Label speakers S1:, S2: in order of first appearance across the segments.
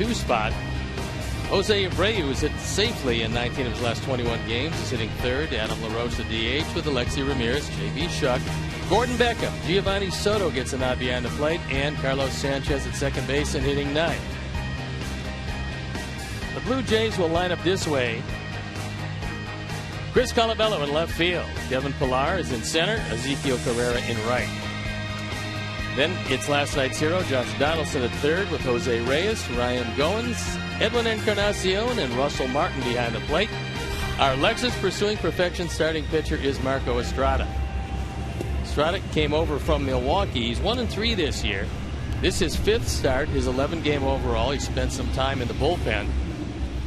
S1: 2 spot. Jose Abreu is hit safely in 19 of his last 21 games. He's hitting third. Adam LaRoche the DH with Alexi Ramirez, J.B. Shuck, Gordon Beckham, Giovanni Soto gets a nod behind the plate, and Carlos Sanchez at second base and hitting ninth. The Blue Jays will line up this way. Chris Colabello in left field. Kevin Pillar is in center. Ezekiel Carrera in right. Then it's last night's hero, Josh Donaldson at third with Jose Reyes, Ryan Goins, Edwin Encarnacion, and Russell Martin behind the plate. Our Lexus pursuing perfection starting pitcher is Marco Estrada. Estrada came over from Milwaukee. He's 1-3 this year. This is his 5th start, his 11-game overall. He spent some time in the bullpen.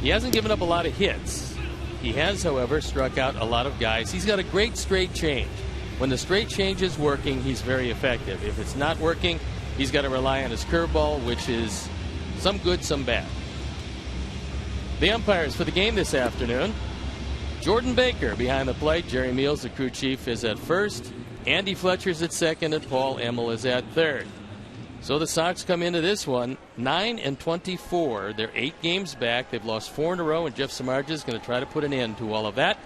S1: He hasn't given up a lot of hits. He has, however, struck out a lot of guys. He's got a great straight change. When the straight change is working, he's very effective. If it's not working, he's got to rely on his curveball, which is some good, some bad. The umpires for the game this afternoon: Jordan Baker behind the plate. Jerry Meals, the crew chief, is at first. Andy Fletcher's at second, and Paul Emmel is at third. So the Sox come into this one 9-24. They're 8 games back. They've lost 4 in a row, and Jeff Samardzija is going to try to put an end to all of that.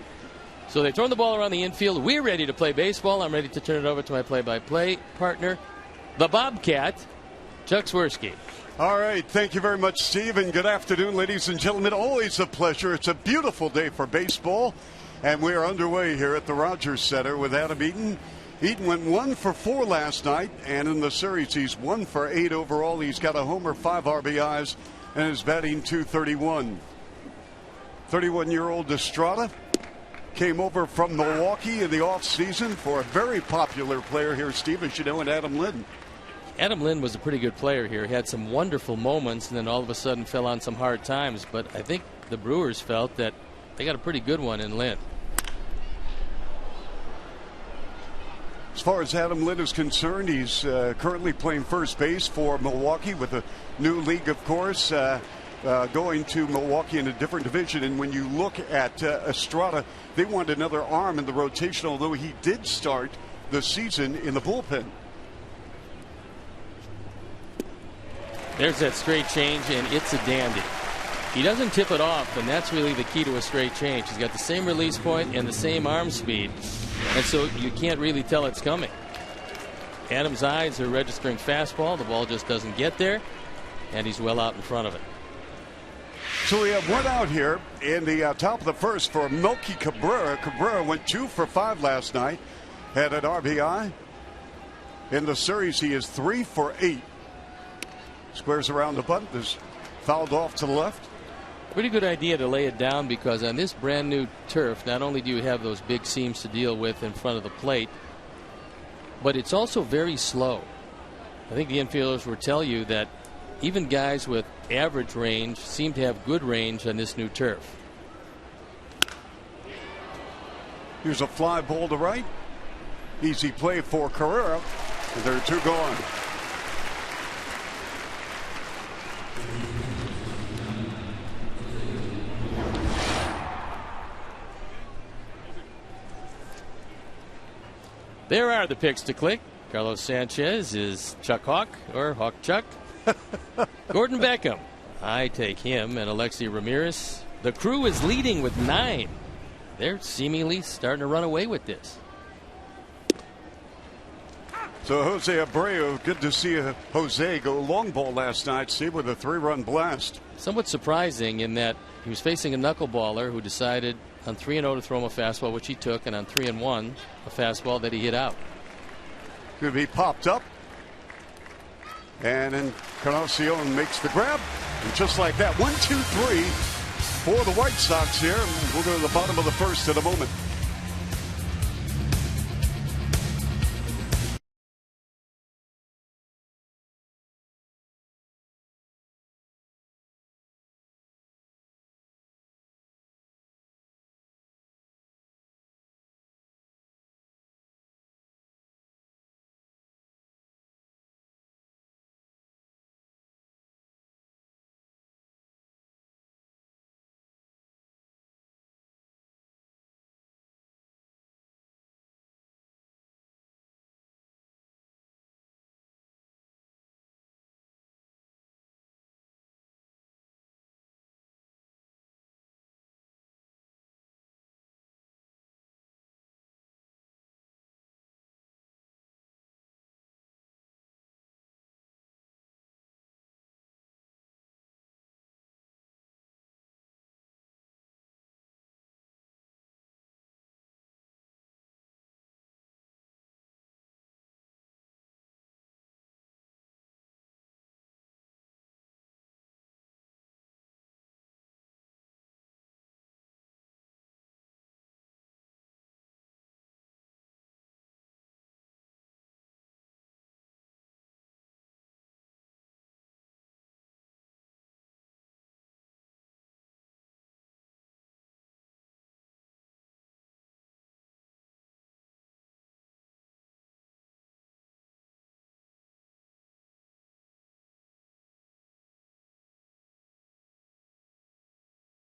S1: So they've thrown the ball around the infield. We're ready to play baseball. I'm ready to turn it over to my play-by-play partner, the Bobcat, Chuck Swirsky.
S2: All right. Thank you very much, Steve, and good afternoon, ladies and gentlemen. Always a pleasure. It's a beautiful day for baseball, and we are underway here at the Rogers Center with Adam Eaton. Eaton went 1 for 4 last night, and in the series he's 1 for 8 overall. He's got a homer, 5 RBIs, and is batting .231. 31-year-old Estrada came over from Milwaukee in the offseason for a very popular player here, Steve, as you know, and Adam Lynn.
S1: Adam Lynn was a pretty good player here. He had some wonderful moments and then all of a sudden fell on some hard times. But I think the Brewers felt that they got a pretty good one in Lynn.
S2: As far as Adam Lynn is concerned, he's currently playing first base for Milwaukee with a new league, of course, going to Milwaukee in a different division. And when you look at Estrada, they want another arm in the rotation, although he did start the season in the bullpen.
S1: There's that straight change, and it's a dandy. He doesn't tip it off, and that's really the key to a straight change. He's got the same release point and the same arm speed, and so you can't really tell it's coming. Adam's eyes are registering fastball. The ball just doesn't get there, and he's well out in front of it.
S2: So we have one out here in the top of the first for Melky Cabrera. Cabrera went 2 for 5 last night, had an RBI. In the series, he is 3 for 8. Squares around the bunt, is fouled off to the left.
S1: Pretty good idea to lay it down, because on this brand new turf, not only do you have those big seams to deal with in front of the plate, but it's also very slow. I think the infielders will tell you that even guys with average range seem to have good range on this new turf.
S2: Here's a fly ball to right. Easy play for Carrera. And there are 2 gone.
S1: There are the picks to click. Carlos Sanchez is Chuck Hawk or Hawk Chuck. Gordon Beckham, I take him, and Alexi Ramirez. The crew is leading with 9. They're seemingly starting to run away with this.
S2: So Jose Abreu, good to see Jose go long ball last night, Steve, with a 3-run blast.
S1: Somewhat surprising in that he was facing a knuckleballer who decided on 3-0 to throw him a fastball, which he took, and on 3-1 a fastball that he hit out.
S2: Could be popped up, and then Encarnacion makes the grab, and just like that, 1-2-3 for the White Sox here. We'll go to the bottom of the first in a moment.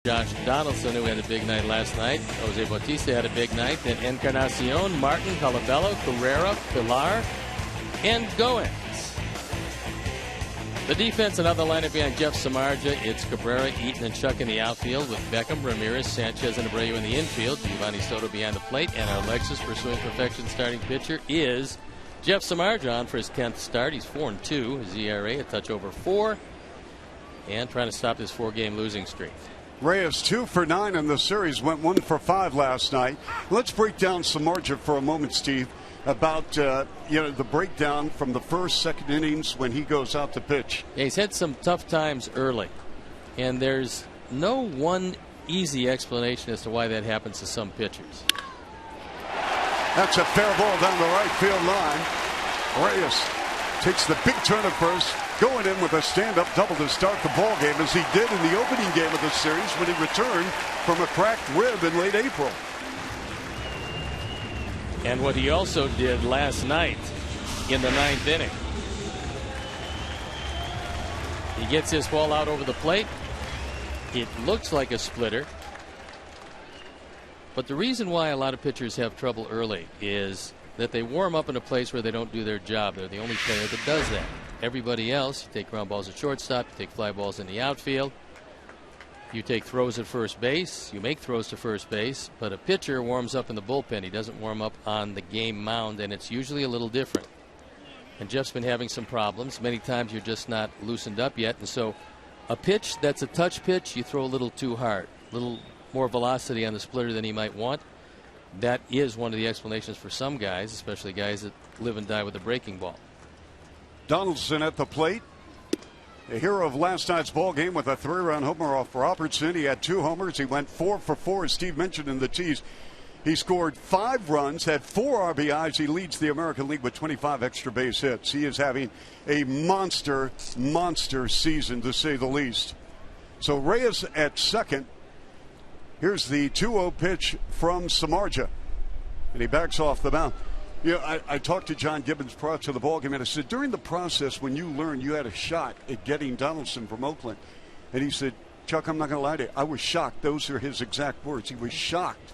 S1: Josh Donaldson, who had a big night last night. Jose Bautista had a big night. Then Encarnacion, Martin, Colabello, Carrera, Pilar, and Goins. The defense, another lineup behind Jeff Samardzija. It's Cabrera, Eaton, and Chuck in the outfield with Beckham, Ramirez, Sanchez, and Abreu in the infield. Giovanni Soto behind the plate. And our Lexus pursuing perfection starting pitcher is Jeff Samardzija on for his 10th start. He's 4-2. His ERA a touch over 4. And trying to stop this 4-game losing streak.
S2: Reyes 2 for 9 in the series, went 1 for 5 last night. Let's break down Samardzija for a moment, Steve, about the breakdown from the first, second innings when he goes out to pitch.
S1: Yeah, he's had some tough times early, and there's no one easy explanation as to why that happens to some pitchers.
S2: That's a fair ball down the right field line. Reyes takes the big turn at first, going in with a stand-up double to start the ball game, as he did in the opening game of the series when he returned from a cracked rib in late April.
S1: And what he also did last night in the 9th inning. He gets his ball out over the plate. It looks like a splitter. But the reason why a lot of pitchers have trouble early is that they warm up in a place where they don't do their job. They're the only player that does that. Everybody else, you take ground balls at shortstop, you take fly balls in the outfield, you take throws at first base, you make throws to first base, but a pitcher warms up in the bullpen. He doesn't warm up on the game mound, and it's usually a little different. And Jeff's been having some problems. Many times you're just not loosened up yet, and so a pitch that's a touch pitch, you throw a little too hard, a little more velocity on the splitter than he might want. That is one of the explanations for some guys, especially guys that live and die with a breaking ball.
S2: Donaldson at the plate. The hero of last night's ball game with a 3-run homer off Robertson. He had 2 homers. He went 4 for 4, as Steve mentioned in the tease. He scored 5 runs, had 4 RBIs. He leads the American League with 25 extra base hits. He is having a monster season, to say the least. So Reyes at second. Here's the 2-0 pitch from Samardzija, and he backs off the mound. You know, I talked to John Gibbons prior to the ballgame, and I said, during the process when you learned you had a shot at getting Donaldson from Oakland, and he said, Chuck, I'm not going to lie to you, I was shocked. Those are his exact words. He was shocked.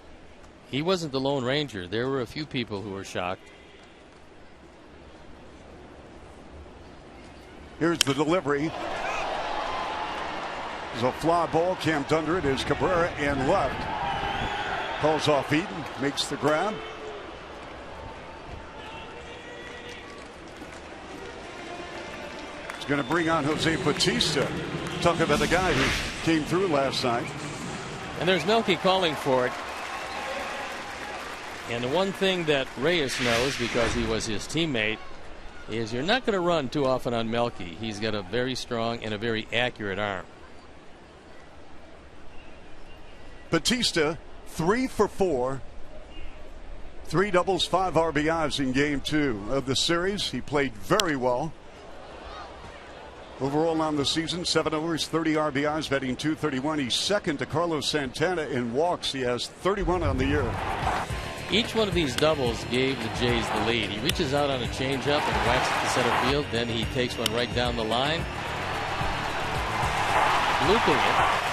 S1: He wasn't the Lone Ranger. There were a few people who were shocked.
S2: Here's the delivery. There's a fly ball camped under it is Cabrera and left. Calls off Eaton, makes the grab. It's going to bring on Jose Bautista. Talk about the guy who came through last night.
S1: And there's Melky calling for it. And the one thing that Reyes knows, because he was his teammate, is you're not going to run too often on Melky. He's got a very strong and a very accurate arm.
S2: Bautista 3 for 4, 3 doubles, 5 RBIs in game 2 of the series. He played very well. Overall on the season, 7 overs, 30 RBIs, batting .231. He's second to Carlos Santana in walks. He has 31 on the year.
S1: Each one of these doubles gave the Jays the lead. He reaches out on a changeup and whacks it to center field. Then he takes one right down the line, looping it.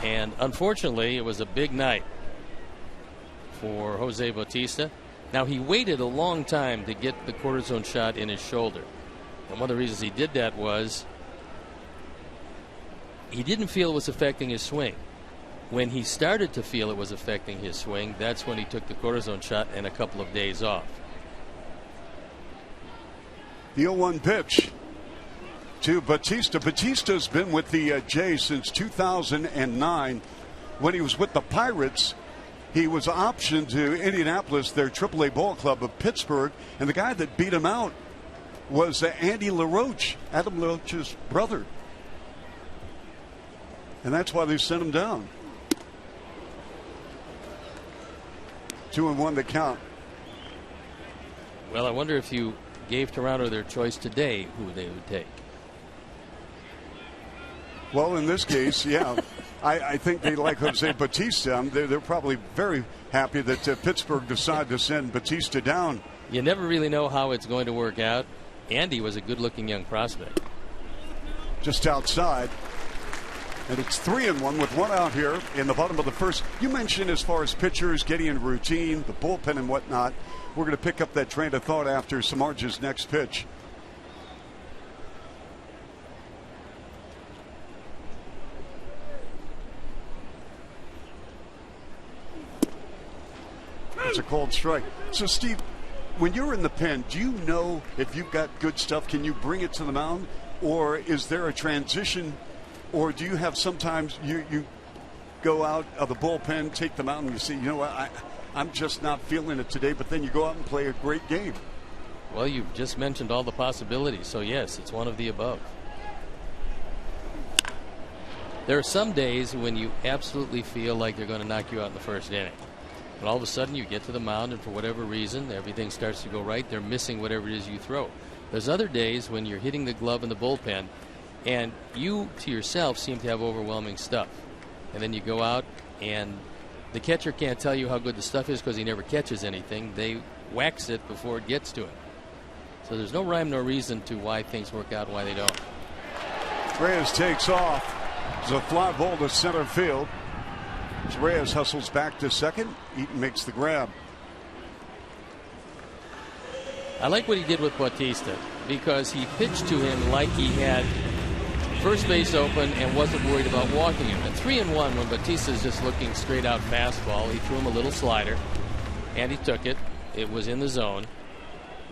S1: And unfortunately, it was a big night for Jose Bautista. Now, he waited a long time to get the cortisone shot in his shoulder. And one of the reasons he did that was he didn't feel it was affecting his swing. When he started to feel it was affecting his swing, that's when he took the cortisone shot and a couple of days off.
S2: The 0-1 pitch to Bautista. Bautista's been with the Jays since 2009. When he was with the Pirates, he was optioned to Indianapolis, their AAA ball club of Pittsburgh, and the guy that beat him out was Andy LaRoche, Adam LaRoche's brother. And that's why they sent him down. 2-1 the count.
S1: Well, I wonder if you gave Toronto their choice today, who they would take.
S2: Well, in this case, yeah. I think they like Jose Bautista. They're probably very happy that Pittsburgh decided to send Bautista down.
S1: You never really know how it's going to work out. Andy was a good-looking young prospect.
S2: Just outside. And it's 3-1 with one out here in the bottom of the first. You mentioned as far as pitchers getting in routine, the bullpen and whatnot. We're going to pick up that train of thought after Samardzij's next pitch. It's a cold strike. So, Steve, when you're in the pen, do you know if you've got good stuff? Can you bring it to the mound? Or is there a transition? Or do you have sometimes you go out of the bullpen, take the mound, and you say, you know what, I'm just not feeling it today, but then you go out and play a great game?
S1: Well, you've just mentioned all the possibilities, so yes, it's one of the above. There are some days when you absolutely feel like they're going to knock you out in the first inning. But all of a sudden you get to the mound and for whatever reason everything starts to go right. They're missing whatever it is you throw. There's other days when you're hitting the glove in the bullpen and you to yourself seem to have overwhelming stuff. And then you go out and the catcher can't tell you how good the stuff is because he never catches anything. They wax it before it gets to him. So there's no rhyme nor reason to why things work out and why they don't.
S2: Reyes takes off. It's a fly ball to center field. As Reyes hustles back to second, Eaton makes the grab.
S1: I like what he did with Bautista because he pitched to him like he had first base open and wasn't worried about walking him. At 3-1, when Bautista's just looking straight out fastball, he threw him a little slider and he took it. It was in the zone.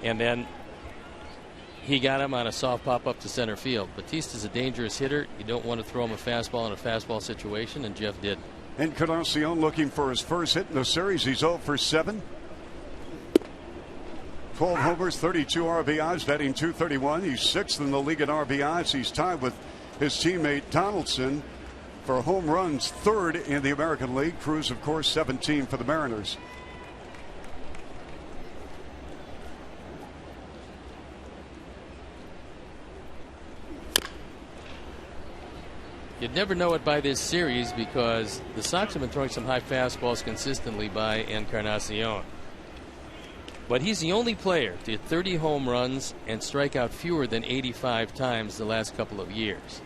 S1: And then he got him on a soft pop up to center field. Bautista's a dangerous hitter. You don't want to throw him a fastball in a fastball situation, and Jeff did.
S2: Encarnacion looking for his first hit in the series. He's 0 for 7. 12 homers, 32 RBIs, batting .231. He's 6th in the league in RBIs. He's tied with his teammate Donaldson for home runs, 3rd in the American League. Cruz, of course, 17 for the Mariners.
S1: You'd never know it by this series because the Sox have been throwing some high fastballs consistently by Encarnacion. But he's the only player to hit 30 home runs and strike out fewer than 85 times the last couple of years.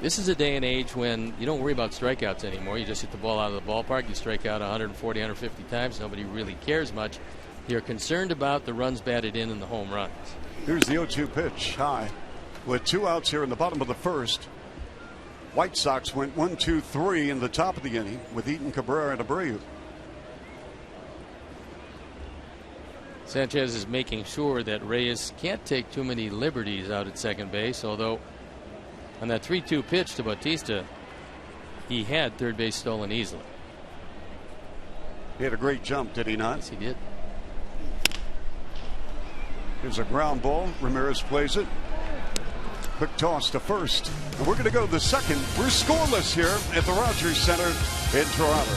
S1: This is a day and age when you don't worry about strikeouts anymore. You just hit the ball out of the ballpark. You strike out 140, 150 times. Nobody really cares much. You're concerned about the runs batted in and the home runs.
S2: Here's the 0-2 pitch high with 2 outs here in the bottom of the first. White Sox went 1-2-3 in the top of the inning with Eaton, Cabrera, and Abreu.
S1: Sanchez is making sure that Reyes can't take too many liberties out at second base, although on that 3-2 pitch to Bautista, he had third base stolen easily.
S2: He had a great jump, did he not?
S1: Yes, he did.
S2: Here's a ground ball. Ramirez plays it. Quick toss to first. And we're going to go to the second. We're scoreless here at the Rogers Center in Toronto.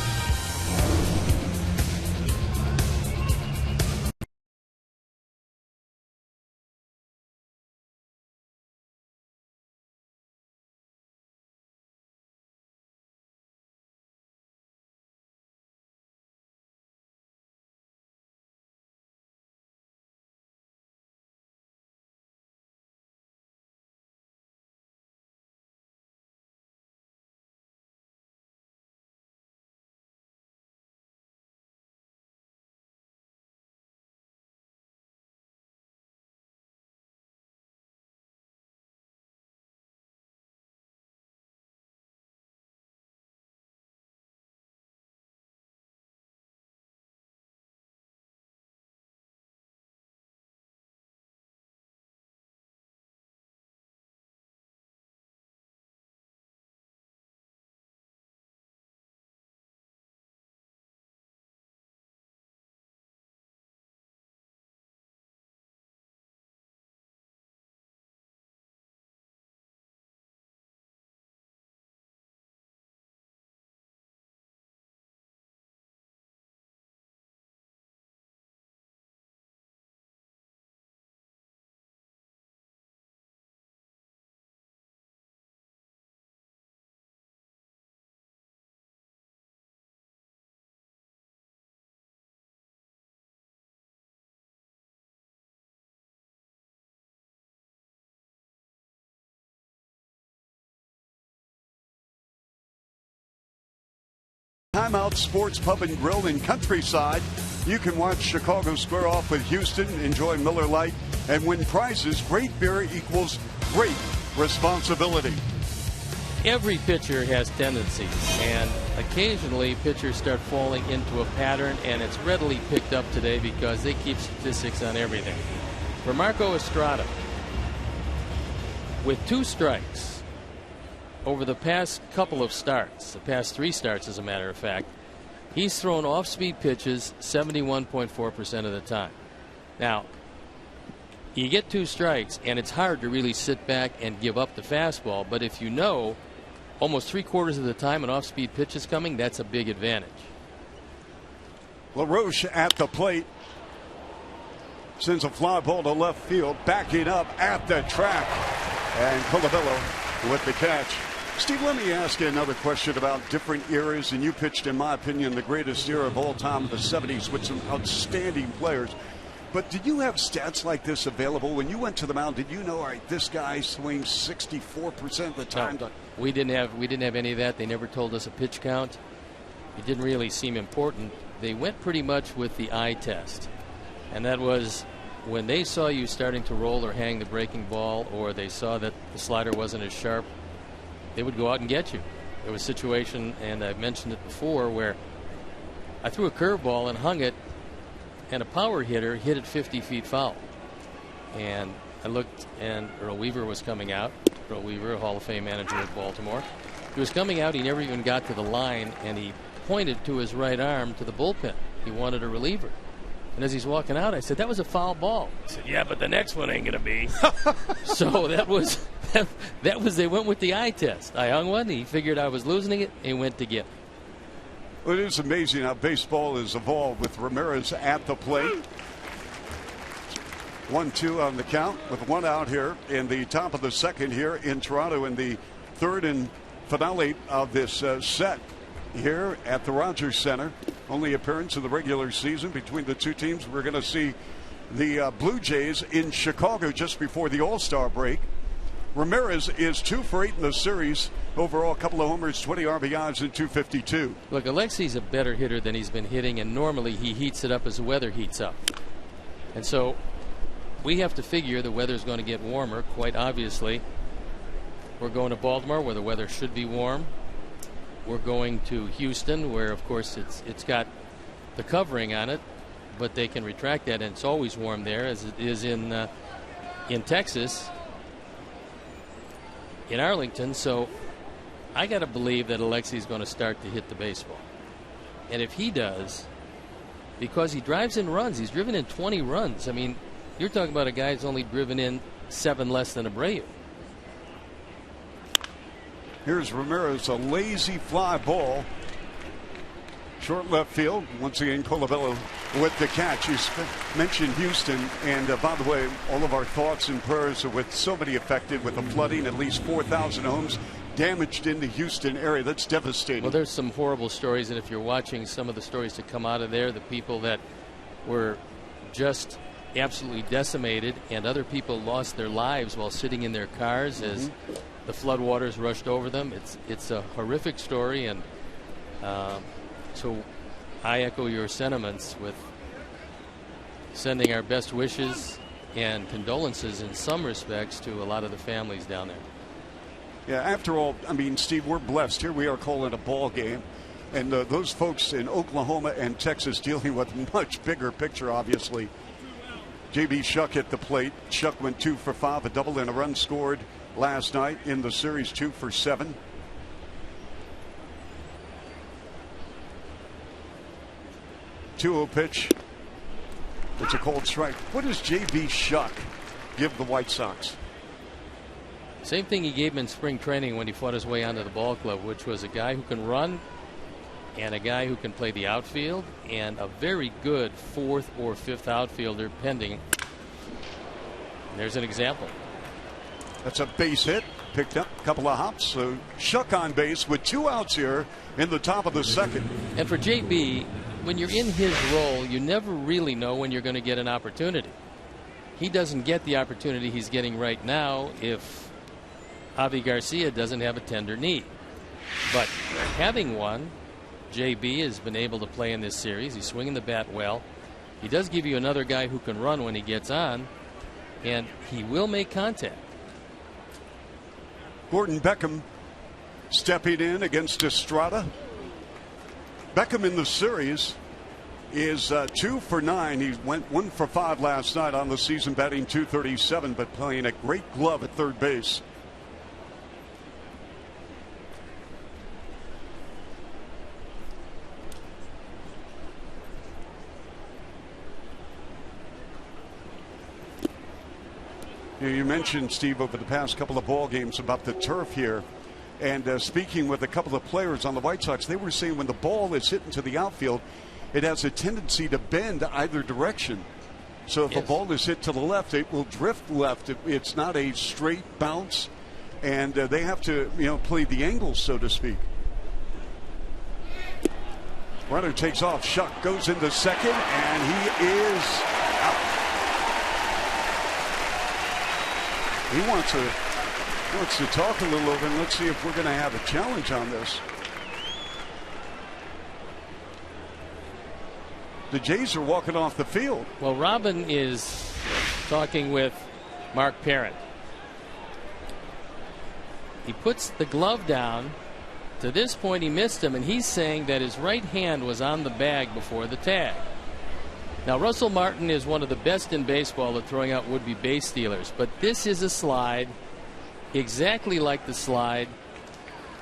S2: Timeout Sports Pub and Grill in Countryside. You can watch Chicago square off with Houston, enjoy Miller Lite, and win prizes. Great beer equals great responsibility.
S1: Every pitcher has tendencies, and occasionally pitchers start falling into a pattern, and it's readily picked up today because they keep statistics on everything. For Marco Estrada, with 2 strikes over the past couple of starts, the past 3 starts as a matter of fact, he's thrown off-speed pitches 71.4% of the time. Now, you get 2 strikes, and it's hard to really sit back and give up the fastball, but if you know almost 3/4 of the time an off-speed pitch is coming, that's a big advantage.
S2: LaRoche at the plate. Sends a fly ball to left field. Backing up at the track. And Colabello with the catch. Steve, let me ask you another question about different eras. And you pitched, in my opinion, the greatest era of all time in the 70s with some outstanding players. But did you have stats like this available when you went to the mound? Did you know, all right, this guy swings 64% of the time?
S1: No, we didn't have any of that. They never told us a pitch count. It didn't really seem important. They went pretty much with the eye test, and that was when they saw you starting to roll or hang the breaking ball, or they saw that the slider wasn't as sharp, they would go out and get you. There was a situation, and I've mentioned it before, where I threw a curveball and hung it, and a power hitter hit it 50 feet foul. And I looked, and Earl Weaver was coming out. Earl Weaver, a Hall of Fame manager at Baltimore. He was coming out. He never even got to the line, and he pointed to his right arm to the bullpen. He wanted a reliever. And as he's walking out, I said, "That was a foul ball." He said, "Yeah, but the next one ain't going to be." So that was they went with the eye test. I hung one. He figured I was losing it, and he went to get me.
S2: Well, it is amazing how baseball has evolved with Ramirez at the plate. 1-2 on the count with 1 out here in the top of the second here in Toronto in the third and finale of this set here at the Rogers Center. Only appearance in the regular season between the two teams. We're going to see the Blue Jays in Chicago just before the All-Star break. Ramirez is 2 for 8 in the series. Overall, a couple of homers, 20 RBIs, and 252.
S1: Look, Alexei's a better hitter than he's been hitting, and normally he heats it up as the weather heats up. And so we have to figure the weather's going to get warmer, quite obviously. We're going to Baltimore, where the weather should be warm. We're going to Houston, where, of course, it's got the covering on it, but they can retract that, and it's always warm there, as it is in Texas, in Arlington. So I got to believe that Alexei's going to start to hit the baseball. And if he does, because he drives in runs, he's driven in 20 runs. I mean, you're talking about a guy who's only driven in 7 less than Abreu.
S2: Here's Ramirez, a lazy fly ball. Short left field. Once again, Colabello with the catch. You mentioned Houston, and by the way, all of our thoughts and prayers are with so many affected with the flooding. At least 4,000 homes damaged in the Houston area. That's devastating.
S1: Well, there's some horrible stories, and if you're watching some of the stories that come out of there, the people that were just absolutely decimated, and other people lost their lives while sitting in their cars as the floodwaters rushed over them. It's a horrific story, and so I echo your sentiments with sending our best wishes and condolences in some respects to a lot of the families down there.
S2: Yeah, after all, I mean, Steve, we're blessed. Here we are calling a ball game, and those folks in Oklahoma and Texas dealing with a much bigger picture, obviously. J.B. Shuck at the plate. Shuck went 2 for 5, a double and a run scored last night in the series, 2 for 7. Two-0 pitch. It's a cold strike. What does J.B. Shuck give the White Sox?
S1: Same thing he gave him in spring training when he fought his way onto the ball club, which was a guy who can run and a guy who can play the outfield, and a very good 4th or 5th outfielder pending. And there's an example.
S2: That's a base hit. Picked up a couple of hops. So Shuck on base with 2 outs here in the top of the second.
S1: And for JB, when you're in his role, you never really know when you're going to get an opportunity. He doesn't get the opportunity he's getting right now if Javi Garcia doesn't have a tender knee. But having one JB has been able to play in this series. He's swinging the bat well. He does give you another guy who can run when he gets on, and he will make contact.
S2: Gordon Beckham stepping in against Estrada. Beckham in the series is 2 for 9. He went 1 for 5 last night on the season, batting .237, but playing a great glove at third base. You mentioned, Steve, over the past couple of ball games about the turf here. And speaking with a couple of players on the White Sox, they were saying when the ball is hit into the outfield, it has a tendency to bend either direction. So if a ball is hit to the left, it will drift left. It's not a straight bounce. And they have to, play the angle, so to speak. Runner takes off. Shuck goes into second, and he is out. He wants to talk a little over, and let's see if we're going to have a challenge on this. The Jays are walking off the field.
S1: Well, Robin is talking with Mark Parent. He puts the glove down. To this point, he missed him, and he's saying that his right hand was on the bag before the tag. Now, Russell Martin is one of the best in baseball at throwing out would-be base stealers, but this is a slide exactly like the slide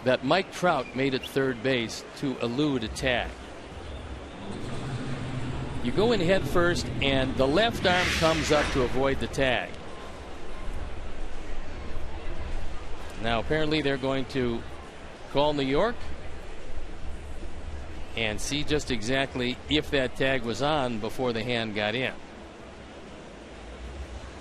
S1: that Mike Trout made at third base to elude a tag. You go in head first, and the left arm comes up to avoid the tag. Now, apparently, they're going to call New York and see just exactly if that tag was on before the hand got in.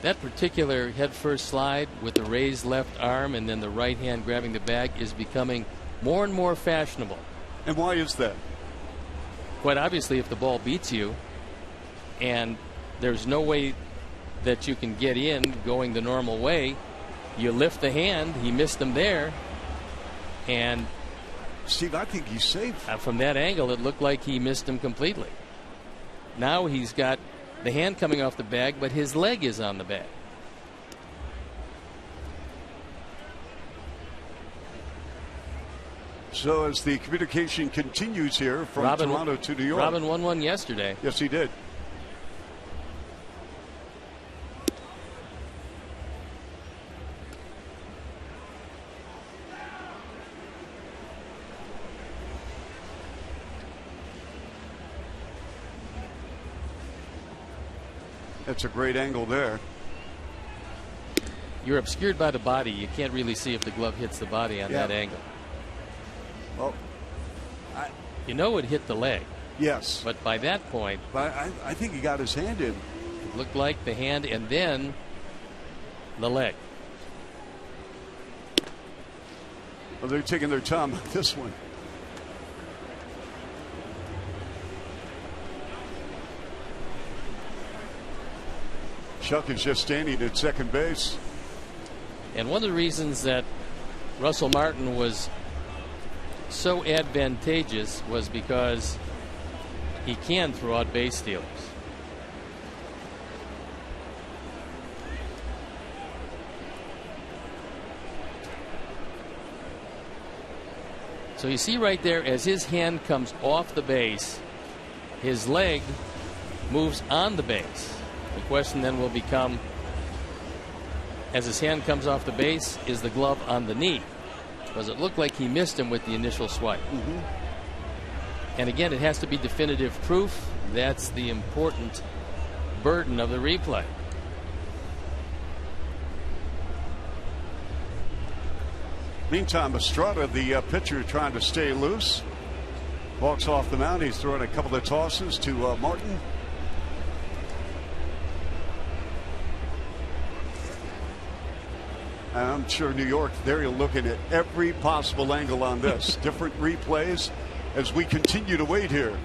S1: That particular head-first slide with the raised left arm and then the right hand grabbing the bag is becoming more and more fashionable.
S2: And why is that?
S1: Quite obviously, if the ball beats you and there's no way that you can get in going the normal way, you lift the hand. He missed them there, and
S2: Steve, I think he's safe.
S1: From that angle, it looked like he missed him completely. Now he's got the hand coming off the bag, but his leg is on the bag.
S2: So as the communication continues here from Toronto to New York.
S1: Robin won one yesterday.
S2: Yes, he did. That's a great angle there.
S1: You're obscured by the body. You can't really see if the glove hits the body on that angle.
S2: Well,
S1: you know it hit the leg.
S2: Yes.
S1: But by that point,
S2: I think he got his hand in.
S1: It looked like the hand and then the leg.
S2: Well, they're taking their time on this one. Shuck is just standing at second base.
S1: And one of the reasons that Russell Martin was so advantageous was because he can throw out base stealers. So you see right there, as his hand comes off the base, his leg moves on the base. The question then will become, as his hand comes off the base, is the glove on the knee? Because it looked like he missed him with the initial swipe. And again, it has to be definitive proof. That's the important burden of the replay.
S2: Meantime, Estrada, the pitcher, trying to stay loose. Walks off the mound. He's throwing a couple of tosses to Martin. I'm sure New York, they're looking at every possible angle on this. Different replays as we continue to wait here.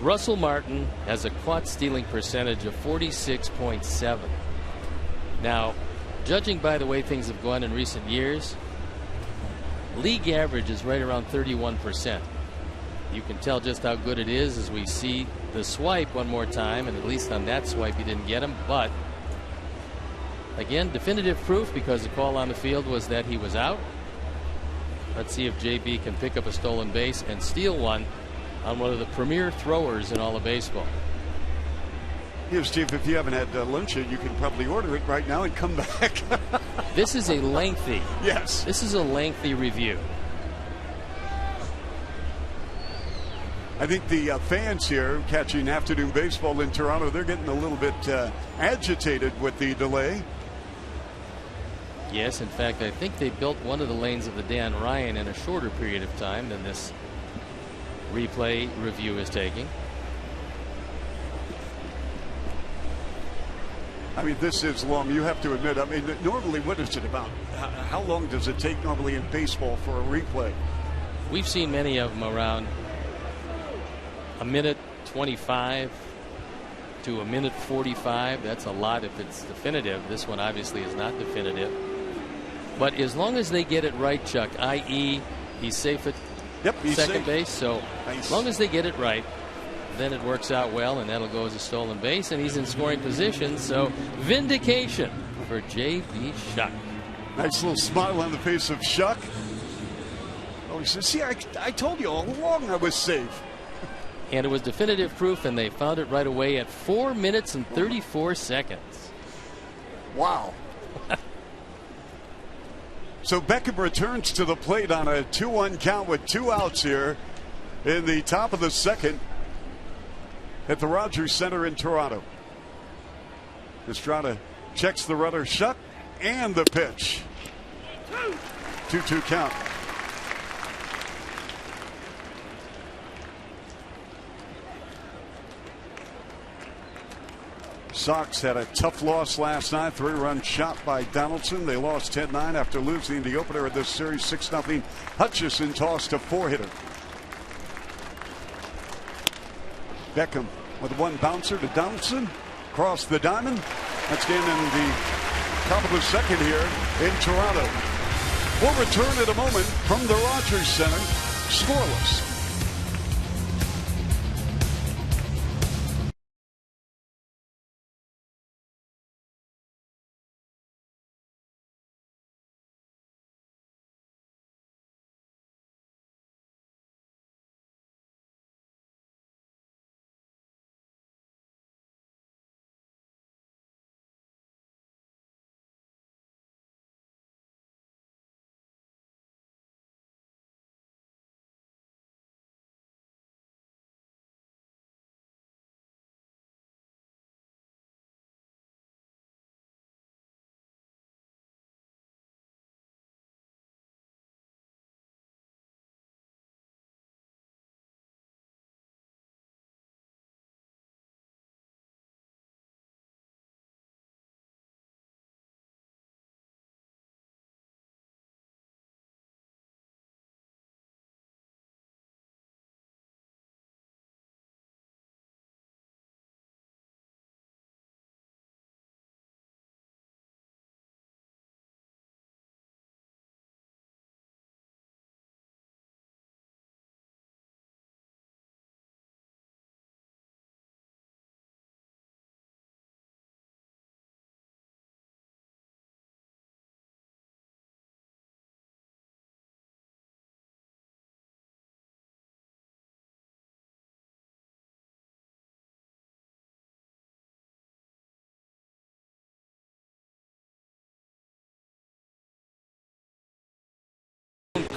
S1: Russell Martin has a caught stealing percentage of 46.7. Now, judging by the way things have gone in recent years, League average is right around 31%. You can tell just how good it is as we see the swipe one more time, and at least on that swipe he didn't get him. But again, definitive proof, because the call on the field was that he was out. Let's see if JB can pick up a stolen base and steal one on one of the premier throwers in all of baseball.
S2: Here, Steve, if you haven't had lunch yet, you can probably order it right now and come back.
S1: This is a lengthy.
S2: Yes.
S1: This is a lengthy review.
S2: I think the fans here catching afternoon baseball in Toronto, they're getting a little bit agitated with the delay.
S1: Yes, in fact, I think they built one of the lanes of the Dan Ryan in a shorter period of time than this replay review is taking.
S2: I mean, this is long. You have to admit. I mean, normally, what is it about? How long does it take normally in baseball for a replay?
S1: We've seen many of them around a minute 25 to a minute 45. That's a lot if it's definitive. This one obviously is not definitive. But as long as they get it right, Chuck, i.e., he's safe at second base. So as long as they get it right, then it works out well, and that'll go as a stolen base, and he's in scoring position. So vindication for J.B. Shuck.
S2: Nice little smile on the face of Shuck. Oh, he says, see, I told you all along I was safe.
S1: And it was definitive proof, and they found it right away at 4 minutes and 34 seconds.
S2: Wow. So Beckham returns to the plate on a 2-1 count with 2 outs here in the top of the second at the Rogers Center in Toronto. Estrada checks the runner, Shuck, and the pitch. 2-2 count. Sox had a tough loss last night. 3-run shot by Donaldson. They lost 10-9 after losing the opener of this series 6-0. Hutchison tossed a 4-hitter. Beckham with one bouncer to Donaldson. Across the diamond. That's game in the top of the second here in Toronto. We'll return in a moment from the Rogers Center. Scoreless.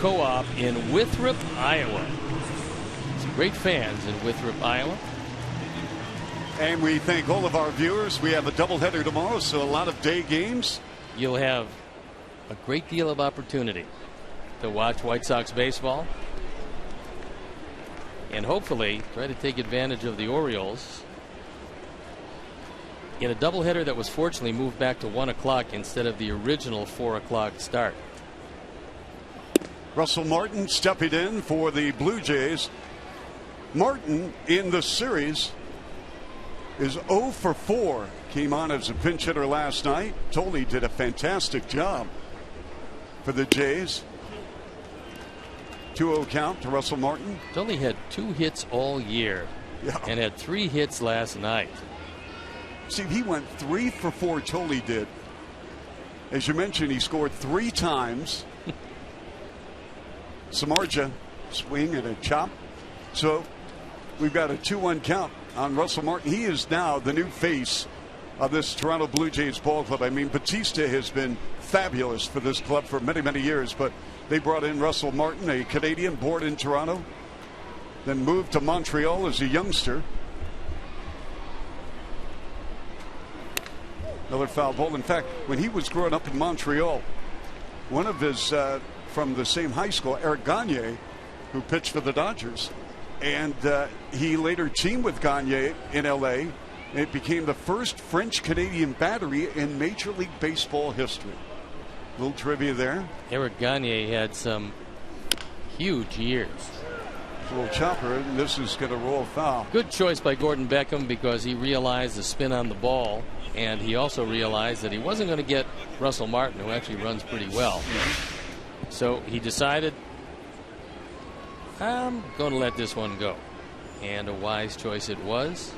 S1: Co-op in Winthrop, Iowa. Some great fans in Winthrop, Iowa.
S2: And we thank all of our viewers. We have a doubleheader tomorrow, so a lot of day games.
S1: You'll have a great deal of opportunity to watch White Sox baseball, and hopefully try to take advantage of the Orioles in a doubleheader that was fortunately moved back to 1 o'clock instead of the original 4 o'clock start.
S2: Russell Martin stepping in for the Blue Jays. Martin in the series is 0 for 4. Came on as a pinch hitter last night. Toley did a fantastic job for the Jays. 2-0 count to Russell Martin.
S1: He's only had 2 hits all year, and had 3 hits last night.
S2: See, he went 3 for 4. Tolley did. As you mentioned, he scored 3 times. Samardzija swing and a chop. So we've got a 2-1 count on Russell Martin. He is now the new face of this Toronto Blue Jays ball club. I mean, Batista has been fabulous for this club for many, many years, but they brought in Russell Martin, a Canadian born in Toronto, then moved to Montreal as a youngster. Another foul ball. In fact, when he was growing up in Montreal, one of his from the same high school, Eric Gagne, who pitched for the Dodgers, and he later teamed with Gagne in L.A. It became the first French-Canadian battery in Major League Baseball history. Little trivia there.
S1: Eric Gagne had some huge years.
S2: A little chopper, and this is going to roll foul.
S1: Good choice by Gordon Beckham, because he realized the spin on the ball, and he also realized that he wasn't going to get Russell Martin, who actually runs pretty well. So he decided, I'm going to let this one go. And a wise choice it was.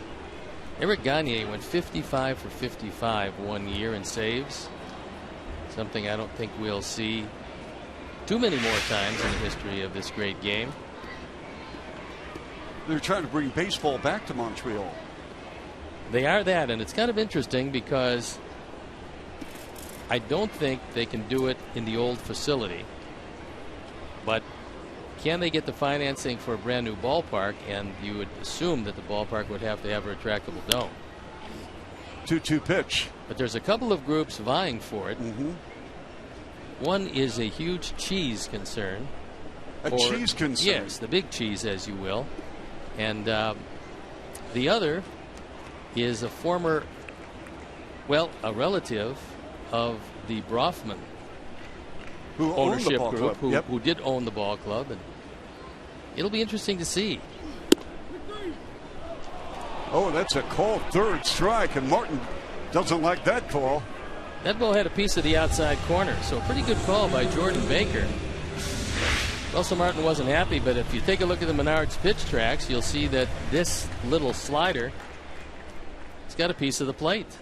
S1: Eric Gagne went 55 for 55 one year in saves. Something I don't think we'll see too many more times in the history of this great game.
S2: They're trying to bring baseball back to Montreal.
S1: They are that, and it's kind of interesting because I don't think they can do it in the old facility. But can they get the financing for a brand new ballpark? And you would assume that the ballpark would have to have a retractable dome.
S2: 2-2 pitch.
S1: But there's a couple of groups vying for it. One is a huge cheese concern.
S2: Cheese concern?
S1: Yes, the big cheese, as you will. And the other is a former, well, a relative of the Brofman
S2: who
S1: ownership
S2: owned the
S1: group,
S2: club.
S1: who did own the ball club. And it'll be interesting to see.
S2: Oh, that's a called third strike, and Martin doesn't like that call.
S1: That ball had a piece of the outside corner, so a pretty good call by Jordan Baker. Russell Martin wasn't happy, but if you take a look at the Menards pitch tracks, you'll see that this little slider, it's got a piece of the plate.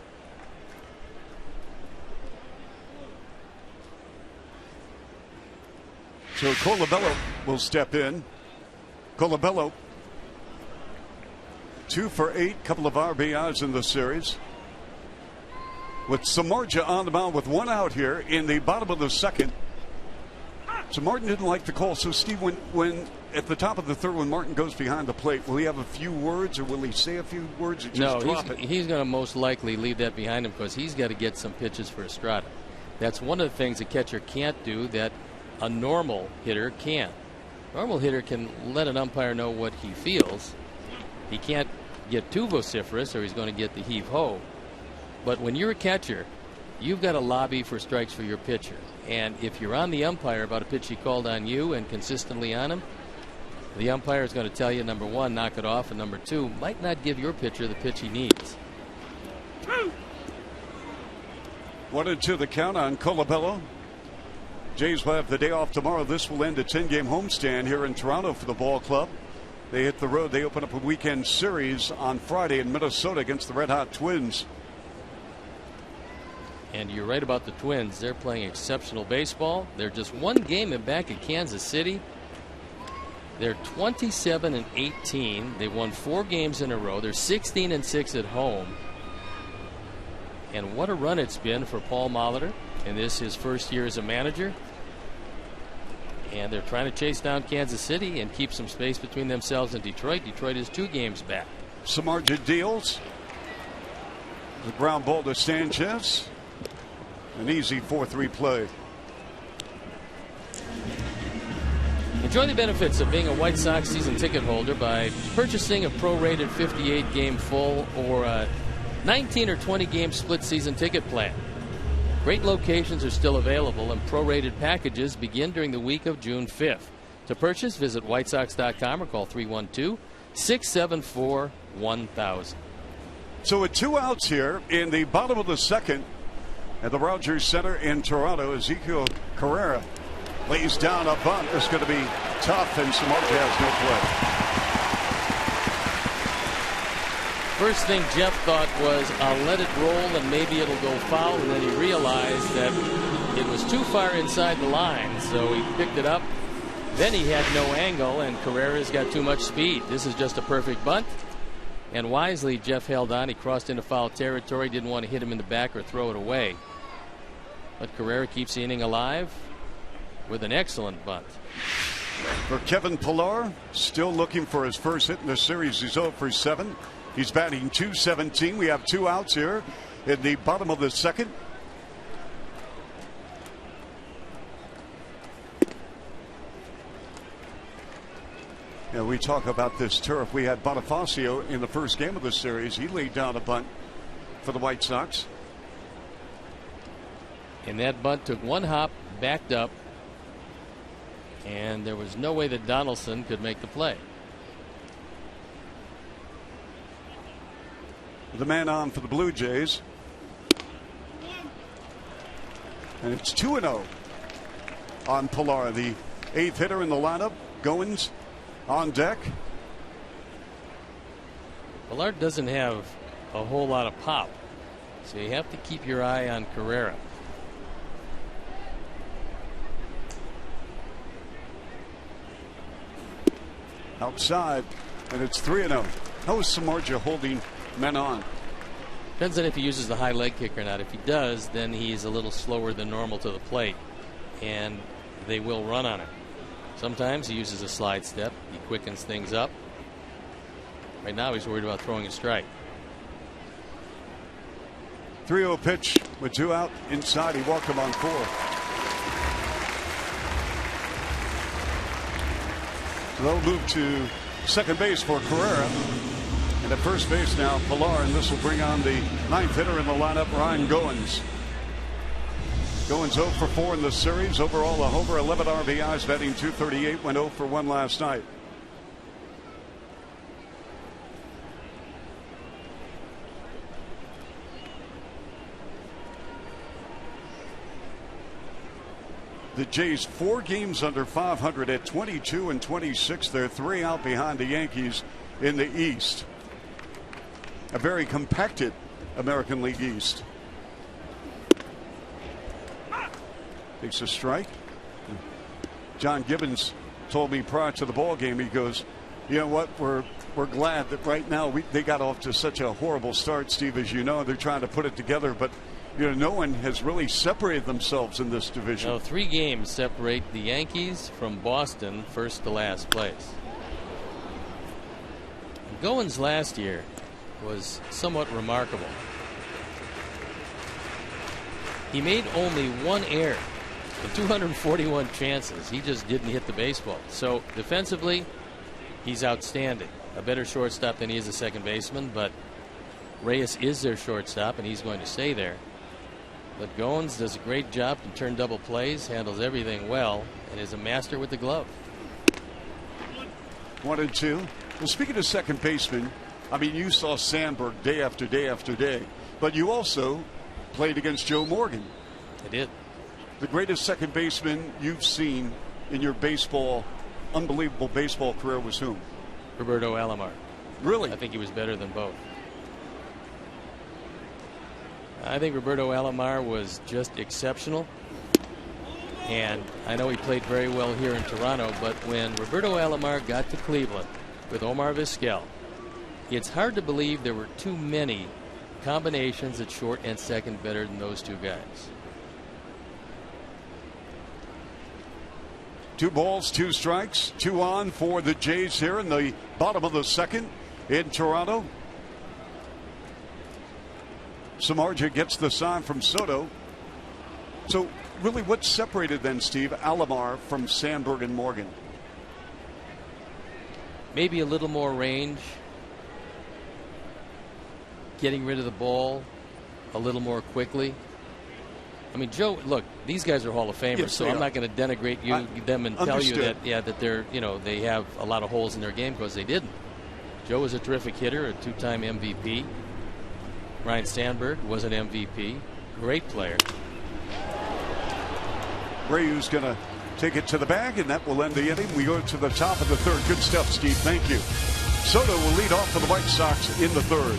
S2: So Colabello will step in. Colabello, 2 for 8, couple of RBIs in the series. With Samardzija on the mound with 1 out here in the bottom of the second. So Martin didn't like the call. So Steve, when at the top of the third, when Martin goes behind the plate, will he have a few words, or will he say a few words, or just drop it?
S1: He's going to most likely leave that behind him, because he's got to get some pitches for Estrada. That's one of the things a catcher can't do that a normal hitter can. Normal hitter can let an umpire know what he feels. He can't get too vociferous, or he's going to get the heave-ho. But when you're a catcher, you've got to lobby for strikes for your pitcher. And if you're on the umpire about a pitch he called on you and consistently on him, the umpire is going to tell you, number one, knock it off, and number two, might not give your pitcher the pitch he needs.
S2: 1-2 the count on Colabello. Jays will have the day off tomorrow. This will end a 10-game homestand here in Toronto for the ball club. They hit the road. They open up a weekend series on Friday in Minnesota against the Red Hot Twins.
S1: And you're right about the Twins. They're playing exceptional baseball. They're just 1 game back at Kansas City. They're 27-18. They've won 4 games in a row. They're 16-6 at home. And what a run it's been for Paul Molitor in this, his first year as a manager. And they're trying to chase down Kansas City and keep some space between themselves and Detroit. Detroit is 2 games back.
S2: Samardzija deals. The ground ball to Sanchez. An easy 4-3 play.
S1: Enjoy the benefits of being a White Sox season ticket holder by purchasing a prorated 58-game full or a 19 or 20 game split season ticket plan. Great locations are still available, and prorated packages begin during the week of June 5th. To purchase, visit whitesox.com or call 312-674-1000.
S2: So with 2 outs here in the bottom of the second at the Rogers Center in Toronto, Ezekiel Carrera lays down a bunt. It's going to be tough, and Samardzija has no play.
S1: First thing Jeff thought was, I'll let it roll and maybe it'll go foul, and then he realized that it was too far inside the line, so he picked it up. Then he had no angle, and Carrera's got too much speed. This is just a perfect bunt. And wisely, Jeff held on. He crossed into foul territory, didn't want to hit him in the back or throw it away. But Carrera keeps the inning alive with an excellent bunt.
S2: For Kevin Pillar, still looking for his first hit in the series. He's 0 for 7. He's batting .217. We have 2 outs here in the bottom of the second. Yeah, we talk about this turf. We had Bonifacio in the first game of the series. He laid down a bunt for the White Sox.
S1: And that bunt took one hop, backed up, and there was no way that Donaldson could make the play.
S2: The man on for the Blue Jays. And it's 2-0 on Pillar, the 8th hitter in the lineup. Goins on deck.
S1: Pillar doesn't have a whole lot of pop, so you have to keep your eye on Carrera.
S2: Outside, and it's 3-0. How is Samardzija holding men on?
S1: Depends on if he uses the high leg kick or not. If he does, then he's a little slower than normal to the plate, and they will run on it. Sometimes he uses a slide step. He quickens things up. Right now he's worried about throwing a strike.
S2: 3-0 pitch with 2 out inside. He walked him on 4. So they'll move to second base for Carrera. And at first base now, Pillar, and this will bring on the 9th hitter in the lineup, Ryan Goins. Goins 0 for 4 in the series. Overall, a homer, 11 RBIs, batting .238, went 0 for 1 last night. The Jays 4 games under 500 at 22 and 26. They're 3 out behind the Yankees in the East. A very compacted American League East. Takes a strike. John Gibbons told me prior to the ball game, he goes, you know what, we're glad that right now they got off to such a horrible start, Steve, as you know. They're trying to put it together, but you know, no one has really separated themselves in this division.
S1: No, 3 games separate the Yankees from Boston, first to last place. Goins last year was somewhat remarkable. He made only 1 error in 241 chances. He just didn't hit the baseball. So defensively, he's outstanding. A better shortstop than he is a second baseman, but Reyes is their shortstop, and he's going to stay there. But Goins does a great job to turn double plays, handles everything well, and is a master with the glove.
S2: 1-2. Well, speaking of second baseman, I mean, you saw Sandberg day after day after day, but you also played against Joe Morgan.
S1: I did.
S2: The greatest second baseman you've seen in your baseball, unbelievable baseball career was whom?
S1: Roberto Alomar.
S2: Really?
S1: I think he was better than both. I think Roberto Alomar was just exceptional. And I know he played very well here in Toronto, but when Roberto Alomar got to Cleveland with Omar Vizquel, it's hard to believe there were too many combinations at short and second better than those 2 guys.
S2: 2 balls, 2 strikes, 2 on for the Jays here in the bottom of the second in Toronto. Samardzija gets the sign from Soto. So really, what separated then, Steve, Alomar from Sandberg and Morgan?
S1: Maybe a little more range, getting rid of the ball a little more quickly. I mean, Joe, look, these guys are Hall of Famers,
S2: yes,
S1: so I'm not going to denigrate them and tell you that, that they're, they have a lot of holes in their game, because they didn't. Joe was a terrific hitter, a 2-time MVP. Ryan Sandberg was an MVP. Great player.
S2: Reyes going to take it to the bag, and that will end the inning. We go to the top of the third. Good stuff, Steve. Thank you. Soto will lead off for the White Sox in the third.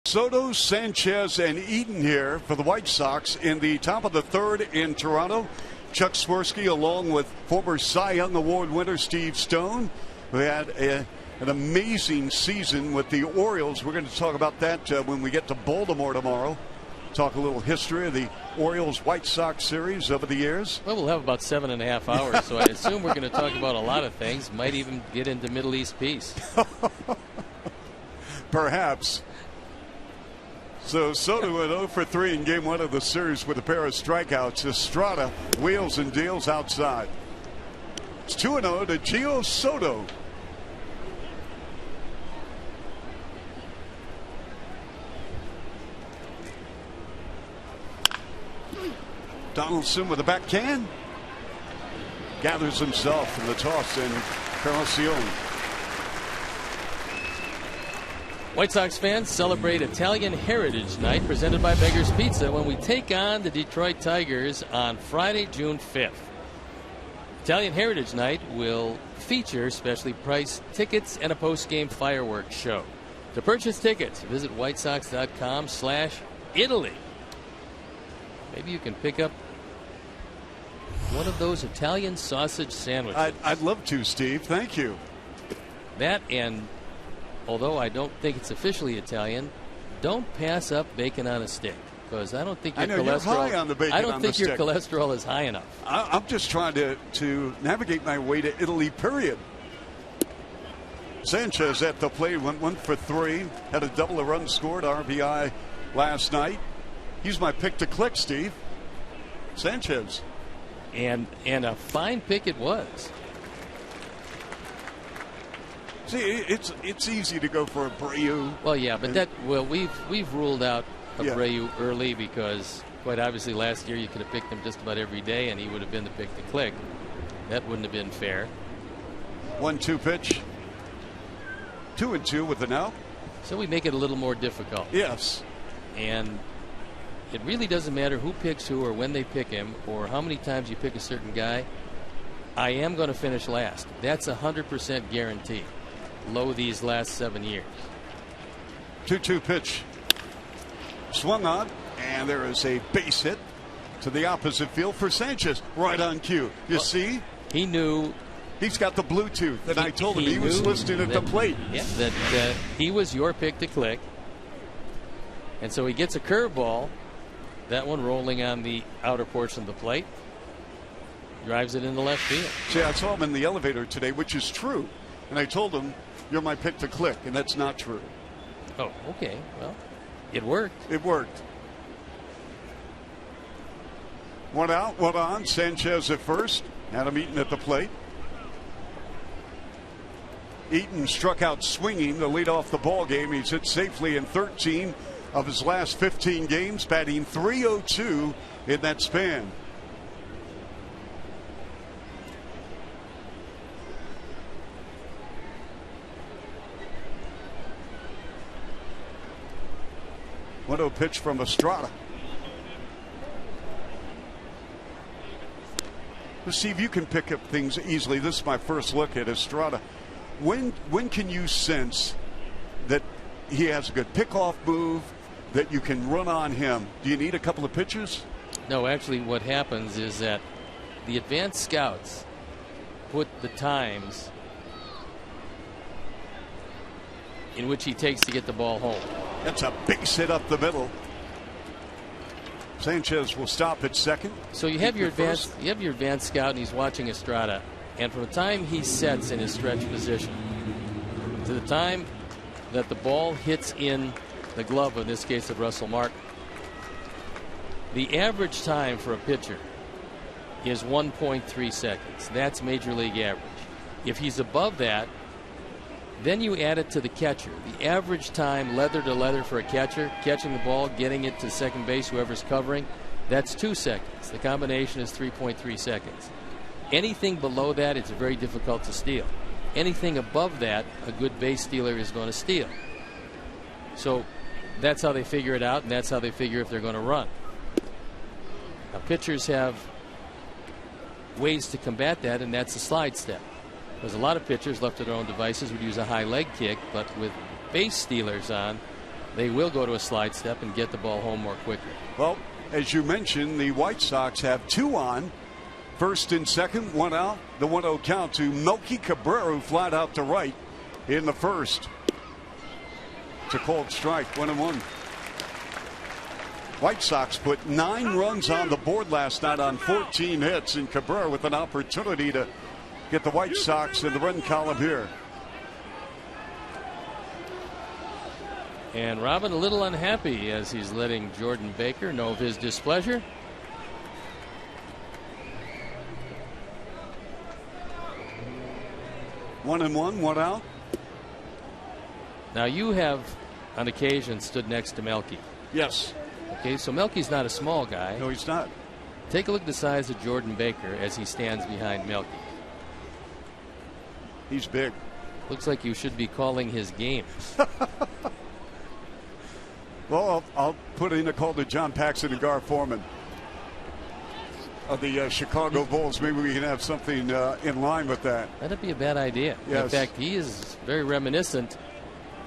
S2: Soto, Sanchez, and Eaton here for the White Sox in the top of the third in Toronto. Chuck Swirsky along with former Cy Young Award winner Steve Stone. We had an amazing season with the Orioles. We're going to talk about that when we get to Baltimore tomorrow. Talk a little history of the Orioles-White Sox series over the years.
S1: Well, we'll have about 7.5 hours, so I assume we're going to talk about a lot of things. Might even get into Middle East peace.
S2: Perhaps. So Soto went 0 for 3 in game 1 of the series with a pair of strikeouts. Estrada wheels and deals outside. It's 2-0 to Gio Soto. Donaldson with a backhand. Gathers himself in the toss, and Carlcione.
S1: White Sox fans celebrate Italian Heritage Night presented by Beggar's Pizza when we take on the Detroit Tigers on Friday, June 5th. Italian Heritage Night will feature specially priced tickets and a post-game fireworks show. To purchase tickets, visit whitesox.com/Italy. Maybe you can pick up one of those Italian sausage sandwiches.
S2: I'd love to, Steve. Thank you.
S1: That, and although I don't think it's officially Italian, don't pass up bacon on a stick, because I don't think your cholesterol.
S2: You're high on the bacon
S1: I don't
S2: on
S1: think
S2: the
S1: your
S2: stick.
S1: cholesterol is high enough.
S2: I'm just trying to navigate my way to Italy. Period. Sanchez at the plate went 1 for 3. Had a double, a run scored, RBI last night. He's my pick to click, Steve. Sanchez.
S1: And a fine pick it was.
S2: See, it's easy to go for a Abreu.
S1: Well, yeah, but we've ruled out Abreu early, because quite obviously last year you could have picked him just about every day and he would have been the pick to click. That wouldn't have been fair.
S2: 1-2 pitch. 2-2 with the now.
S1: So we make it a little more difficult.
S2: Yes.
S1: And it really doesn't matter who picks who or when they pick him or how many times you pick a certain guy. I am going to finish last. That's 100% guarantee. Low these last 7 years.
S2: 2-2 pitch. Swung on, and there is a base hit to the opposite field for Sanchez. Right on cue. You see?
S1: He knew.
S2: He's got the Bluetooth, and I told him he was listening at the plate.
S1: Yeah, that he was your pick to click. And so he gets a curveball. That one rolling on the outer portion of the plate. drives it into left field.
S2: See, I saw him in the elevator today, which is true. And I told him, you're my pick to click, and that's not true.
S1: Oh, okay. Well, it worked.
S2: It worked. One out, one on. Sanchez at first. Adam Eaton at the plate. Eaton struck out swinging to lead off the ball game. He's hit safely in 13 of his last 15 games, batting .302 in that span. What a pitch from Estrada. Let's see if you can pick up things easily. This is my first look at Estrada. When can you sense that he has a good pickoff move, that you can run on him? Do you need a couple of pitches?
S1: No, actually what happens is that the advanced scouts put the times in which he takes to get the ball home.
S2: That's a big hit up the middle. Sanchez will stop at second.
S1: So you have your advanced scout, and he's watching Estrada, and from the time he sets in his stretch position to the time that the ball hits in the glove, in this case of Russell Martin, the average time for a pitcher is 1.3 seconds. That's major league average. If he's above that, then you add it to the catcher. The average time leather to leather for a catcher, catching the ball, getting it to second base, whoever's covering, that's 2 seconds. The combination is 3.3 seconds. Anything below that, it's very difficult to steal. Anything above that, a good base stealer is going to steal. So that's how they figure it out, and that's how they figure if they're going to run. Now, pitchers have ways to combat that, and that's a slide step. There's a lot of pitchers left to their own devices would use a high leg kick, but with base stealers on, they will go to a slide step and get the ball home more quickly.
S2: Well, as you mentioned, the White Sox have 2 on. First and second, 1 out. The 1-0 count to Melky Cabrera, who flied out to right in the first. It's a called strike, 1-1. White Sox put 9 runs on the board last night on 14 hits, and Cabrera with an opportunity to get the White Sox in the run column here.
S1: And Robin a little unhappy as he's letting Jordan Baker know of his displeasure.
S2: One and one, 1 out.
S1: Now you have on occasion stood next to Melky.
S2: Yes.
S1: Okay, so Melky's not a small guy.
S2: No, he's not.
S1: Take a look at the size of Jordan Baker as he stands behind Melky.
S2: He's big.
S1: Looks like you should be calling his games.
S2: Well, I'll put in a call to John Paxson and Gar Forman of the Chicago Bulls. Maybe we can have something in line with that.
S1: That'd be a bad idea.
S2: Yes.
S1: In fact, he is very reminiscent,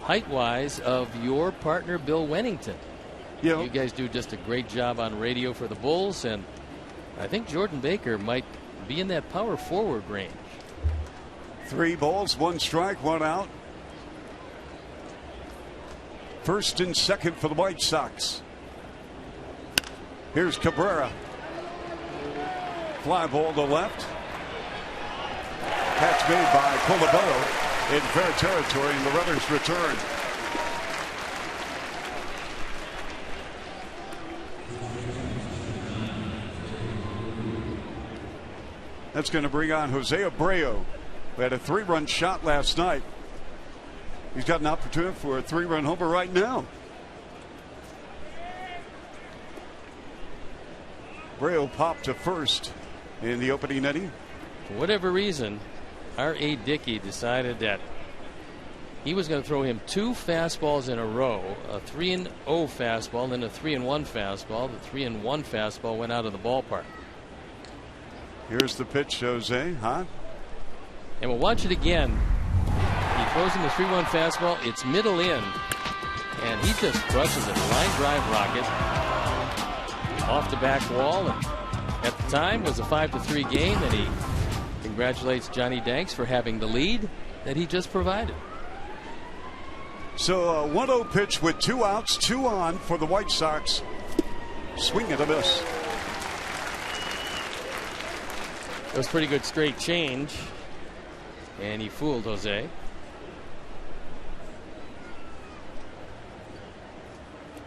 S1: height-wise, of your partner Bill Wennington. You guys do just a great job on radio for the Bulls, and I think Jordan Baker might be in that power forward range.
S2: 3 balls, 1 strike, 1 out. First and second for the White Sox. Here's Cabrera. Fly ball to left. Catch made by Colabello in fair territory, and the runners return. That's going to bring on Jose Abreu, who had a 3-run shot last night. He's got an opportunity for a 3-run homer right now. Abreu popped to first in the opening inning.
S1: For whatever reason, R.A. Dickey decided that he was going to throw him 2 fastballs in a row, a 3-0 fastball and then a 3-1 fastball. The 3-1 fastball went out of the ballpark.
S2: Here's the pitch, Jose, huh?
S1: And we'll watch it again. He throws him the 3-1 fastball. It's middle in, and he just crushes it. Line drive rocket off the back wall. And at the time was a 5-3 game, and he congratulates Johnny Danks for having the lead that he just provided.
S2: So a 1-0 pitch with 2 outs, 2 on for the White Sox. Swing and a miss.
S1: It was pretty good straight change, and he fooled Jose.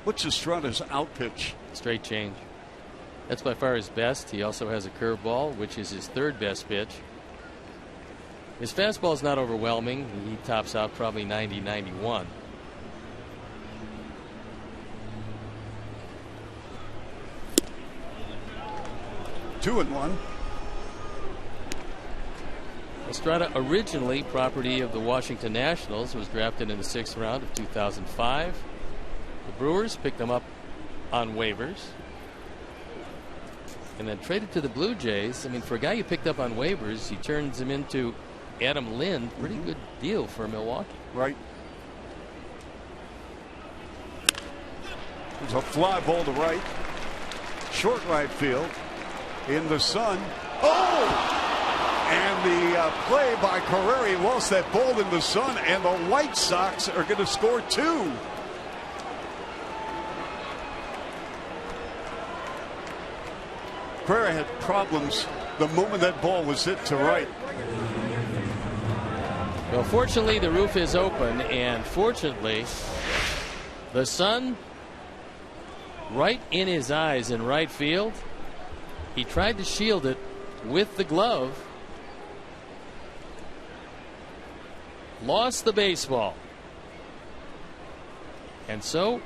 S2: What's Estrada's out pitch?
S1: Straight change. That's by far his best. He also has a curveball, which is his third best pitch. His fastball is not overwhelming. He tops out probably 90-91.
S2: Two and one.
S1: Estrada, originally property of the Washington Nationals, was drafted in the 6th round of 2005. The Brewers picked him up on waivers and then traded to the Blue Jays. I mean, for a guy you picked up on waivers, he turns him into Adam Lind. Pretty good deal for Milwaukee.
S2: Right. There's a fly ball to right. Short right field. In the sun. Oh! And the play by Carrera lost that ball in the sun, and the White Sox are going to score 2. Carrera had problems the moment that ball was hit to right.
S1: Well, fortunately, the roof is open, and fortunately, the sun right in his eyes in right field. He tried to shield it with the glove. Lost the baseball. And so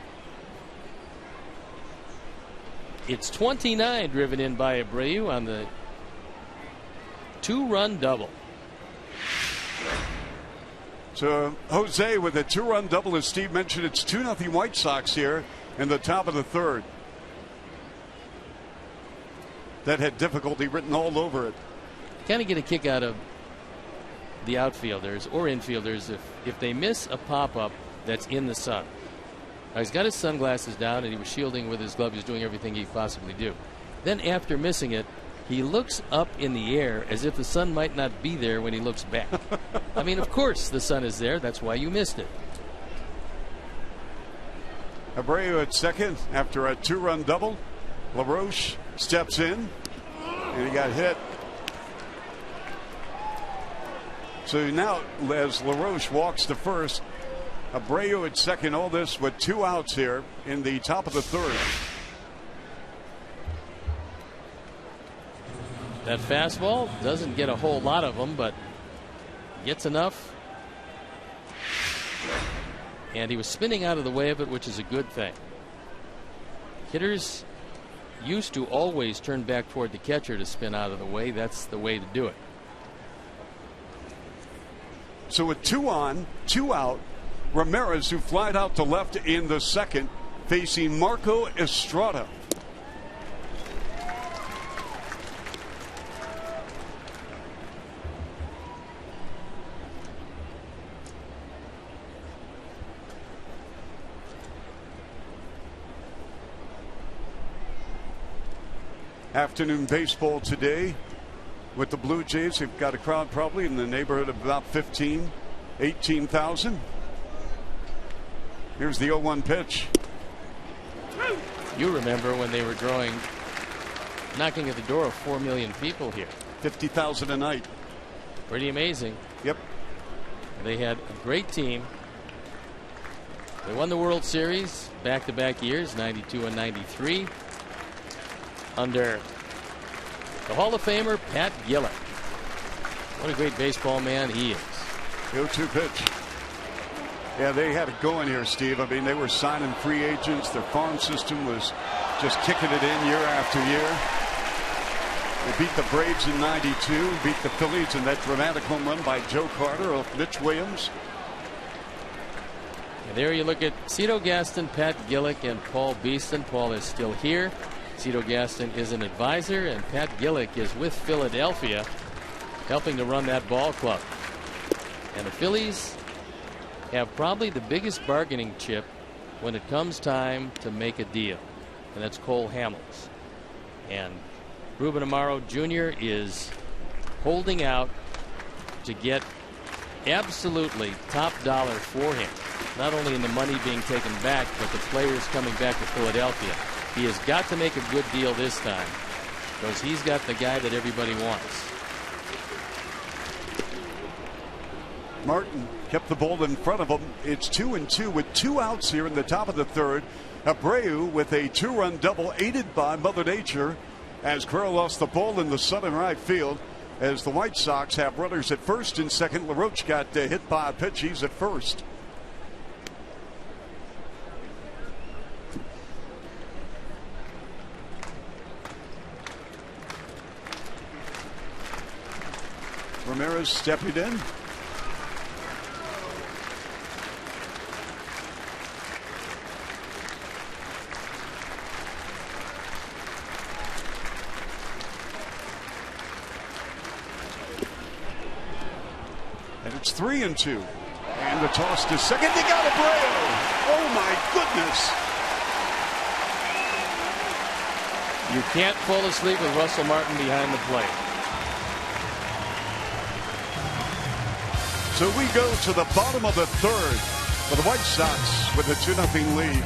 S1: it's 29 driven in by Abreu on the 2-run double.
S2: So Jose with a 2-run double, as Steve mentioned. It's 2-0 White Sox here in the top of the 3rd. That had difficulty written all over it.
S1: Kind of get a kick out of the outfielders or infielders if they miss a pop-up that's in the sun. Now, he's got his sunglasses down and he was shielding with his glove. He's doing everything he could possibly do. Then after missing it, he looks up in the air as if the sun might not be there when he looks back. I mean, of course the sun is there. That's why you missed it.
S2: Abreu at second after a 2-run double. LaRoche steps in and he got hit. So now as LaRoche walks to first, Abreu at second, all this with 2 outs here in the top of the 3rd.
S1: That fastball doesn't get a whole lot of them, but gets enough. And he was spinning out of the way of it, which is a good thing. Hitters used to always turn back toward the catcher to spin out of the way. That's the way to do it.
S2: So with 2 on, 2 out, Ramirez, who flied out to left in the 2nd, facing Marco Estrada. Afternoon baseball today with the Blue Jays. They've got a crowd probably in the neighborhood of about 18,000. Here's the 0-1 pitch.
S1: You remember when they were knocking at the door of 4 million people here.
S2: 50,000 a night.
S1: Pretty amazing.
S2: Yep.
S1: They had a great team. They won the World Series back-to-back years, 92 and 93. Under the Hall of Famer Pat Gillick. What a great baseball man he is.
S2: 0-2 pitch. Yeah, they had it going here, Steve. I mean, they were signing free agents. Their farm system was just kicking it in year after year. They beat the Braves in 92, beat the Phillies in that dramatic home run by Joe Carter of Mitch Williams.
S1: And there you look at Cito Gaston, Pat Gillick, and Paul Beeston. Paul is still here. Cito Gaston is an advisor, and Pat Gillick is with Philadelphia, helping to run that ball club. And the Phillies have probably the biggest bargaining chip when it comes time to make a deal, and that's Cole Hamels. And Ruben Amaro Jr. is holding out to get absolutely top dollar for him, not only in the money being taken back, but the players coming back to Philadelphia. He has got to make a good deal this time, because he's got the guy that everybody wants.
S2: Martin kept the ball in front of him. It's 2-2 with 2 outs here in the top of the third. Abreu with a 2-run double aided by Mother Nature as Carrera lost the ball in the southern right field. As the White Sox have runners at first and second. LaRoche got hit by a pitch. He's at first. Ramirez stepping in. And it's 3-2. And the toss to second. They got Abreu. Oh my goodness.
S1: You can't fall asleep with Russell Martin behind the plate.
S2: So we go to the bottom of the third for the White Sox with a 2-0 lead.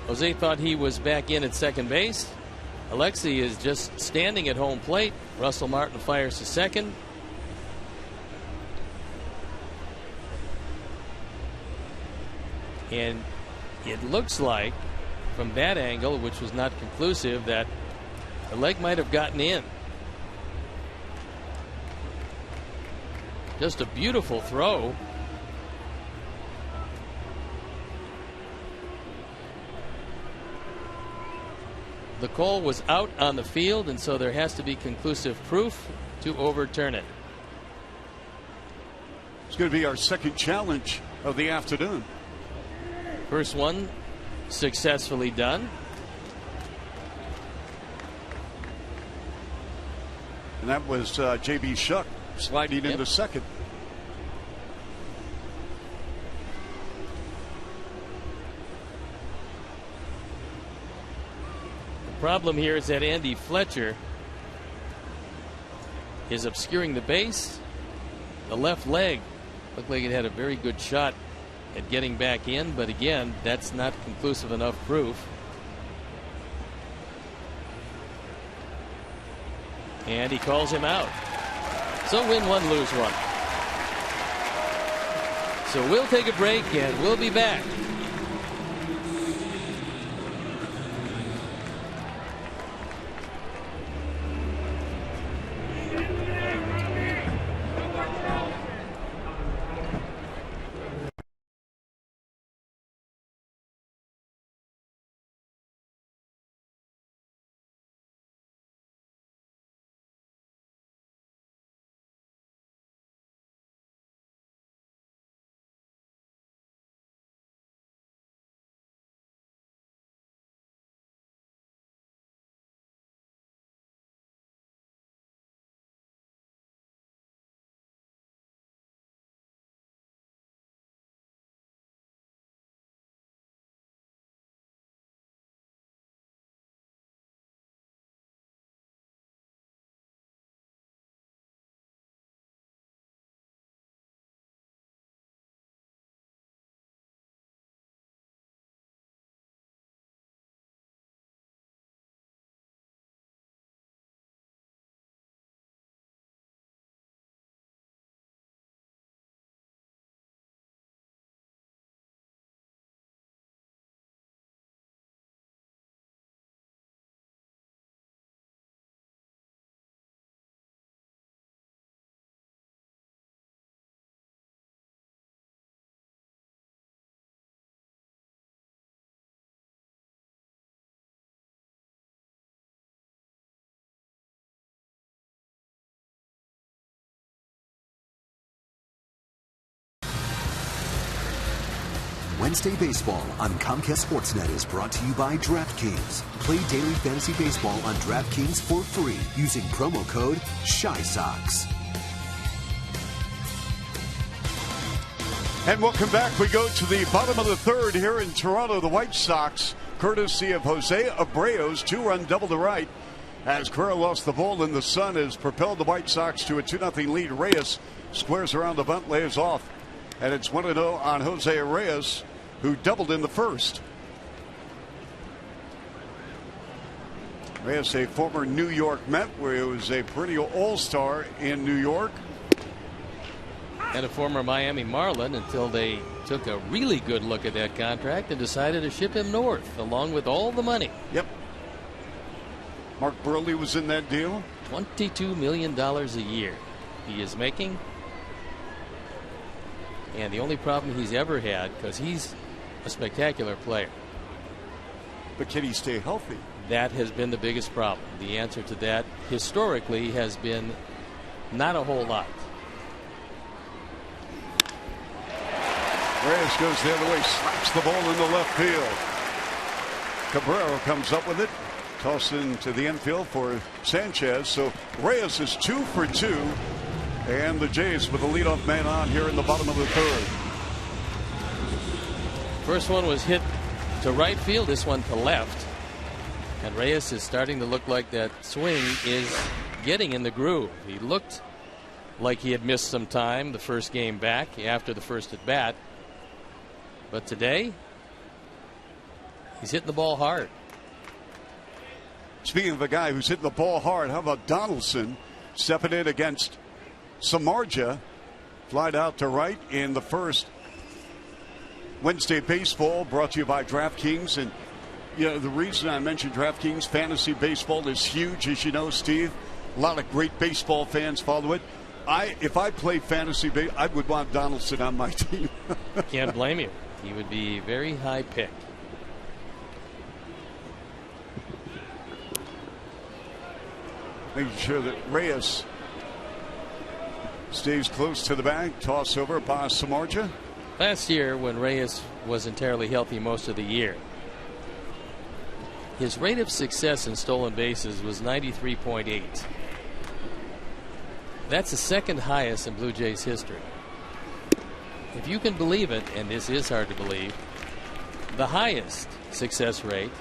S1: Jose thought he was back in at second base. Alexi is just standing at home plate. Russell Martin fires to second. And it looks like from that angle, which was not conclusive, that the leg might have gotten in. Just a beautiful throw. The call was out on the field, and so there has to be conclusive proof to overturn it.
S2: It's going to be our second challenge of the afternoon.
S1: First one successfully done.
S2: And that was J.B. Shuck sliding into second.
S1: Problem here is that Andy Fletcher is obscuring the base. The left leg looked like it had a very good shot at getting back in, but again, that's not conclusive enough proof. And he calls him out. So win one, lose one. So we'll take a break and we'll be back.
S3: Wednesday Baseball on Comcast Sportsnet is brought to you by DraftKings. Play daily fantasy baseball on DraftKings for free using promo code ShySox.
S2: And welcome back. We go to the bottom of the third here in Toronto. The White Sox, courtesy of Jose Abreu's two-run double to right. As Correa lost the ball in the sun, has propelled the White Sox to a 2-0 lead. Reyes squares around the bunt, lays off. And it's 1-0 on Jose Reyes, who doubled in the first. Reyes, a former New York Met, where he was a perennial all-star in New York.
S1: And a former Miami Marlin until they took a really good look at that contract and decided to ship him north, along with all the money.
S2: Yep. Mark Burley was in that deal.
S1: $22 million a year he is making. And the only problem he's ever had, because he's a spectacular player.
S2: But can he stay healthy?
S1: That has been the biggest problem. The answer to that historically has been not a whole lot.
S2: Reyes goes the other way, slaps the ball in the left field. Cabrera comes up with it. Tossed into the infield for Sanchez. So Reyes is 2 for 2. And the Jays with the leadoff man on here in the bottom of the third.
S1: First one was hit to right field. This one to left. And Reyes is starting to look like that swing is getting in the groove. He looked like he had missed some time the first game back after the first at bat. But today, he's hitting the ball hard.
S2: Speaking of a guy who's hitting the ball hard, how about Donaldson stepping in against Samardzija? Flied out to right in the first. Wednesday Baseball brought to you by DraftKings. And, you know, the reason I mentioned DraftKings, fantasy baseball is huge, as you know, Steve. A lot of great baseball fans follow it. If I play fantasy baseball, I would want Donaldson on my team.
S1: Can't blame you. He would be a very high pick.
S2: Making sure that Reyes stays close to the bag. Toss over by Samardzija.
S1: Last year, when Reyes was entirely healthy most of the year, his rate of success in stolen bases was 93.8. That's the second highest in Blue Jays history. If you can believe it, and this is hard to believe, the highest success rate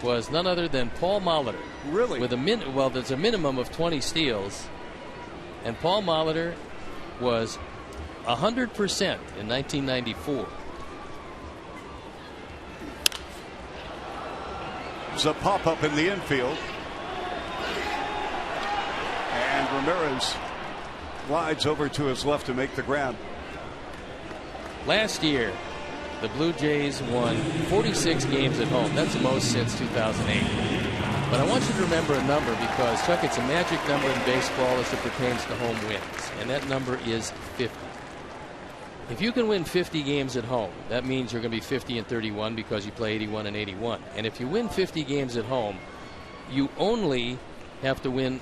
S1: was none other than Paul Molitor.
S2: Really?
S1: With there's a minimum of 20 steals, and Paul Molitor was 100% in 1994.
S2: There's a pop-up in the infield. And Ramirez glides over to his left to make the grab.
S1: Last year, the Blue Jays won 46 games at home. That's the most since 2008. But I want you to remember a number because, Chuck, it's a magic number in baseball as it pertains to home wins. And that number is 50. If you can win 50 games at home, that means you're going to be 50-31 because you play 81 and 81. And if you win 50 games at home, you only have to win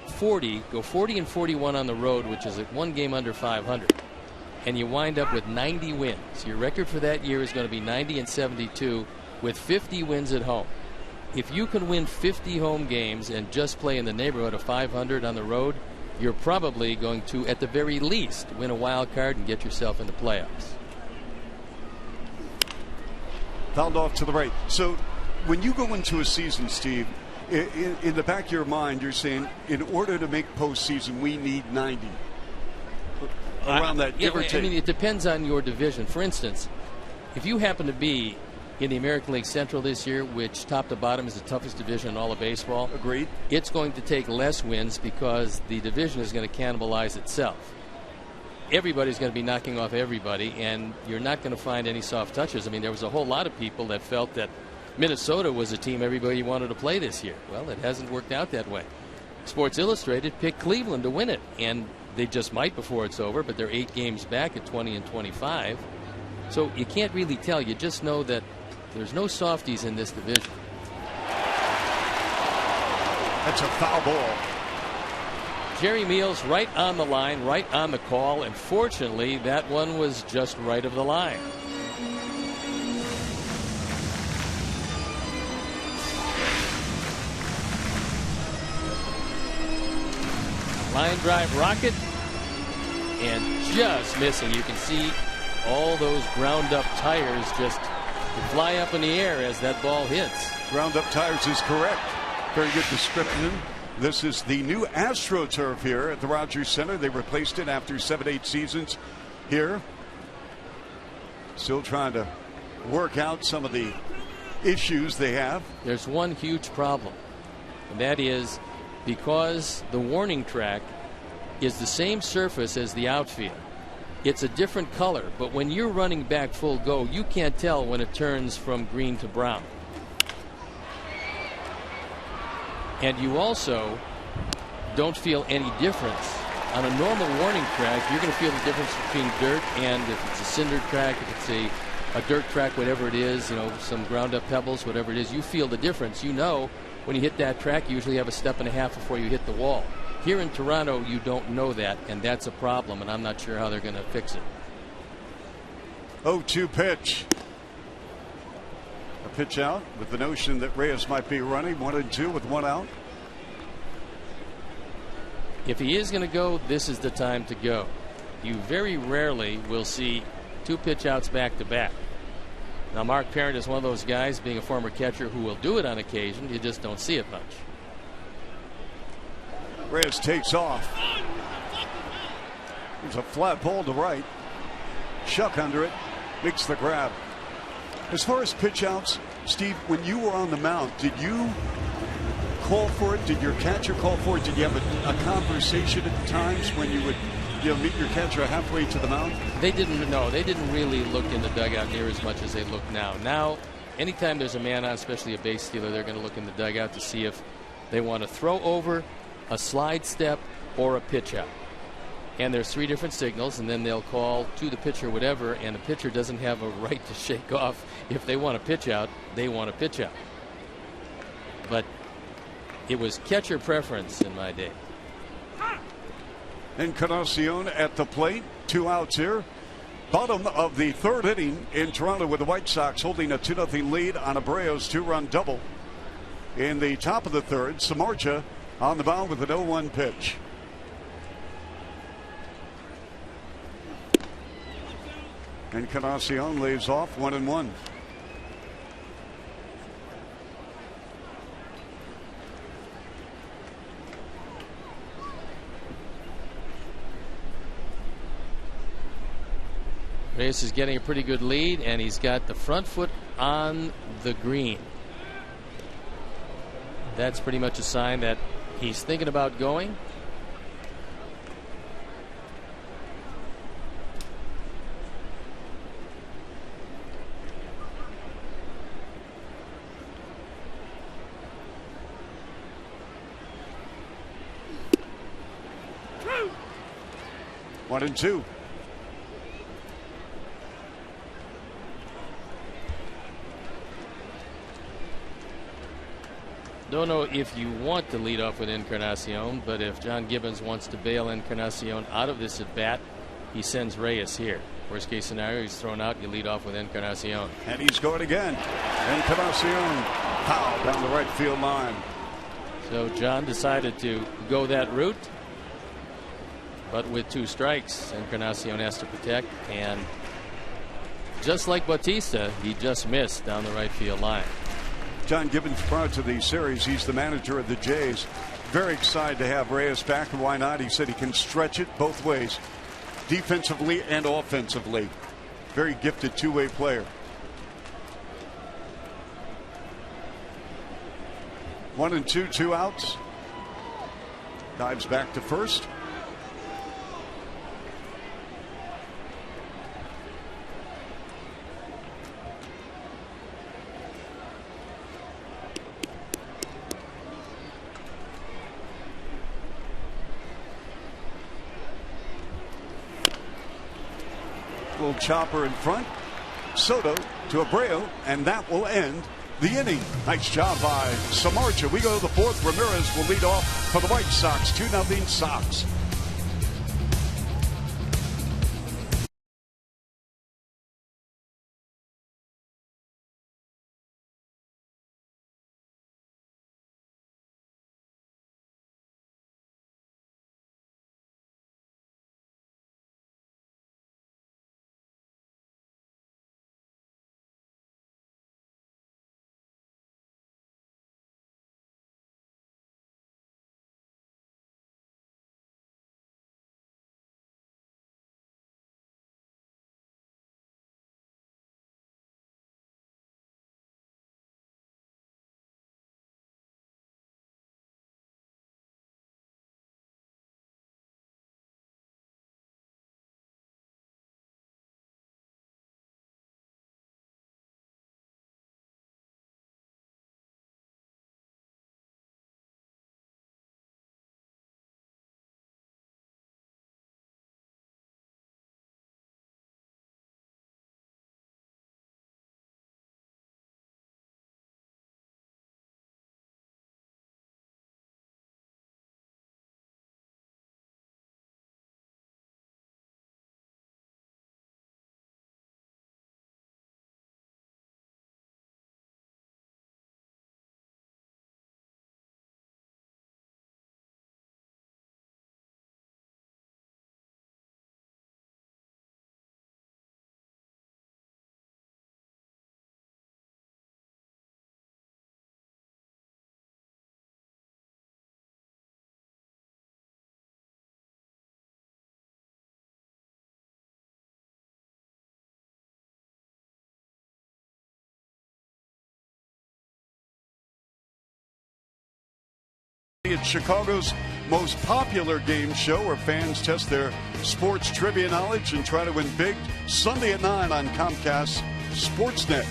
S1: 40, go 40 and 41 on the road, which is at one game under 500. And you wind up with 90 wins. Your record for that year is going to be 90 and 72 with 50 wins at home. If you can win 50 home games and just play in the neighborhood of 500 on the road, you're probably going to, at the very least, win a wild card and get yourself in the playoffs.
S2: Fouled off to the right. So when you go into a season, Steve, in the back of your mind, you're saying, in order to make postseason, we need 90. Around that, give or take.
S1: I mean, it depends on your division. For instance, if you happen to be in the American League Central this year, which top to bottom is the toughest division in all of baseball.
S2: Agreed.
S1: It's going to take less wins because the division is going to cannibalize itself. Everybody's going to be knocking off everybody, and you're not going to find any soft touches. I mean, there was a whole lot of people that felt that Minnesota was a team everybody wanted to play this year. Well, it hasn't worked out that way. Sports Illustrated picked Cleveland to win it, and they just might before it's over, but they're 8 games back at 20 and 25. So you can't really tell. You just know that there's no softies in this division.
S2: That's a foul ball.
S1: Jerry Meals right on the line, right on the call, and fortunately that one was just right of the line. Line drive rocket and just missing. You can see all those ground up tires just fly up in the air as that ball hits.
S2: Ground up tires is correct. Very good description. This is the new AstroTurf here at the Rogers Center. They replaced it after 7-8 seasons here. Still trying to work out some of the issues they have.
S1: There's one huge problem, and that is because the warning track is the same surface as the outfield. It's a different color, but when you're running back full go, you can't tell when it turns from green to brown. And you also don't feel any difference. On a normal warning track, you're going to feel the difference between dirt and if it's a cinder track, if it's a dirt track, whatever it is, you know, some ground up pebbles, whatever it is, you feel the difference. You know when you hit that track, you usually have a step and a half before you hit the wall. Here in Toronto, you don't know that, and that's a problem, and I'm not sure how they're going to fix it.
S2: 0-2 pitch. A pitch out with the notion that Reyes might be running. 1-2 with one out.
S1: If he is going to go, this is the time to go. You very rarely will see two pitch outs back to back. Now, Mark Parent is one of those guys, being a former catcher, who will do it on occasion. You just don't see it much.
S2: Reyes takes off. There's a flat ball to right. Shuck under it. Makes the grab. As far as pitch outs, Steve, when you were on the mound, did you call for it? Did your catcher call for it? Did you have a conversation at times when you would meet your catcher halfway to the mound?
S1: They didn't know. They didn't really look in the dugout near as much as they look now. Now, anytime there's a man on, especially a base stealer, they're going to look in the dugout to see if they want to throw over, a slide step, or a pitch out. And there's three different signals, and then they'll call to the pitcher whatever, and the pitcher doesn't have a right to shake off. If they want to pitch out, they want to pitch out. But it was catcher preference in my day.
S2: Encarnacion at the plate. 2 outs here. Bottom of the third inning in Toronto with the White Sox holding a 2-0 lead on Abreu's 2-run double. In the top of the third, Samardzija on the mound with an 0-1 pitch. Encarnacion lays off 1-1.
S1: Reyes is getting a pretty good lead, and he's got the front foot on the green. That's pretty much a sign that he's thinking about going.
S2: One and two.
S1: Don't know if you want to lead off with Encarnacion, but if John Gibbons wants to bail Encarnacion out of this at bat, he sends Reyes here. Worst case scenario, he's thrown out. You lead off with Encarnacion.
S2: And he's going again. Encarnacion foul down the right field line.
S1: So John decided to go that route, but with 2 strikes, Encarnacion has to protect, and just like Bautista, he just missed down the right field line.
S2: John Gibbons, prior to the series, he's the manager of the Jays. Very excited to have Reyes back, and why not? He said he can stretch it both ways, defensively and offensively. Very gifted two-way player. 1 and 2, 2 outs. Dives back to first. Little chopper in front. Soto to Abreu, and that will end the inning. Nice job by Samardzija. We go to the fourth. Ramirez will lead off for the White Sox. 2-0 Sox. It's Chicago's most popular game show where fans test their sports trivia knowledge and try to win big. Sunday at 9 on Comcast Sportsnet.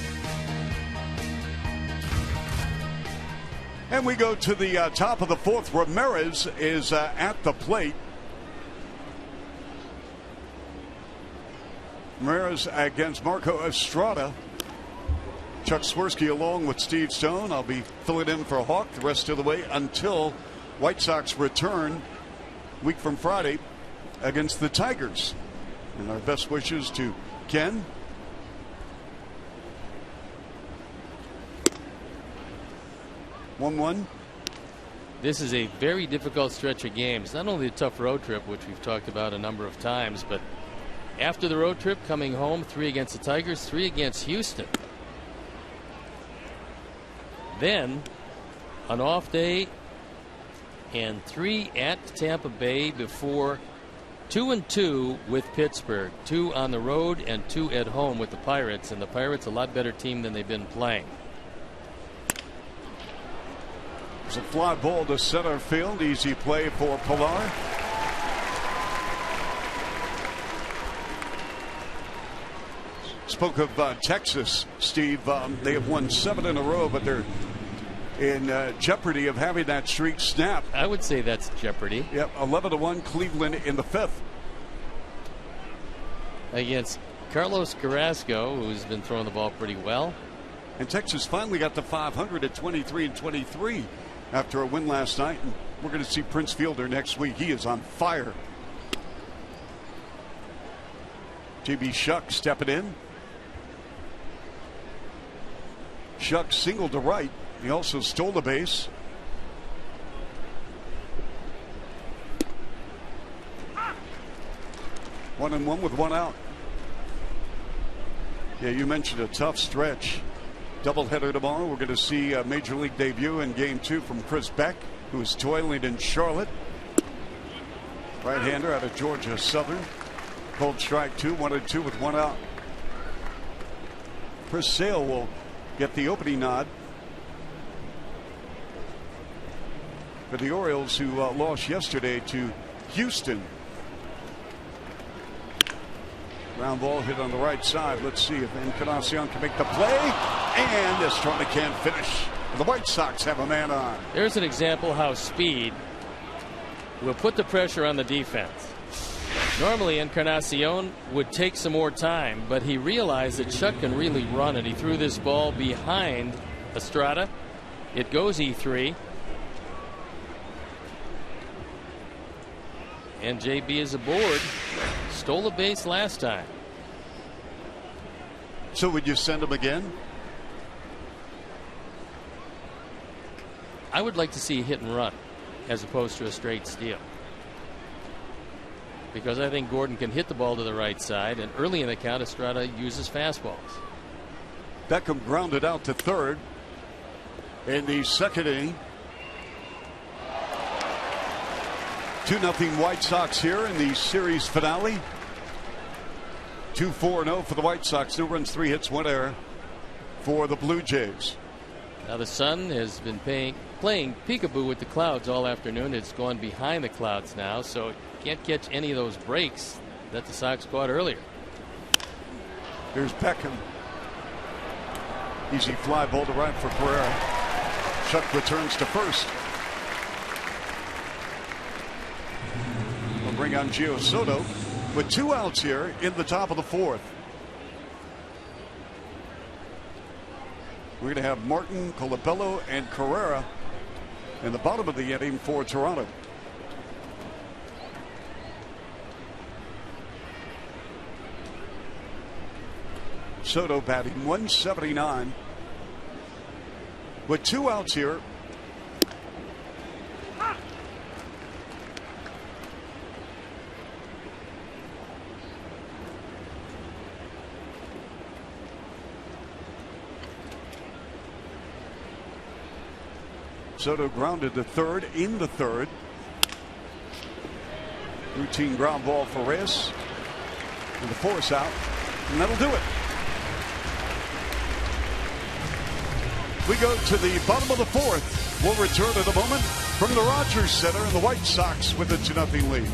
S2: And we go to the top of the fourth. Ramirez is at the plate. Ramirez against Marco Estrada. Chuck Swirsky along with Steve Stone. I'll be filling in for Hawk the rest of the way until White Sox return week from Friday against the Tigers. And our best wishes to Ken. One.
S1: This is a very difficult stretch of games. Not only a tough road trip, which we've talked about a number of times, but after the road trip, coming home, 3 against the Tigers, 3 against Houston. Then an off day and 3 at Tampa Bay before 2-2 with Pittsburgh, 2 on the road and 2 at home with the Pirates, and the Pirates a lot better team than they've been playing.
S2: There's a fly ball to center field. Easy play for Pilar. Spoke of Texas, Steve. They have won 7 in a row, but they're in jeopardy of having that streak snap.
S1: I would say that's jeopardy.
S2: Yep, 11-1 Cleveland in the 5th.
S1: Against Carlos Carrasco, who's been throwing the ball pretty well.
S2: And Texas finally got to 500 at 23-23 after a win last night. And we're going to see Prince Fielder next week. He is on fire. J.B. Shuck stepping in. Shuck singled to right. He also stole the base. One and one with 1 out. Yeah, you mentioned a tough stretch. Doubleheader tomorrow. We're going to see a major league debut in game 2 from Chris Beck, who is toiling in Charlotte. Right-hander out of Georgia Southern. Cold strike 2, 1-2 with 1 out. Chris Sale will get the opening nod for the Orioles, who lost yesterday to Houston. Ground ball hit on the right side. Let's see if Encarnacion can make the play. And Estrada can't finish. The White Sox have a man on.
S1: There's an example how speed will put the pressure on the defense. Normally Encarnacion would take some more time, but he realized that Chuck can really run it. He threw this ball behind Estrada. It goes E3. And JB is aboard. Stole a base last time.
S2: So would you send him again?
S1: I would like to see a hit and run as opposed to a straight steal, because I think Gordon can hit the ball to the right side, and early in the count Estrada uses fastballs.
S2: Beckham grounded out to third in the second inning. 2-0 White Sox here in the series finale. 2-4-0 for the White Sox. 2 runs, 3 hits, 1 error for the Blue Jays.
S1: Now the sun has been playing peekaboo with the clouds all afternoon. It's gone behind the clouds now, so it can't catch any of those breaks that the Sox caught earlier.
S2: Here's Beckham. Easy fly ball to right for Pereira. Chuck returns to first. We'll bring on Gio Soto with 2 outs here in the top of the 4th. We're going to have Martin, Colabello, and Carrera in the bottom of the inning for Toronto. Soto batting .179 with 2 outs here. Soto grounded to third in the 3rd. Routine ground ball for Reyes. And the force out. And that'll do it. We go to the bottom of the 4th. We'll return in a moment. from the Rogers Center, and the White Sox with a 2-0 lead.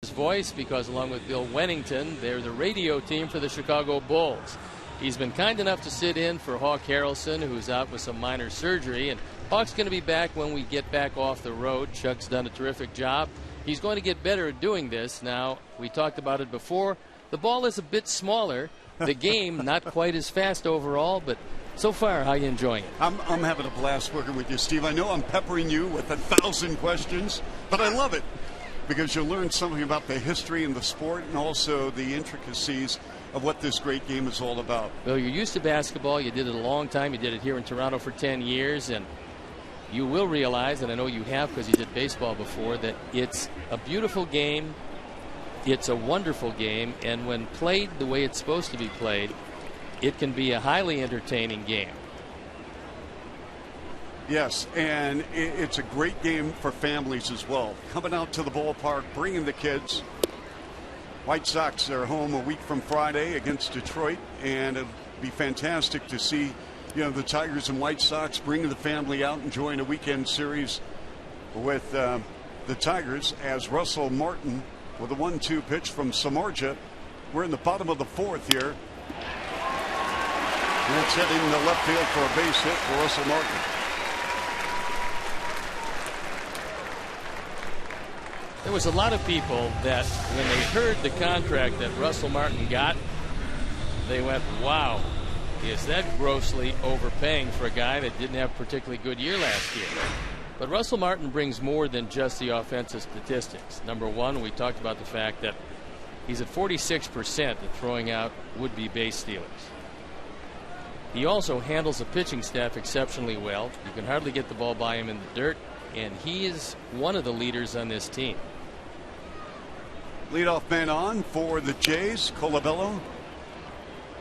S1: His voice, because along with Bill Wennington, they're the radio team for the Chicago Bulls. He's been kind enough to sit in for Hawk Harrelson, who's out with some minor surgery, and Hawk's going to be back when we get back off the road. Chuck's done a terrific job. He's going to get better at doing this. Now, we talked about it before. The ball is a bit smaller. The game not quite as fast overall, but so far, how are you enjoying it?
S2: I'm having a blast working with you, Steve. I know I'm peppering you with 1,000 questions, but I love it, because you'll learn something about the history and the sport and also the intricacies of what this great game is all about.
S1: Well, you're used to basketball. You did it a long time. You did it here in Toronto for 10 years. And you will realize, and I know you have because you did baseball before, that it's a beautiful game. It's a wonderful game. And when played the way it's supposed to be played, it can be a highly entertaining game.
S2: Yes, and it's a great game for families as well. Coming out to the ballpark, bringing the kids. White Sox are home a week from Friday against Detroit, and it'll be fantastic to see, the Tigers and White Sox bringing the family out, enjoying a weekend series with the Tigers, as Russell Martin with a 1-2 pitch from Samardzija. We're in the bottom of the fourth here. And it's heading to left field for a base hit for Russell Martin.
S1: There was a lot of people that when they heard the contract that Russell Martin got, they went, wow, is that grossly overpaying for a guy that didn't have a particularly good year last year? But Russell Martin brings more than just the offensive statistics. Number one, we talked about the fact that he's at 46% at throwing out would-be base stealers. He also handles the pitching staff exceptionally well. You can hardly get the ball by him in the dirt, and he is one of the leaders on this team.
S2: Leadoff man on for the Jays, Colabello.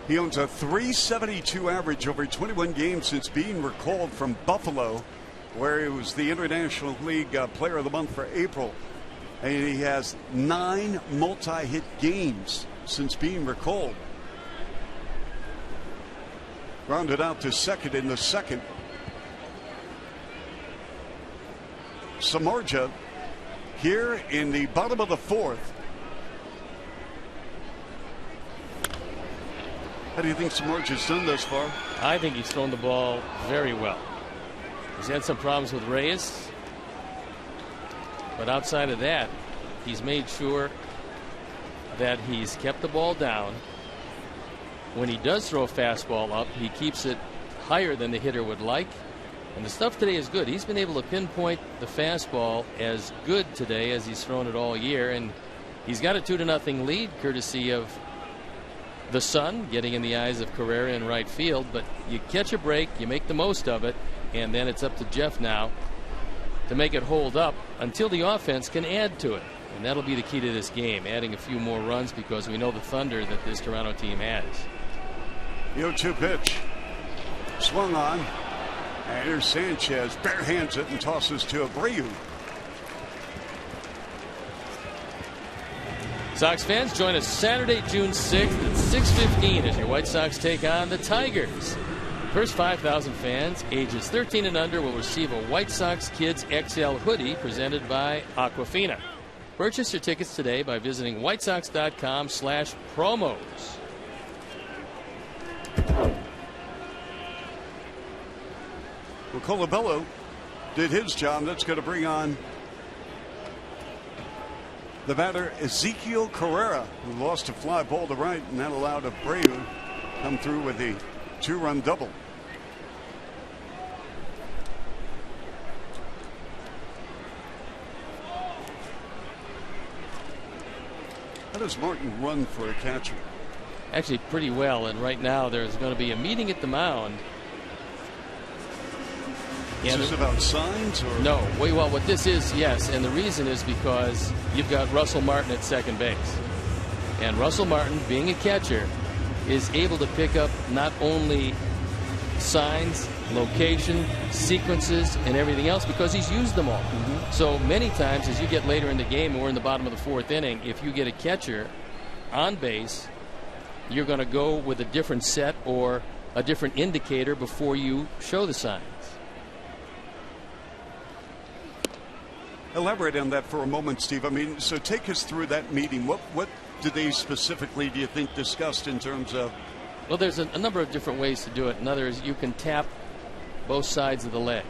S2: He owns a .372 average over 21 games since being recalled from Buffalo, where he was the International League Player of the Month for April. And he has 9 multi-hit games since being recalled. Grounded out to second in the second. Samardzija here in the bottom of the fourth. How do you think Samardzija's done thus far?
S1: I think he's thrown the ball very well. He's had some problems with Reyes, but outside of that, he's made sure that he's kept the ball down. When he does throw a fastball up, he keeps it higher than the hitter would like. And the stuff today is good. He's been able to pinpoint the fastball as good today as he's thrown it all year. And he's got a 2-0 lead, courtesy of the sun getting in the eyes of Carrera in right field. But you catch a break, you make the most of it, and then it's up to Jeff now to make it hold up until the offense can add to it. And that'll be the key to this game, adding a few more runs, because we know the thunder that this Toronto team has.
S2: The 0-2 pitch. Swung on. And here's Sanchez. Barehands it and tosses to Abreu.
S1: Sox fans, join us Saturday, June 6th at 6:15 as your White Sox take on the Tigers. First 5,000 fans ages 13 and under will receive a White Sox Kids XL hoodie presented by Aquafina. Purchase your tickets today by visiting whitesox.com/promos.
S2: Well, Colabello did his job. That's going to bring on the batter Ezekiel Carrera, who lost a fly ball to right, and that allowed Abreu come through with the 2-run double. How does Martin run for a catcher?
S1: Actually, pretty well. And right now, there's going to be a meeting at the mound.
S2: Is this about signs? Or?
S1: No. Well, what this is, yes. And the reason is because you've got Russell Martin at second base. And Russell Martin, being a catcher, is able to pick up not only signs, location, sequences, and everything else, because he's used them all. So many times as you get later in the game and we're in the bottom of the 4th inning, if you get a catcher on base, you're going to go with a different set or a different indicator before you show the signs.
S2: Elaborate on that for a moment, Steve. I mean, so take us through that meeting. What did they specifically, do you think, discussed in terms of?
S1: Well, there's a number of different ways to do it. Another is you can tap both sides of the leg,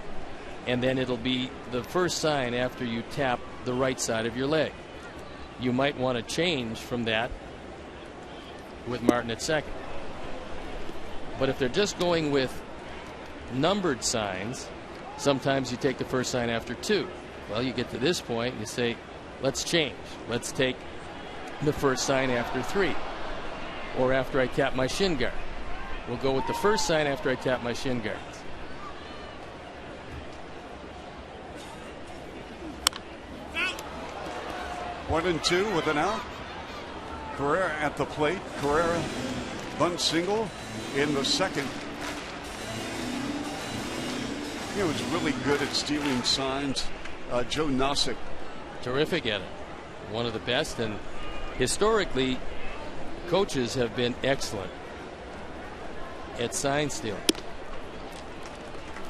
S1: and then it'll be the first sign after you tap the right side of your leg. You might want to change from that with Martin at second. But if they're just going with numbered signs, sometimes you take the first sign after 2. Well, you get to this point and you say, let's change. Let's take the first sign after 3, or after I tap my shin guard. We'll go with the first sign after I tap my shin guards.
S2: One and 2 with an out. Carrera at the plate. Carrera bunt single in the second. He was really good at stealing signs. Joe Nosek.
S1: Terrific at it. One of the best, and historically, coaches have been excellent at sign stealing.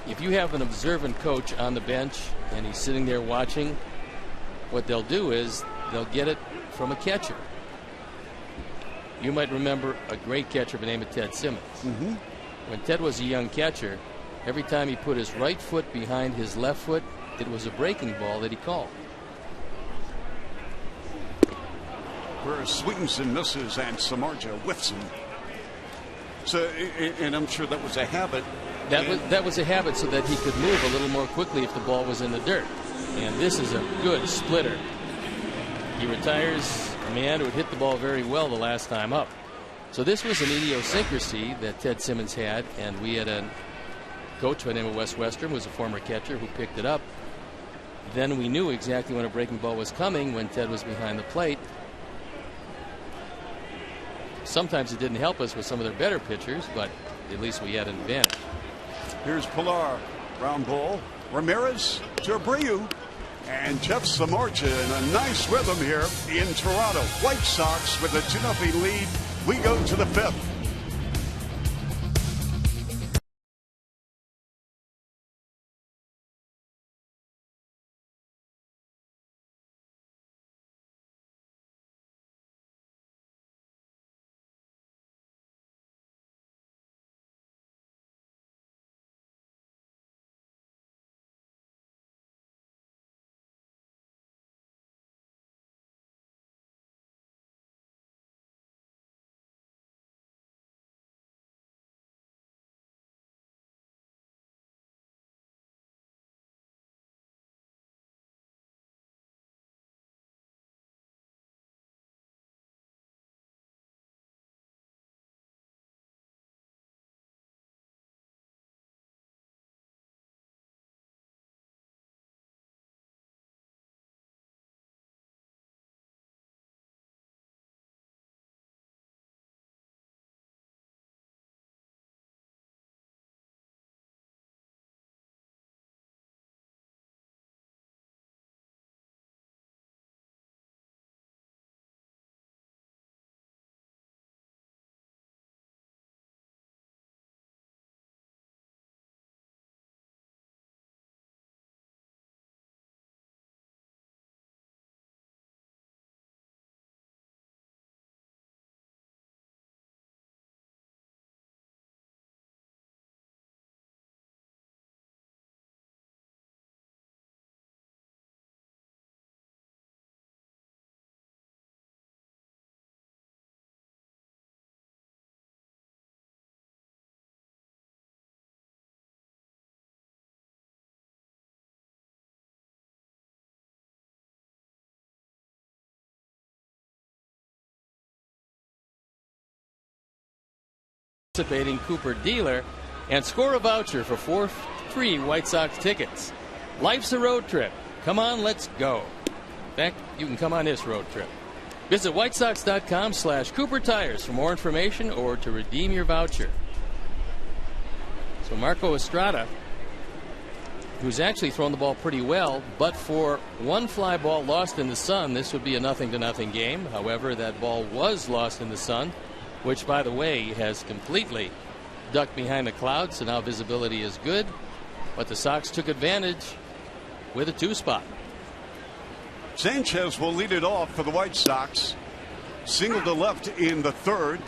S1: If you have an observant coach on the bench and he's sitting there watching, what they'll do is they'll get it from a catcher. You might remember a great catcher by the name of Ted Simmons. When Ted was a young catcher, every time he put his right foot behind his left foot, it was a breaking ball that he called.
S2: Where swings and misses, and Samardzija whiffs him. So, and I'm sure that was a habit.
S1: That was a habit so that he could move a little more quickly if the ball was in the dirt. And this is a good splitter. He retires a man who had hit the ball very well the last time up. So this was an idiosyncrasy that Ted Simmons had, and we had a coach by the name of Wes Western, who was a former catcher, who picked it up. Then we knew exactly when a breaking ball was coming when Ted was behind the plate. Sometimes it didn't help us with some of their better pitchers, but at least we had an advantage.
S2: Here's Pilar. Ground ball. Ramirez to Abreu. And Jeff Samardzija in a nice rhythm here in Toronto. White Sox with a 2-0 lead. We go to the 5th.
S1: Participating Cooper dealer and score a voucher for 4 free White Sox tickets. Life's a road trip. Come on, let's go. In fact, you can come on this road trip. Visit whitesox.com/Cooper Tires for more information or to redeem your voucher. So Marco Estrada, who's actually thrown the ball pretty well, but for one fly ball lost in the sun, this would be a 0-0 game. However, that ball was lost in the sun, which, by the way, has completely ducked behind the clouds, so now visibility is good. But the Sox took advantage with a 2-spot.
S2: Sanchez will lead it off for the White Sox. Single to left in the third.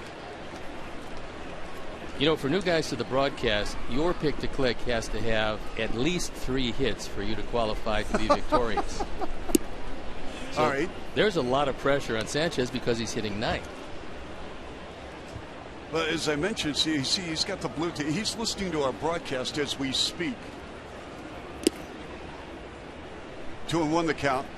S1: You know, for new guys to the broadcast, your pick to click has to have at least 3 hits for you to qualify to be victorious. So
S2: all right.
S1: There's a lot of pressure on Sanchez because he's hitting 9.
S2: But as I mentioned, see, he's got the Bluetooth. He's listening to our broadcast as we speak. 2-1 the count.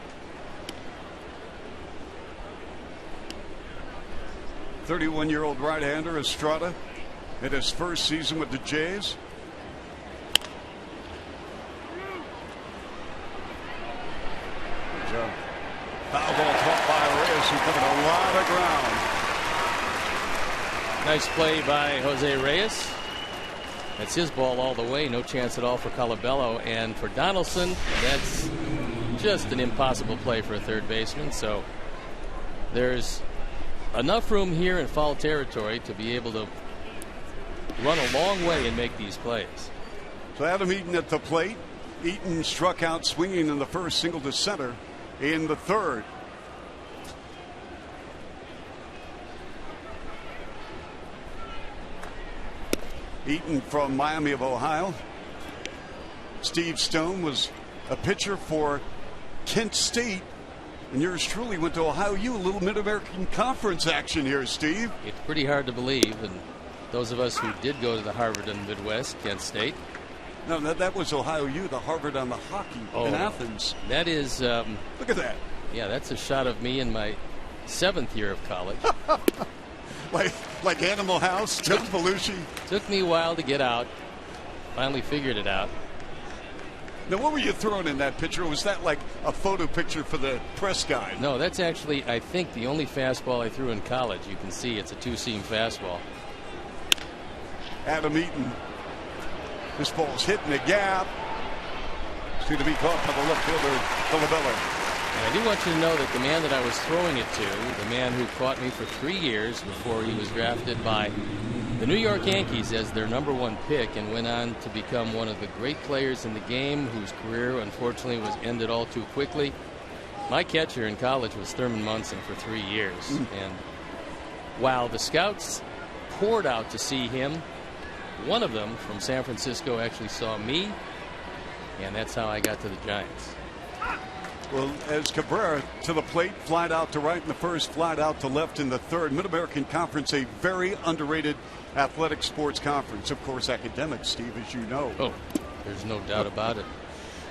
S2: 31-year-old right-hander Estrada in his first season with the Jays. Good job. Foul ball caught by Reyes, who covered a lot of ground.
S1: Nice play by Jose Reyes. That's his ball all the way. No chance at all for Colabello. And for Donaldson, that's just an impossible play for a third baseman. So there's enough room here in foul territory to be able to run a long way and make these plays.
S2: So Adam Eaton at the plate. Eaton struck out swinging in the first, single to center in the third. Eaton from Miami of Ohio. Steve Stone was a pitcher for Kent State. And yours truly went to Ohio U. A little Mid-American Conference action here, Steve.
S1: It's pretty hard to believe. And those of us who did go to the Harvard and Midwest, Kent State.
S2: No, that was Ohio U, the Harvard on the hockey in Athens.
S1: That is.
S2: Look at that.
S1: Yeah, that's a shot of me in my 7th year of college.
S2: like Animal House, Ted Belushi.
S1: Took me a while to get out. Finally figured it out.
S2: Now, what were you throwing in that picture? Was that like a photo picture for the press guy?
S1: No, that's actually, I think, the only fastball I threw in college. You can see it's a 2-seam fastball.
S2: Adam Eaton. This ball's hitting the gap. Soon to be caught by the left fielder, Colabello.
S1: And I do want you to know that the man that I was throwing it to, the man who caught me for 3 years before he was drafted by the New York Yankees as their #1 pick and went on to become one of the great players in the game, whose career unfortunately was ended all too quickly. My catcher in college was Thurman Munson for 3 years. And while the scouts poured out to see him, one of them from San Francisco actually saw me, and that's how I got to the Giants.
S2: Well, as Cabrera to the plate, flied out to right in the first, flied out to left in the third. Mid-American Conference, a very underrated athletic sports conference. Of course, academic, Steve, as you know.
S1: Oh, there's no doubt about it.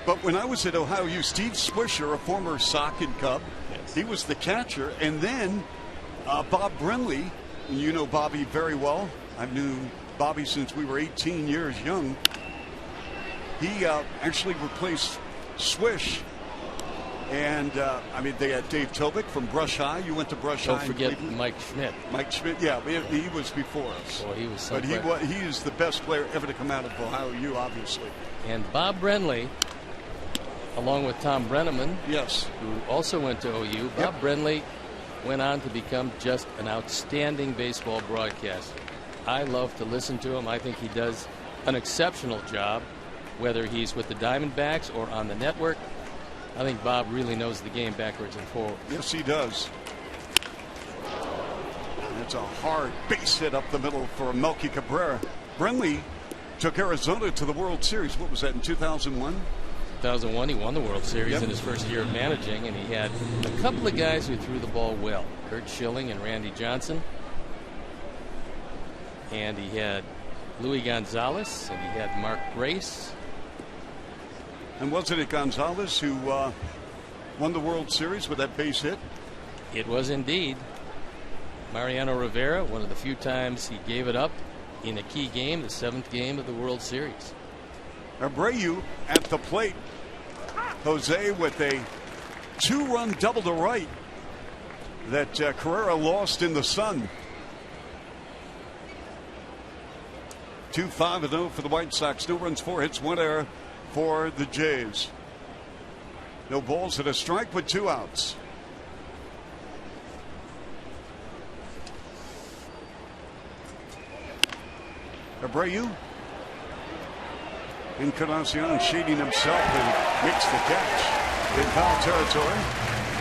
S2: But when I was at Ohio U, Steve Swisher, a former Sock and Cub,
S1: yes, he
S2: was the catcher. And then Bob Brenly, and you know Bobby very well. I've known Bobby since we were 18 years young. He actually replaced Swish. And, I mean, they had Dave Tobick from Brush High. You went to Brush High.
S1: Don't forget Mike Schmidt.
S2: Mike Schmidt, yeah, he was before us.
S1: Boy, he was
S2: but he is the best player ever to come out of Ohio U, obviously.
S1: And Bob Brenly, along with Tom Brenneman,
S2: yes,
S1: who also went to OU. Bob Brenly went on to become just an outstanding baseball broadcaster. I love to listen to him. I think he does an exceptional job, whether he's with the Diamondbacks or on the network. I think Bob really knows the game backwards and forwards.
S2: Yes, he does. And it's a hard base hit up the middle for Melky Cabrera. Brenly took Arizona to the World Series. What was that, in 2001?
S1: 2001, he won the World Series in his first year of managing, and he had a couple of guys who threw the ball well. Kurt Schilling and Randy Johnson. And he had Louis Gonzalez, and he had Mark Grace.
S2: And wasn't it Gonzalez who won the World Series with that base hit?
S1: It was indeed. Mariano Rivera, one of the few times he gave it up in a key game, the 7th game of the World Series.
S2: Abreu at the plate. Jose with a 2-run double to right that Carrera lost in the sun. 2-5-0 for the White Sox. No runs, 4 hits, 1 error for the Jays. No balls and a strike with 2 outs. Abreu. Encarnacion shading himself and makes the catch in foul territory.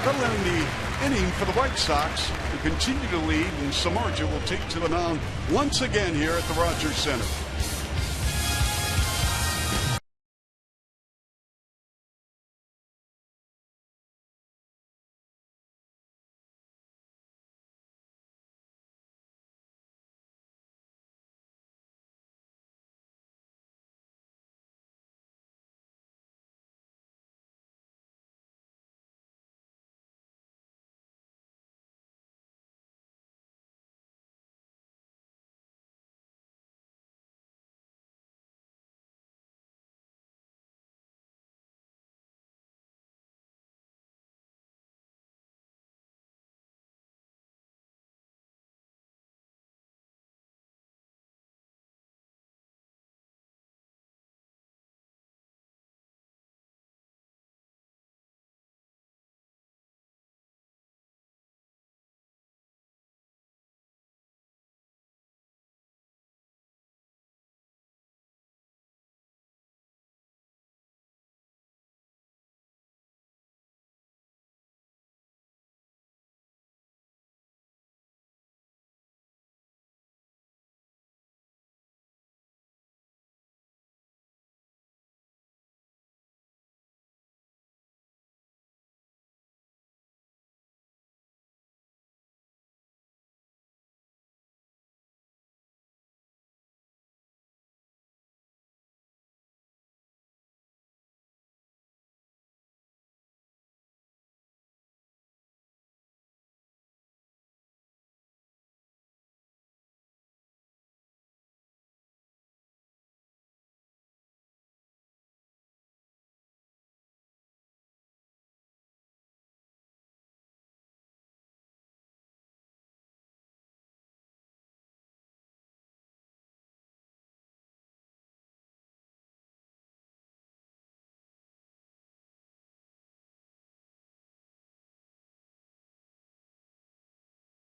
S2: That'll end the inning for the White Sox, who continue to lead, and Samardzija will take to the mound once again here at the Rogers Center.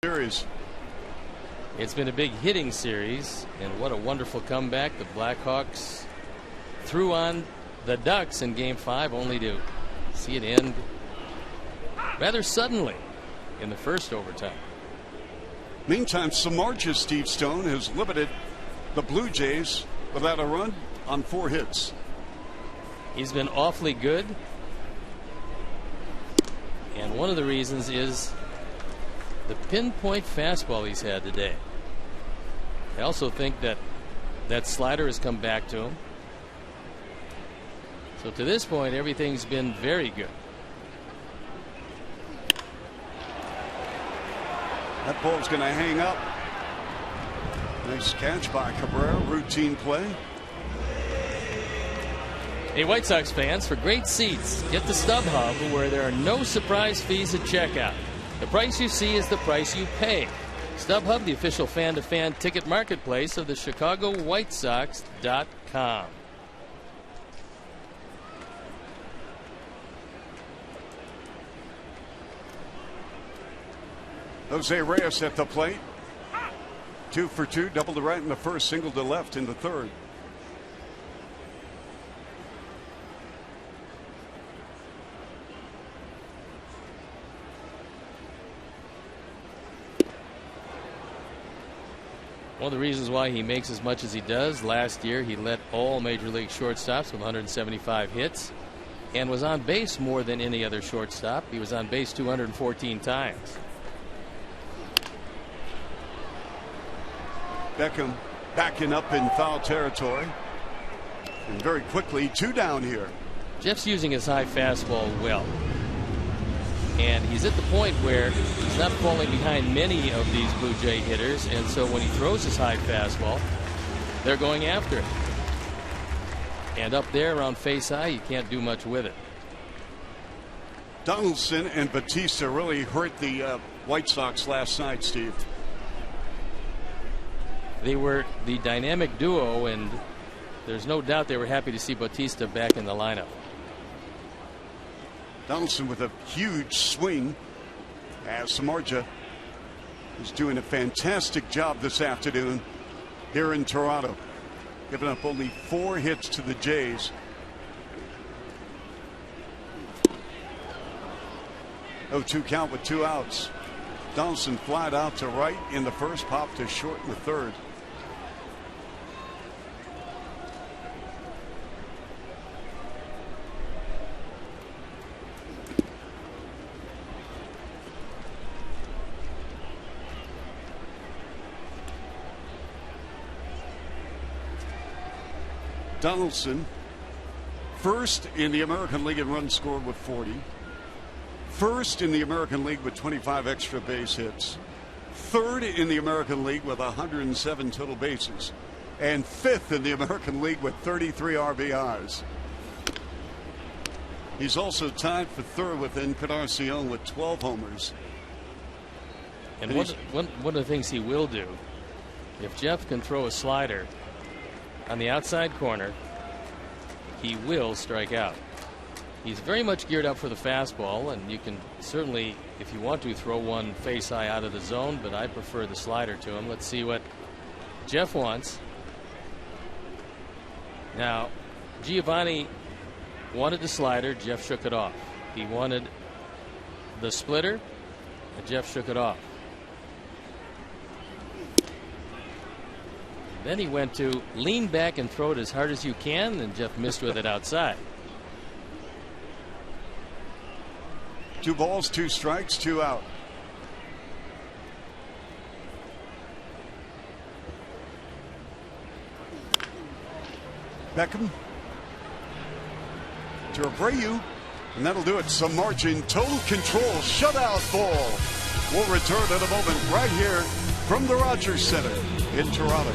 S2: Series.
S1: It's been a big hitting series, and what a wonderful comeback. The Blackhawks threw on the Ducks in Game 5, only to see it end rather suddenly in the first overtime.
S2: Meantime, Samardzija, Steve Stone, has limited the Blue Jays without a run on 4 hits.
S1: He's been awfully good, and one of the reasons is the pinpoint fastball he's had today. I also think that that slider has come back to him. So to this point, everything's been very good.
S2: That ball's going to hang up. Nice catch by Cabrera. Routine play.
S1: Hey, White Sox fans, for great seats, get to StubHub, where there are no surprise fees at checkout. The price you see is the price you pay. StubHub, the official fan-to-fan ticket marketplace of the Chicago White Sox.com.
S2: Jose Reyes at the plate. 2 for 2, double to right in the first, single to left in the third.
S1: One of the reasons why he makes as much as he does, last year he led all major league shortstops with 175 hits and was on base more than any other shortstop. He was on base 214 times.
S2: Beckham backing up in foul territory. And very quickly, 2 down here.
S1: Jeff's using his high fastball well. And he's at the point where he's not falling behind many of these Blue Jay hitters. And so when he throws his high fastball, they're going after it. And up there around face high, you can't do much with it.
S2: Donaldson and Batista really hurt the White Sox last night, Steve.
S1: They were the dynamic duo, and there's no doubt they were happy to see Batista back in the lineup.
S2: Donaldson with a huge swing, as Samardzija is doing a fantastic job this afternoon here in Toronto, giving up only 4 hits to the Jays. 0-2 count with 2 outs. Donaldson flied out to right in the first, popped to short in the third. Donaldson, first in the American League in runs scored with 40. First in the American League with 25 extra base hits. Third in the American League with 107 total bases. And 5th in the American League with 33 RBIs. He's also tied for 3rd with Encarnacion with 12 homers.
S1: And one of the things he will do, if Jeff can throw a slider on the outside corner, he will strike out. He's very much geared up for the fastball, and you can certainly, if you want to, throw one face high out of the zone, but I prefer the slider to him. Let's see what Jeff wants. Now, Giovanni wanted the slider. Jeff shook it off. He wanted the splitter, and Jeff shook it off. Then he went to lean back and throw it as hard as you can, and Jeff missed with it outside.
S2: 2 balls, 2 strikes, 2 out. Beckham to Abreu, and that'll do it. Some margin, total control, shutout ball. We'll return in a moment right here from the Rogers Center in Toronto.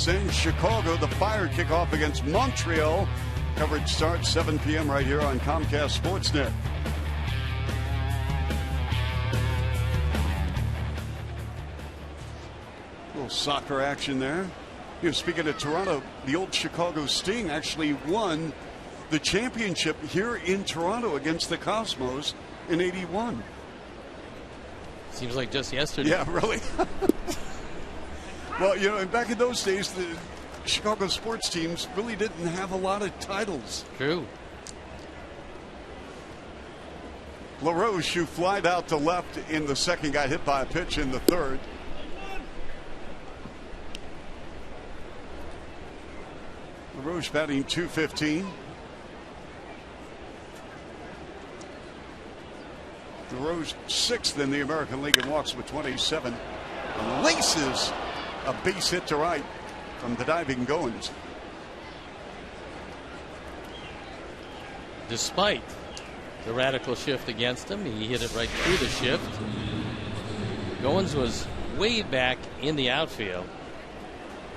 S2: In Chicago, the Fire kickoff against Montreal. Coverage starts 7 p.m. right here on Comcast Sportsnet. A little soccer action there. You know, speaking of Toronto, the old Chicago Sting actually won the championship here in Toronto against the Cosmos in '81.
S1: Seems like just yesterday.
S2: Yeah, really. Well, you know, back in those days, the Chicago sports teams really didn't have a lot of titles.
S1: True.
S2: LaRoche, who flied out to left in the second, got hit by a pitch in the third. LaRoche batting .215. LaRoche 6th in the American League in walks with 27. And laces a base hit to right from the diving Goins.
S1: Despite the radical shift against him, he hit it right through the shift. Goins was way back in the outfield,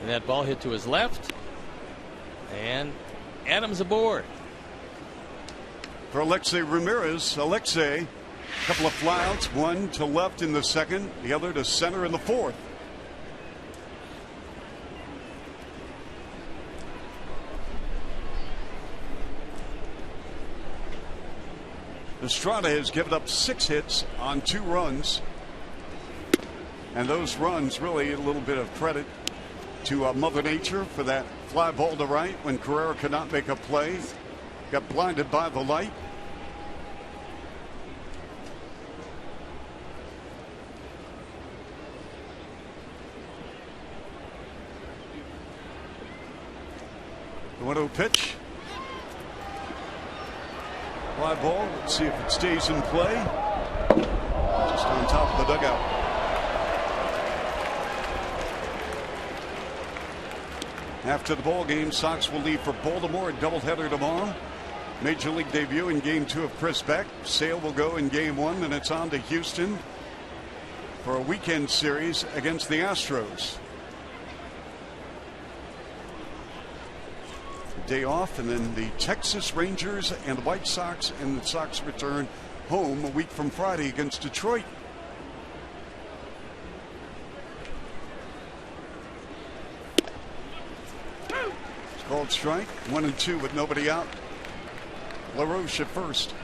S1: and that ball hit to his left, and Adams aboard.
S2: For Alexei Ramirez, a couple of flyouts, one to left in the second, the other to center in the fourth. Estrada has given up 6 hits on 2 runs. And those runs really a little bit of credit to Mother Nature for that fly ball to right when Carrera could not make a play. Got blinded by the light. The 1-0 pitch. Fly ball. Let's see if it stays in play. Just on top of the dugout. After the ball game, Sox will leave for Baltimore, a doubleheader tomorrow. Major League debut in Game 2 of Chris Beck. Sale will go in Game 1, then it's on to Houston for a weekend series against the Astros. Day off, and then the Texas Rangers and the White Sox, and the Sox return home a week from Friday against Detroit. It's called strike. 1-2 with nobody out. LaRoche at first.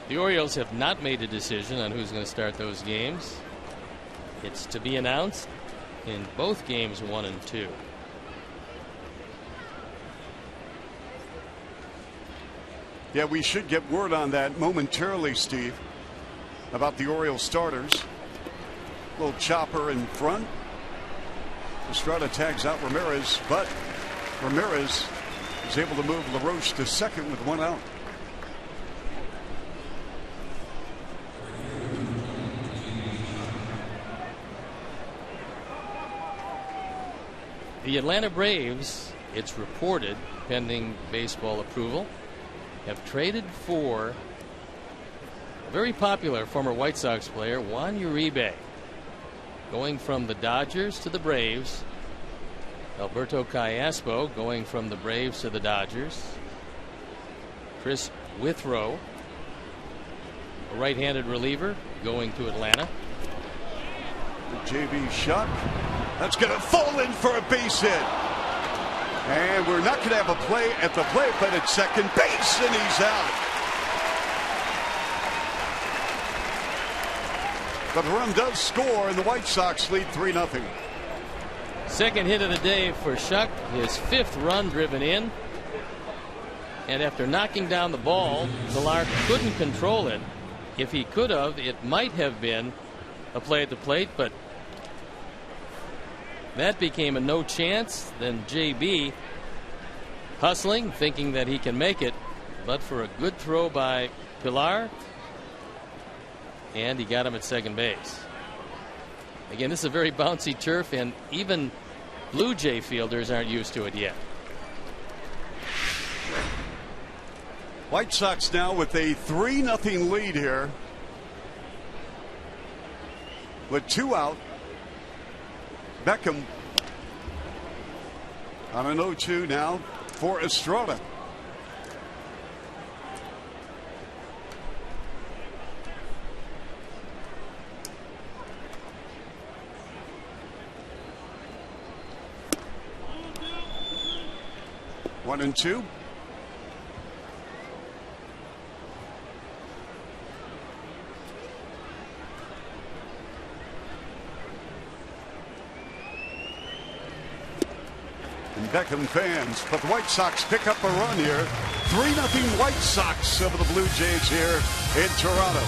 S1: The Orioles have not made a decision on who's going to start those games. It's to be announced in both games 1 and 2.
S2: Yeah, we should get word on that momentarily, Steve, about the Orioles starters. Little chopper in front. Estrada tags out Ramirez, but Ramirez is able to move LaRoche to second with 1 out.
S1: The Atlanta Braves, it's reported, pending baseball approval, have traded for a very popular former White Sox player, Juan Uribe, going from the Dodgers to the Braves. Alberto Callaspo going from the Braves to the Dodgers. Chris Withrow, a right-handed reliever, going to Atlanta.
S2: The JV shot. That's going to fall in for a base hit. And we're not going to have a play at the plate, but at second base, and he's out. But the run does score, and the White Sox lead 3-0.
S1: Second hit of the day for Shuck, his 5th run driven in. And after knocking down the ball, Pilar couldn't control it. If he could have, it might have been a play at the plate, but that became a no chance. Then JB hustling, thinking that he can make it, but for a good throw by Pilar, and he got him at second base. Again, this is a very bouncy turf, and even Blue Jay fielders aren't used to it yet.
S2: White Sox now with a 3-0 lead here, with 2 out. Beckham on an 0-2 now for Estrada. One and two. Beckham fans. But the White Sox pick up a run here. 3-0 White Sox over the Blue Jays here in Toronto.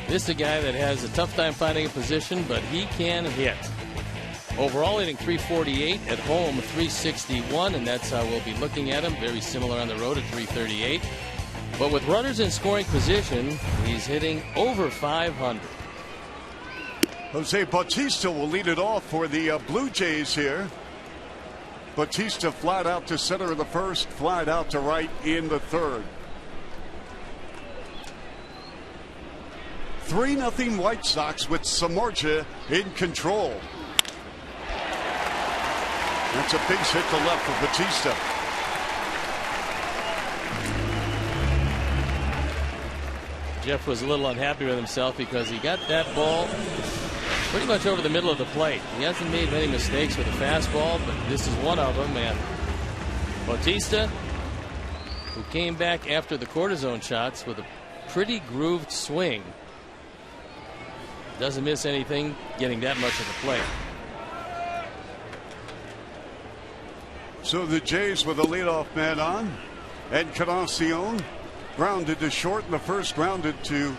S1: This is a guy that has a tough time finding a position, but he can hit. Overall hitting .348, at home .361, and that's how we'll be looking at him. Very similar on the road at .338. But with runners in scoring position, he's hitting over .500.
S2: Jose Bautista will lead it off for the Blue Jays here. Bautista flied out to center in the first, flied out to right in the third. 3-0 White Sox with Samorja in control. That's a big hit to left for Bautista.
S1: Jeff was a little unhappy with himself because he got that ball pretty much over the middle of the plate. He hasn't made many mistakes with a fastball, but this is one of them. And Bautista, who came back after the cortisone shots with a pretty grooved swing, doesn't miss anything getting that much of the plate.
S2: So the Jays with a leadoff man on. Encarnacion grounded to short in the first, grounded to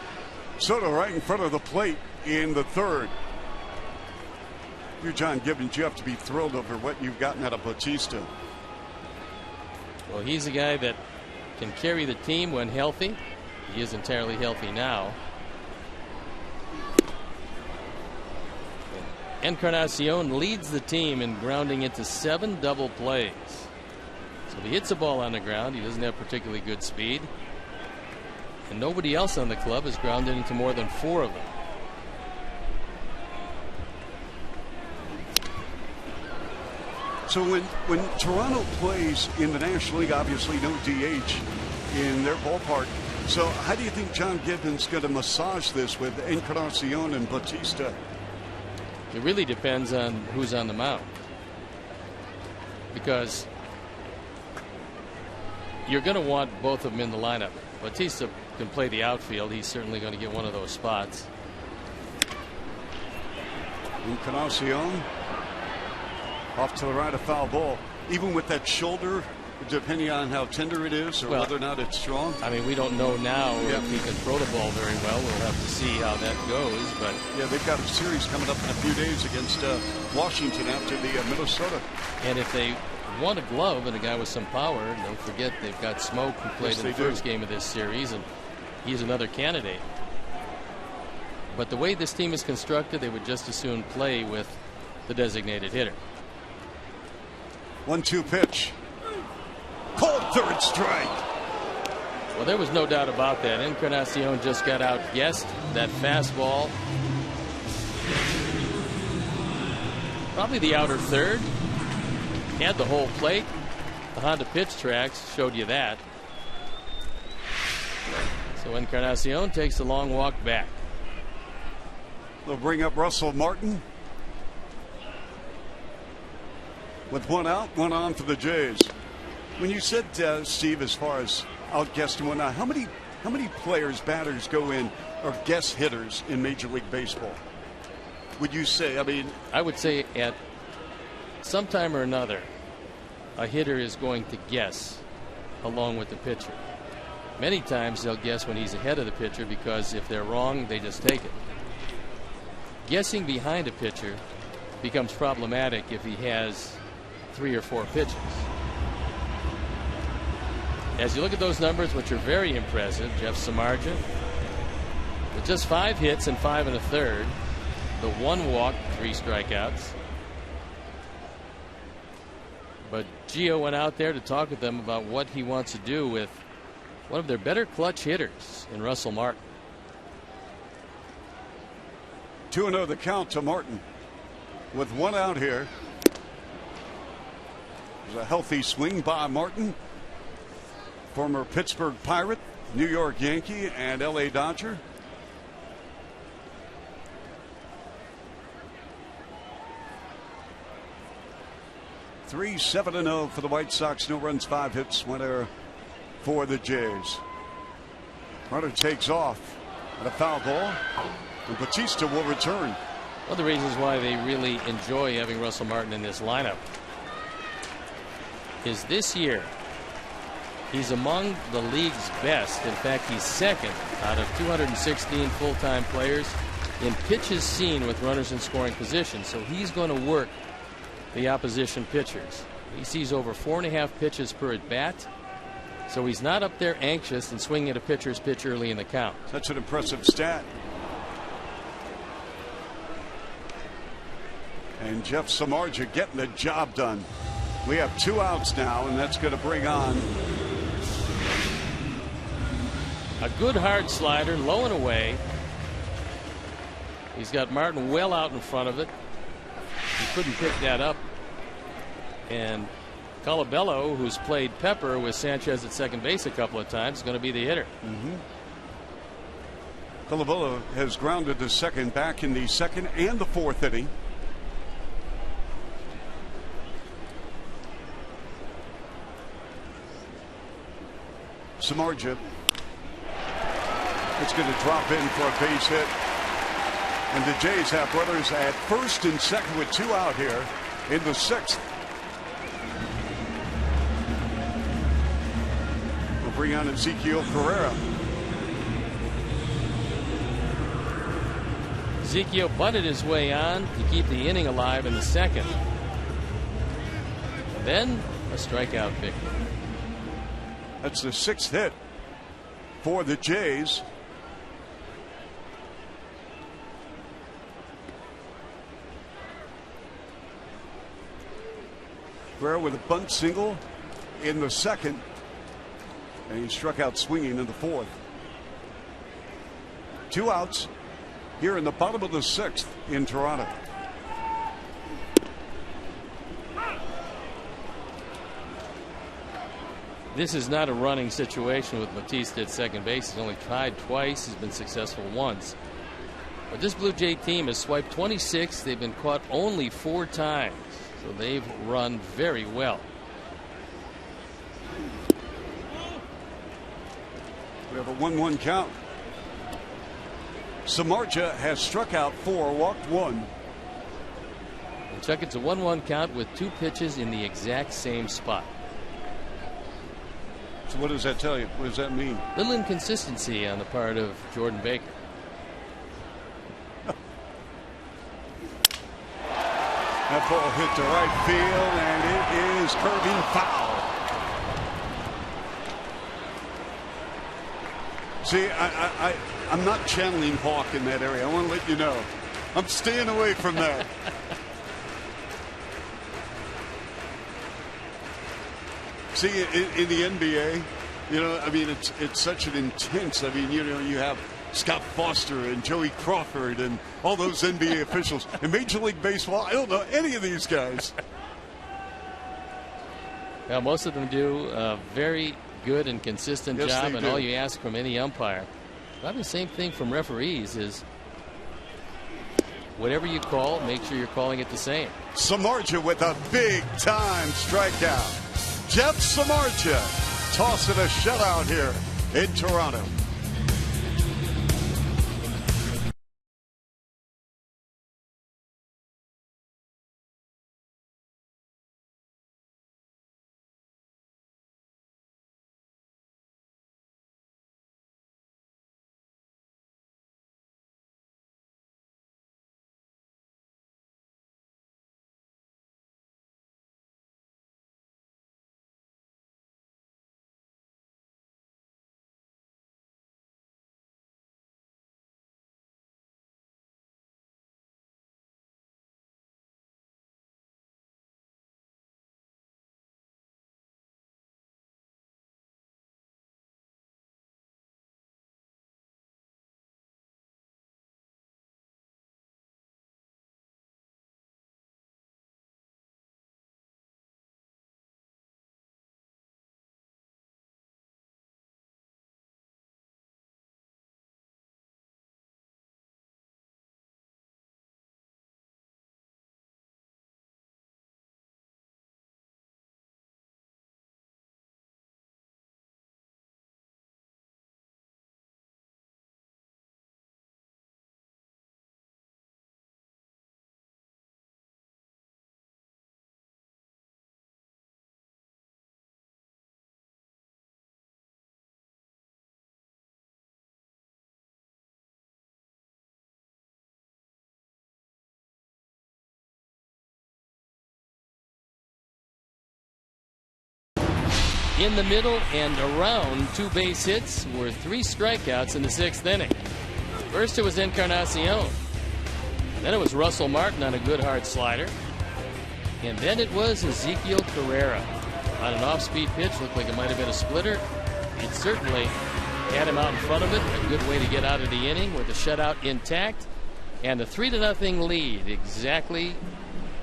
S2: Soto right in front of the plate in the third. You're John Gibbons, you have to be thrilled over what you've gotten out of Bautista.
S1: Well, he's a guy that can carry the team when healthy. He is entirely healthy now. Encarnacion leads the team in grounding into 7 double plays. So if he hits a ball on the ground, he doesn't have particularly good speed. And nobody else on the club has grounded into more than 4 of them.
S2: So when Toronto plays in the National League, obviously no DH in their ballpark. So how do you think John Gibbons going to massage this with Encarnacion and Bautista?
S1: It really depends on who's on the mound, because you're going to want both of them in the lineup. Bautista can play the outfield. He's certainly going to get one of those spots.
S2: Encarnacion off to the right, a foul ball. Even with that shoulder, depending on how tender it is or whether or not it's strong.
S1: I mean, we don't know now if he can throw the ball very well. We'll have to see how that goes. But
S2: yeah, they've got a series coming up in a few days against Washington after the Minnesota.
S1: And if they want a glove and a guy with some power, don't forget they've got Smoke, who played in the first game of this series, and he's another candidate. But the way this team is constructed, they would just as soon play with the designated hitter.
S2: 1-2 pitch. Called third strike.
S1: Well, there was no doubt about that. Encarnacion just got outguessed that fastball. Probably the outer third. Had the whole plate. The Honda pitch tracks showed you that. So Encarnacion takes a long walk back.
S2: They'll bring up Russell Martin. With one out, one on for the Jays. When you said, Steve, as far as outguessed and whatnot, how many players, batters go in, or guess hitters in Major League Baseball? Would you say? I mean,
S1: I would say at some time or another, a hitter is going to guess along with the pitcher. Many times they'll guess when he's ahead of the pitcher, because if they're wrong, they just take it. Guessing behind a pitcher becomes problematic if he has 3 or 4 pitches. As you look at those numbers, which are very impressive, Jeff Samardzija with just 5 hits and 5 1/3, the 1 walk, 3 strikeouts. But Gio went out there to talk with them about what he wants to do with one of their better clutch hitters in Russell Martin.
S2: 2-0 the count to Martin with 1 out here. There's a healthy swing by Martin, former Pittsburgh Pirate, New York Yankee, and LA Dodger. Three 7-0 for the White Sox. No runs, 5 hits, 1 error for the Jays. Runner takes off at a foul ball, and Bautista will return.
S1: One of the reasons why they really enjoy having Russell Martin in this lineup is this year he's among the league's best. In fact, he's second out of 216 full-time players in pitches seen with runners in scoring position. So he's going to work the opposition pitchers. He sees over 4.5 pitches per at bat. So he's not up there anxious and swinging at a pitcher's pitch early in the count.
S2: That's an impressive stat. And Jeff Samardzija getting the job done. We have 2 outs now, and that's going to bring on
S1: a good hard slider, low and away. He's got Martin well out in front of it. He couldn't pick that up. And Colabello, who's played Pepper with Sanchez at second base a couple of times, is going to be the hitter.
S2: Colabello has grounded to second back in the 2nd and the 4th inning. Samardzija. It's going to drop in for a base hit. And the Jays have runners at first and second with 2 out here in the 6th. We'll bring on Ezekiel Carrera.
S1: Ezekiel bunted his way on to keep the inning alive in the 2nd. Then a strikeout victory.
S2: That's the 6th hit for the Jays. Guerrero with a bunt single in the 2nd, and he struck out swinging in the 4th. 2 outs here in the bottom of the 6th in Toronto.
S1: This is not a running situation with Bautista at second base. He's only tried twice. He's been successful once. But this Blue Jay team has swiped 26. They've been caught only 4 times. So they've run very well.
S2: We have a 1-1 count. Samardzija has struck out 4, walked 1.
S1: And Chuck, it's a 1-1 count with 2 pitches in the exact same spot.
S2: So what does that tell you? What does that mean?
S1: Little inconsistency on the part of Jordan Baker.
S2: That ball hit to right field, and it is curving foul. See, I'm not channeling Hawk in that area. I want to let you know. I'm staying away from that. See, in the NBA, you know, I mean, it's such an intense. I mean, you know, you have Scott Foster and Joey Crawford and all those NBA officials. In Major League Baseball, I don't know any of these guys.
S1: Well, most of them do a very good and consistent job, and
S2: do.
S1: all you ask from any umpire. Probably the same thing from referees is whatever you call, make sure you're calling it the same.
S2: Samardzija with a big-time strikeout. Jeff Samardzija tossing a shutout here in Toronto.
S1: In the middle and around, 2 base hits were 3 strikeouts in the 6th inning. First it was Encarnacion. Then it was Russell Martin on a good hard slider. And then it was Ezekiel Carrera on an off-speed pitch. Looked like it might have been a splitter. It certainly had him out in front of it. A good way to get out of the inning with the shutout intact. And a 3-0 lead, exactly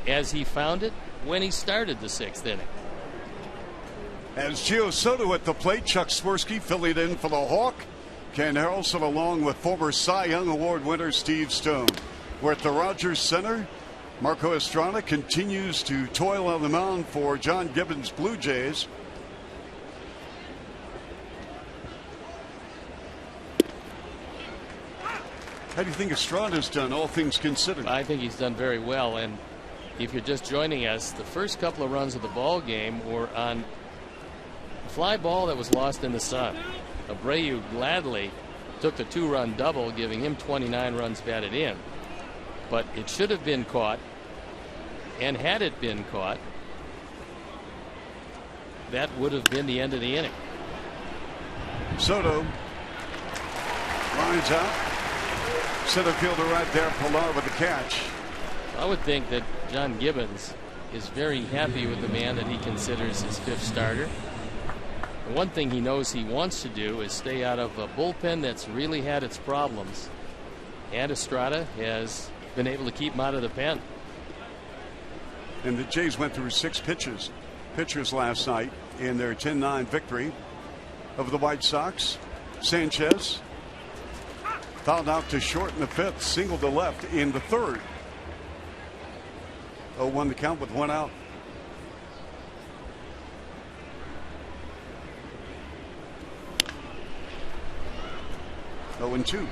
S1: as he found it when he started the 6th inning.
S2: As Gio Soto at the plate, Chuck Swirsky filling in for the Hawk. Ken Harrelson along with former Cy Young Award winner Steve Stone. We're at the Rogers Center. Marco Estrada continues to toil on the mound for John Gibbons' Blue Jays. How do you think Estrada's done, all things considered?
S1: I think he's done very well. And if you're just joining us, the first couple of runs of the ball game were on a fly ball that was lost in the sun. Abreu gladly took the 2-run double, giving him 29 runs batted in. But it should have been caught, and had it been caught, that would have been the end of the inning.
S2: Soto lines out. Center fielder right there, Pilar with the catch.
S1: I would think that John Gibbons is very happy with the man that he considers his 5th starter. And one thing he knows he wants to do is stay out of a bullpen that's really had its problems. And Estrada has been able to keep him out of the pen.
S2: And the Jays went through 6 pitchers last night in their 10-9 victory over the White Sox. Sanchez fouled out to short in the 5th, single to left in the 3rd. 0-1 the count with 1 out. Oh, and 2.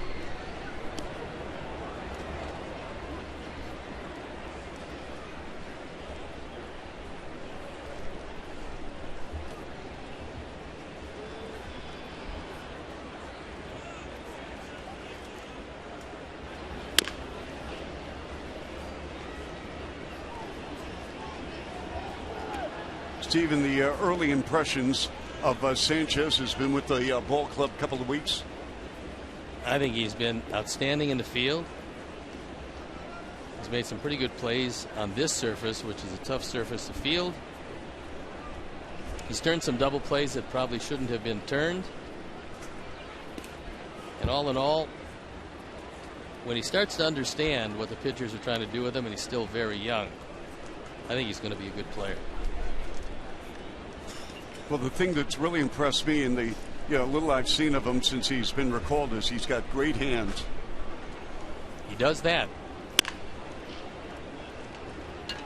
S2: Steve, in the early impressions of Sanchez, has been with the ball club a couple of weeks.
S1: I think he's been outstanding in the field. He's made some pretty good plays on this surface, which is a tough surface to field. He's turned some double plays that probably shouldn't have been turned. And all in all, when he starts to understand what the pitchers are trying to do with him, and he's still very young, I think he's going to be a good player.
S2: Well, the thing that's really impressed me in the little I've seen of him since he's been recalled is he's got great hands.
S1: He does that.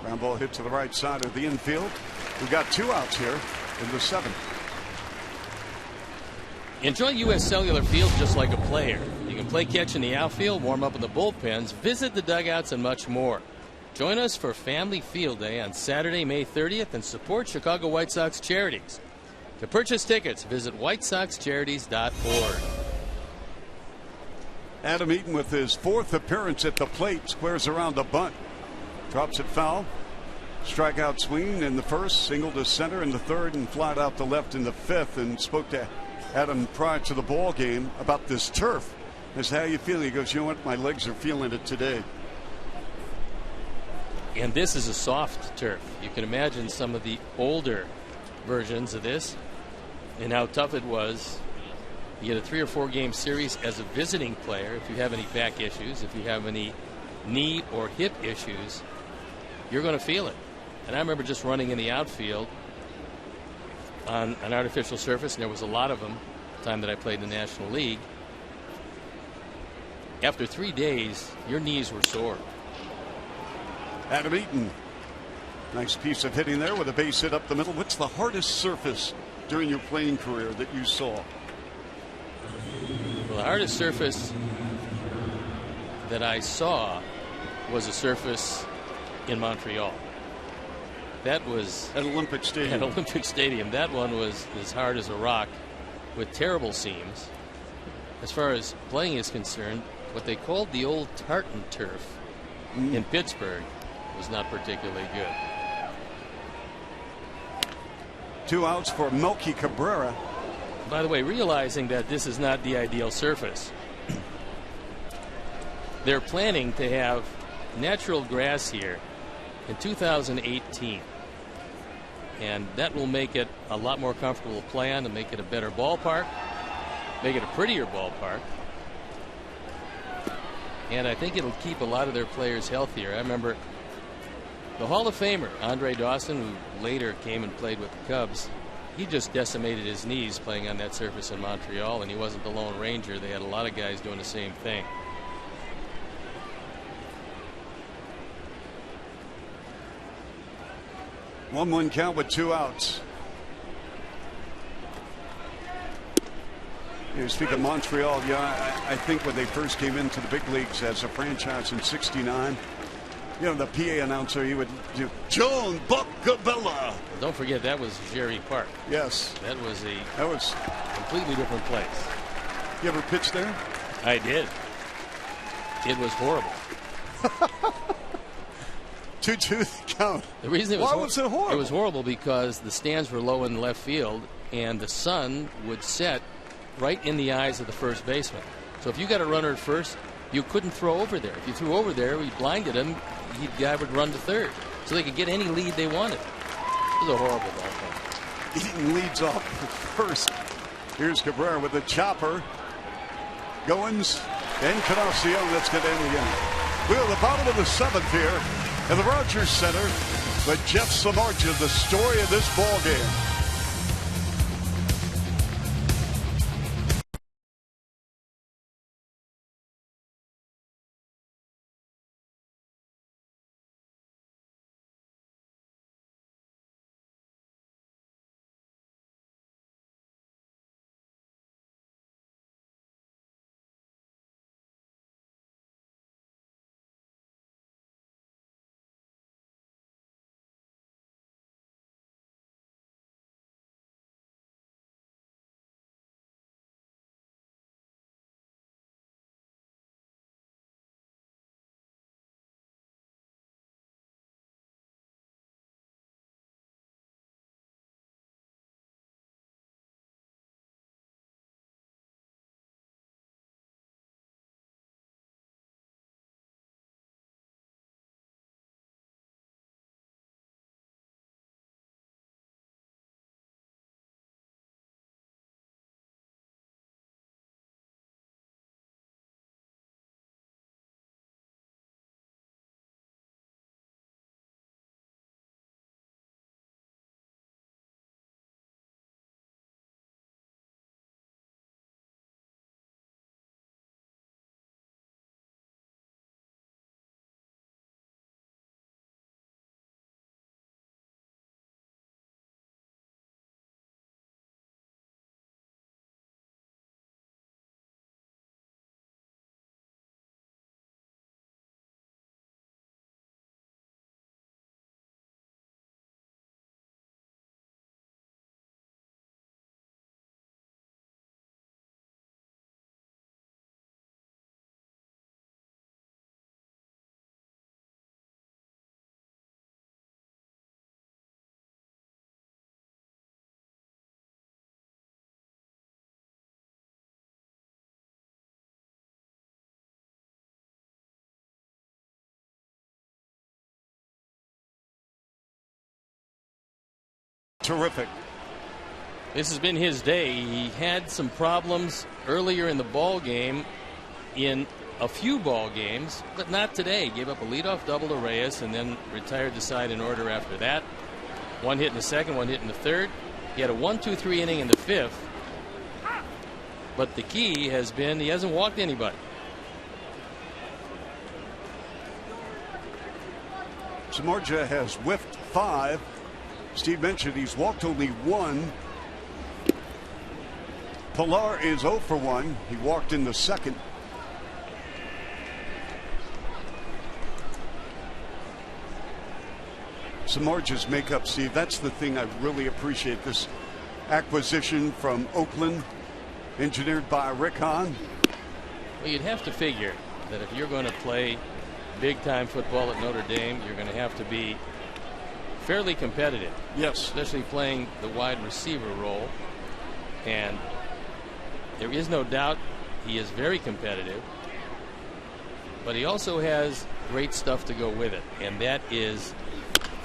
S2: Ground ball hit to the right side of the infield. We've got 2 outs here in the 7th.
S1: Enjoy U.S. Cellular Field just like a player. You can play catch in the outfield, warm up in the bullpens, visit the dugouts, and much more. Join us for Family Field Day on Saturday, May 30th, and support Chicago White Sox charities. To purchase tickets, visit whitesoxcharities.org.
S2: Adam Eaton with his 4th appearance at the plate, squares around a bunt, drops it foul. Strikeout swing in the 1st, single to center in the 3rd, and flied out to left in the 5th, and spoke to Adam prior to the ball game about this turf. I said, how you feeling? He goes, you know what, my legs are feeling it today.
S1: And this is a soft turf. You can imagine some of the older versions of this and how tough it was. You get a 3 or 4 game series as a visiting player. If you have any back issues, if you have any knee or hip issues, you're going to feel it. And I remember just running in the outfield on an artificial surface, and there was a lot of them the time that I played in the National League. After 3 days, your knees were sore.
S2: Adam Eaton, nice piece of hitting there with a base hit up the middle. What's the hardest surface during your playing career that you saw?
S1: Well, the hardest surface that I saw was a surface in Montreal. That was
S2: at Olympic Stadium.
S1: At Olympic Stadium. That one was as hard as a rock with terrible seams. As far as playing is concerned, what they called the old tartan turf in Pittsburgh was not particularly good.
S2: 2 outs for Melky Cabrera.
S1: By the way, realizing that this is not the ideal surface, they're planning to have natural grass here in 2018. And that will make it a lot more comfortable to play on, and make it a better ballpark, make it a prettier ballpark. And I think it'll keep a lot of their players healthier. I remember the Hall of Famer, Andre Dawson, who later came and played with the Cubs, he just decimated his knees playing on that surface in Montreal, and he wasn't the Lone Ranger. They had a lot of guys doing the same thing.
S2: One count with 2 outs. You speak of Montreal, I think when they first came into the big leagues as a franchise in '69, the PA announcer, he would do Joan Buckabella.
S1: Don't forget that was Jerry Park.
S2: Yes,
S1: that was
S2: a
S1: completely different place.
S2: You ever pitched there?
S1: I did. It was horrible.
S2: 2-2 count.
S1: The reason it was
S2: Why was it horrible?
S1: It was horrible because the stands were low in left field, and the sun would set right in the eyes of the first baseman. So if you got a runner at first, you couldn't throw over there. If you threw over there, we blinded him. The guy would run to third, so they could get any lead they wanted. It was a horrible ball game.
S2: Eaton leads off first. Here's Cabrera with the chopper. Goins and Canacion. That's going to end the inning. We're at the bottom of the 7th here at the Rogers Center with Jeff Samardzija, the story of this ball game. terrific.
S1: This has been his day. He had some problems earlier in the ball game, in a few ball games, but not today. Gave up a leadoff double to Reyes and then retired the side in order after that. One hit in the second, one hit in the third. He had a 1-2-3 inning in the fifth. But the key has been he hasn't walked anybody.
S2: Samardzija has whiffed 5. Steve mentioned he's walked only 1. Pilar is 0 for 1. He walked in the second. Samardzija's makeup, Steve, that's the thing I really appreciate. This acquisition from Oakland, engineered by Rick Hahn.
S1: Well, you'd have to figure that if you're going to play big-time football at Notre Dame, you're going to have to be fairly competitive.
S2: Yes.
S1: Especially playing the wide receiver role. And there is no doubt he is very competitive. But he also has great stuff to go with it. And that is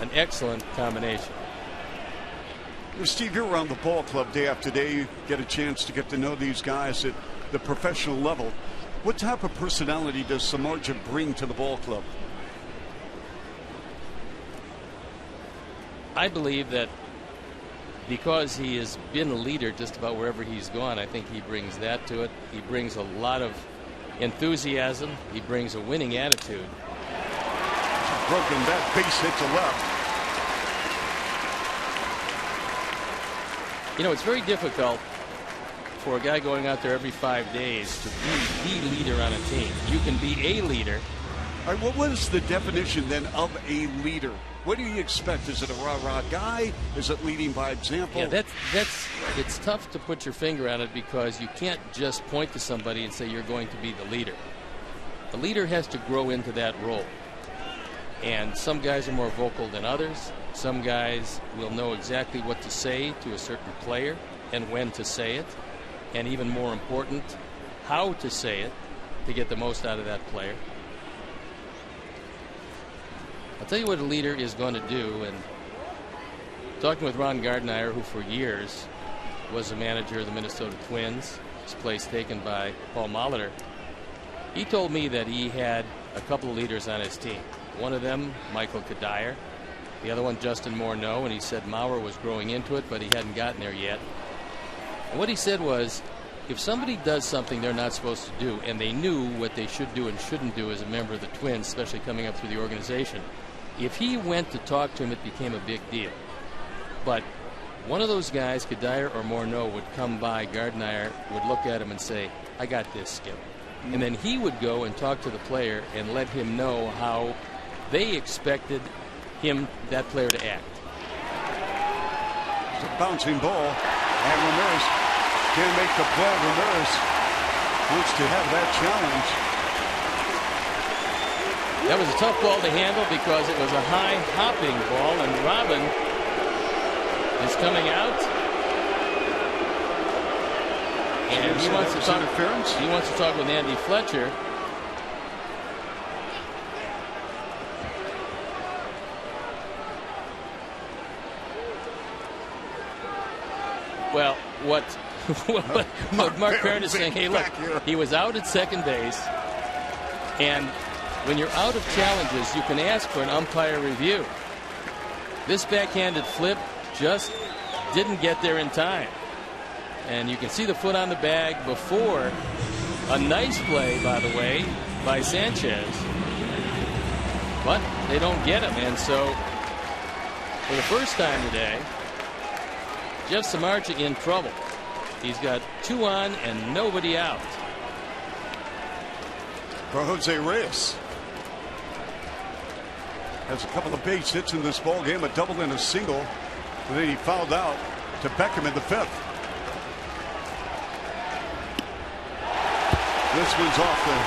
S1: an excellent combination.
S2: Steve, you're around the ball club day after day. You get a chance to get to know these guys at the professional level. What type of personality does Samardzija bring to the ball club?
S1: I believe that because he has been a leader just about wherever he's gone, I think he brings that to it. He brings a lot of enthusiasm. He brings a winning attitude.
S2: Broken that base hit to left.
S1: You know, it's very difficult for a guy going out there every 5 days to be the leader on a team. You can be a leader.
S2: All right, what was the definition then of a leader? What do you expect? Is it a rah-rah guy? Is it leading by example?
S1: Yeah, it's tough to put your finger on it because you can't just point to somebody and say you're going to be the leader. The leader has to grow into that role. And some guys are more vocal than others. Some guys will know exactly what to say to a certain player and when to say it. And even more important, how to say it to get the most out of that player. I'll tell you what a leader is going to do. And talking with Ron Gardenhire, who for years was a manager of the Minnesota Twins, his place taken by Paul Molitor, he told me that he had a couple of leaders on his team. One of them, Michael Kadire. The other one, Justin Morneau. And he said Maurer was growing into it, but he hadn't gotten there yet. And what he said was, if somebody does something they're not supposed to do, and they knew what they should do and shouldn't do as a member of the Twins, especially coming up through the organization, if he went to talk to him, it became a big deal. But one of those guys, Kadire or Morneau, would come by, Gardenhire would look at him and say, I got this, Skip. And then he would go and talk to the player and let him know how they expected that player to act.
S2: It's a bouncing ball, and Ramirez can't make the play. Ramirez wants to have that challenge.
S1: That was a tough ball to handle because it was a high hopping ball, and Robin is coming out. And he wants to talk.
S2: Interference.
S1: He wants to talk with Andy Fletcher. Well, what Mark Parent is saying, hey, look, he was out at second base, and when you're out of challenges, you can ask for an umpire review. This backhanded flip just didn't get there in time. And you can see the foot on the bag before a nice play, by the way, by Sanchez. But they don't get him, and so for the first time today, Jeff Samardzija in trouble. He's got 2 on and nobody out.
S2: For Jose Reyes. Has a couple of base hits in this ball game, a double and a single. And then he fouled out to Beckham in the 5th. This one's off the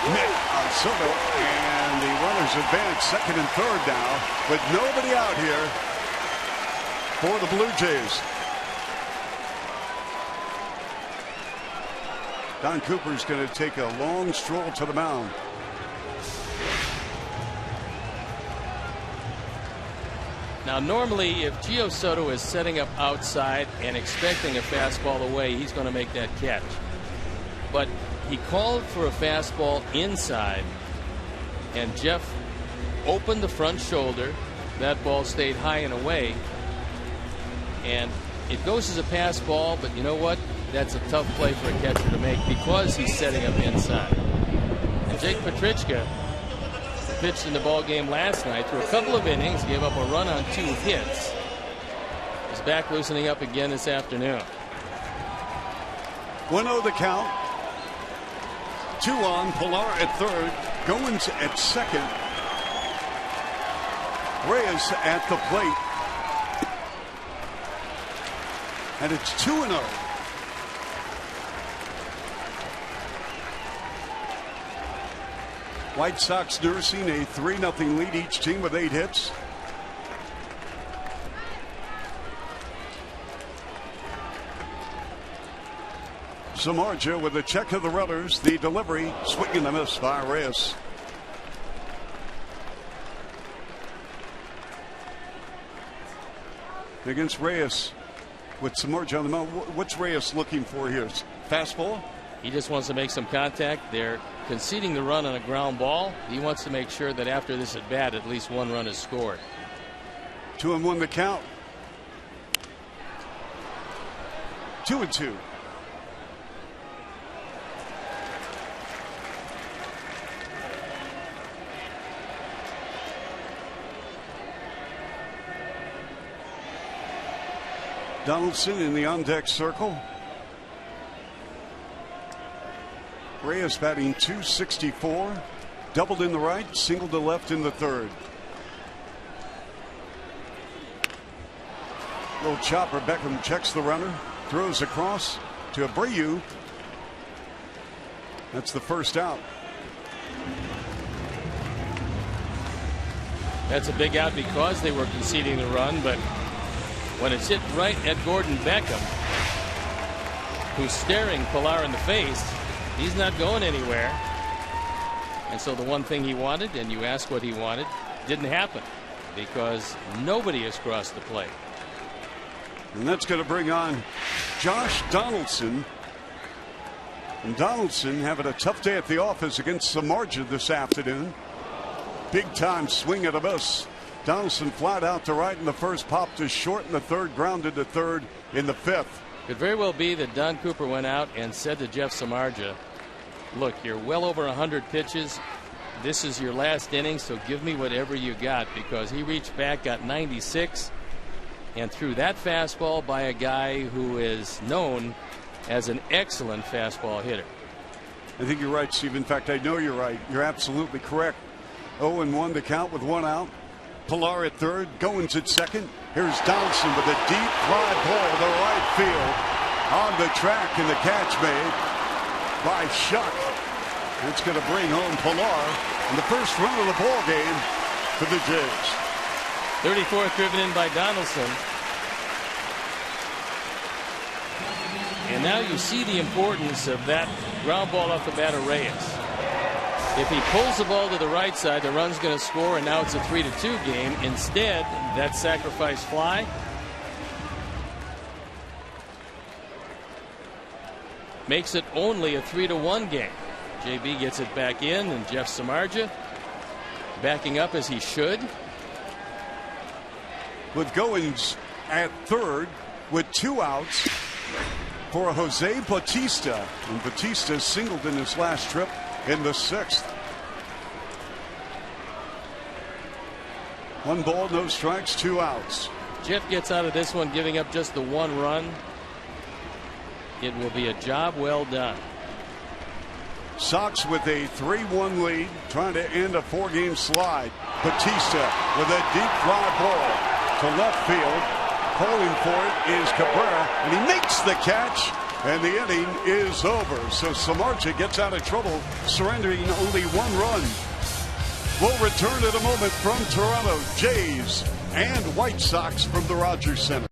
S2: mitt on Soto, and the runners advance second and third now, with nobody out here for the Blue Jays. Don Cooper's going to take a long stroll to the mound.
S1: Now, normally, if Gio Soto is setting up outside and expecting a fastball away, he's going to make that catch. But he called for a fastball inside, and Jeff opened the front shoulder. That ball stayed high and away, and it goes as a pass ball, but you know what? That's a tough play for a catcher to make because he's setting up inside. And Jake Petrichka pitched in the ball game last night through a couple of innings, gave up a run on 2 hits. He's back loosening up again this afternoon.
S2: 1-0 the count. 2 on. Pilar at third. Goins at second. Reyes at the plate. And it's 2-0. White Sox nursing a 3-0 lead, each team with 8 hits. Samardzija with a check of the runners. The delivery, swing and a miss by Reyes. Against Reyes with Samardzija on the mound. What's Reyes looking for here? Fastball?
S1: He just wants to make some contact. They're conceding the run on a ground ball. He wants to make sure that after this at bat, at least 1 run is scored.
S2: 2-1 the count. 2-2. Donaldson in the on-deck circle. Reyes batting .264. Doubled in the right, singled to left in the third. Little chopper. Beckham checks the runner, throws across to Abreu. That's the first out.
S1: That's a big out because they were conceding the run, but when it's hit right at Gordon Beckham, who's staring Pilar in the face, he's not going anywhere. And so the one thing he wanted, and you ask what he wanted, didn't happen because nobody has crossed the plate.
S2: And that's going to bring on Josh Donaldson. And Donaldson having a tough day at the office against Samardzija this afternoon. Big time swing at a miss. Donaldson flat out to right in the first, popped to short in the third, grounded to third in the fifth.
S1: Could very well be that Don Cooper went out and said to Jeff Samardzija, look, you're well over 100 pitches. This is your last inning, so give me whatever you got, because he reached back, got 96, and threw that fastball by a guy who is known as an excellent fastball hitter.
S2: I think you're right, Steve. In fact, I know you're right. You're absolutely correct. 0-1 to count with 1 out. Pilar at third, Goins at second. Here's Donaldson with a deep fly ball to right field. On the track, and the catch made by Shuck. It's going to bring home Pilar and the first run of the ball game for the Jays.
S1: 34th driven in by Donaldson. And now you see the importance of that ground ball off the bat of Reyes. If he pulls the ball to the right side, the run's going to score, and now it's a 3-2 game. Instead, that sacrifice fly makes it only a 3-1 game. JB gets it back in, and Jeff Samardzija backing up as he should.
S2: With Goins at third with 2 outs for Jose Bautista. And Bautista singled in his last trip in the 6th. 1 ball, no strikes, 2 outs.
S1: Jeff gets out of this one giving up just the 1 run. It will be a job well done.
S2: Sox with a 3-1 lead, trying to end a 4-game slide. Bautista with a deep fly ball to left field. Calling for it is Cabrera, and he makes the catch, and the inning is over. So Samardzija gets out of trouble, surrendering only 1 run. We'll return in a moment from Toronto. Jays and White Sox from the Rogers Center.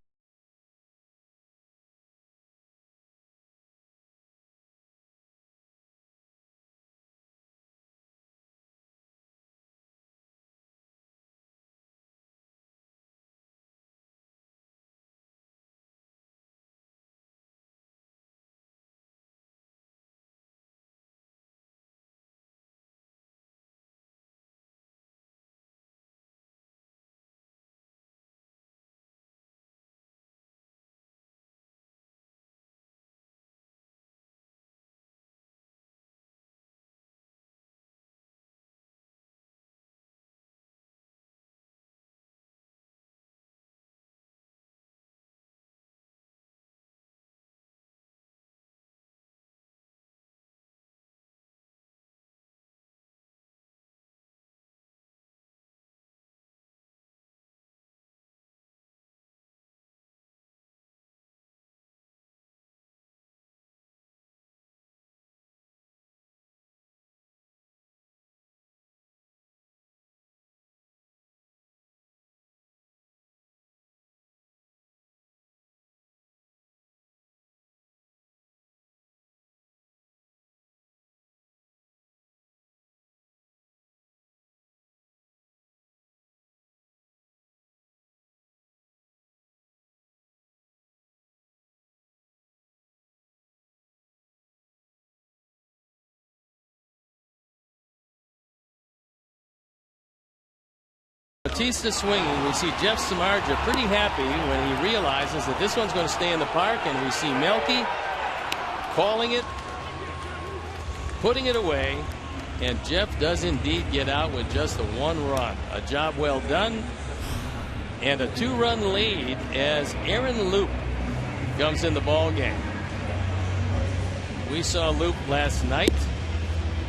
S1: Bautista swinging. We see Jeff Samardzija pretty happy when he realizes that this one's going to stay in the park, and we see Melky calling it, putting it away, and Jeff does indeed get out with just the 1 run. A job well done, and a 2-run lead as Aaron Loup comes in the ball game. We saw Loup last night.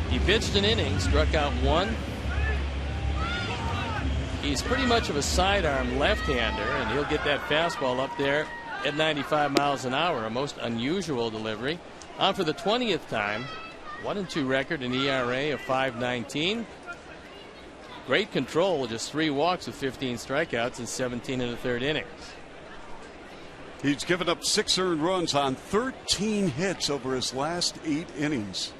S1: He pitched an inning, struck out 1. He's pretty much of a sidearm left-hander, and he'll get that fastball up there at 95 miles an hour, a most unusual delivery. On for the 20th time. 1-2 record, an ERA of 5.19. Great control, just 3 walks with 15 strikeouts and 17 in the 3rd innings.
S2: He's given up 6 earned runs on 13 hits over his last 8 innings.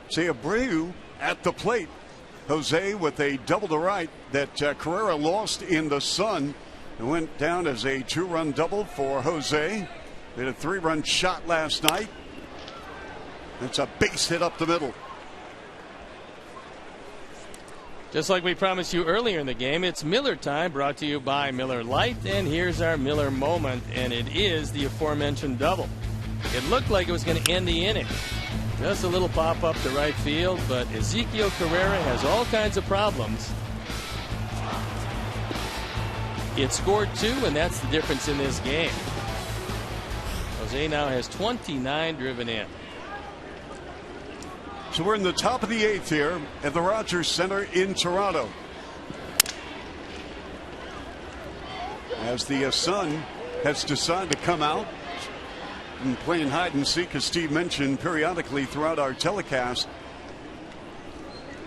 S2: See, Abreu at the plate. Jose with a double to right that Carrera lost in the sun. It went down as a 2-run double for Jose. They had a 3-run shot last night. It's a base hit up the middle.
S1: Just like we promised you earlier in the game, it's Miller time, brought to you by Miller Lite. And here's our Miller moment, and it is the aforementioned double. It looked like it was going to end the inning. Just a little pop up to right field, but Ezekiel Carrera has all kinds of problems. It scored 2, and that's the difference in this game. Jose now has 29 driven in.
S2: So we're in the top of the 8th here at the Rogers Center in Toronto. As the sun has decided to come out and playing hide and seek, as Steve mentioned, periodically throughout our telecast.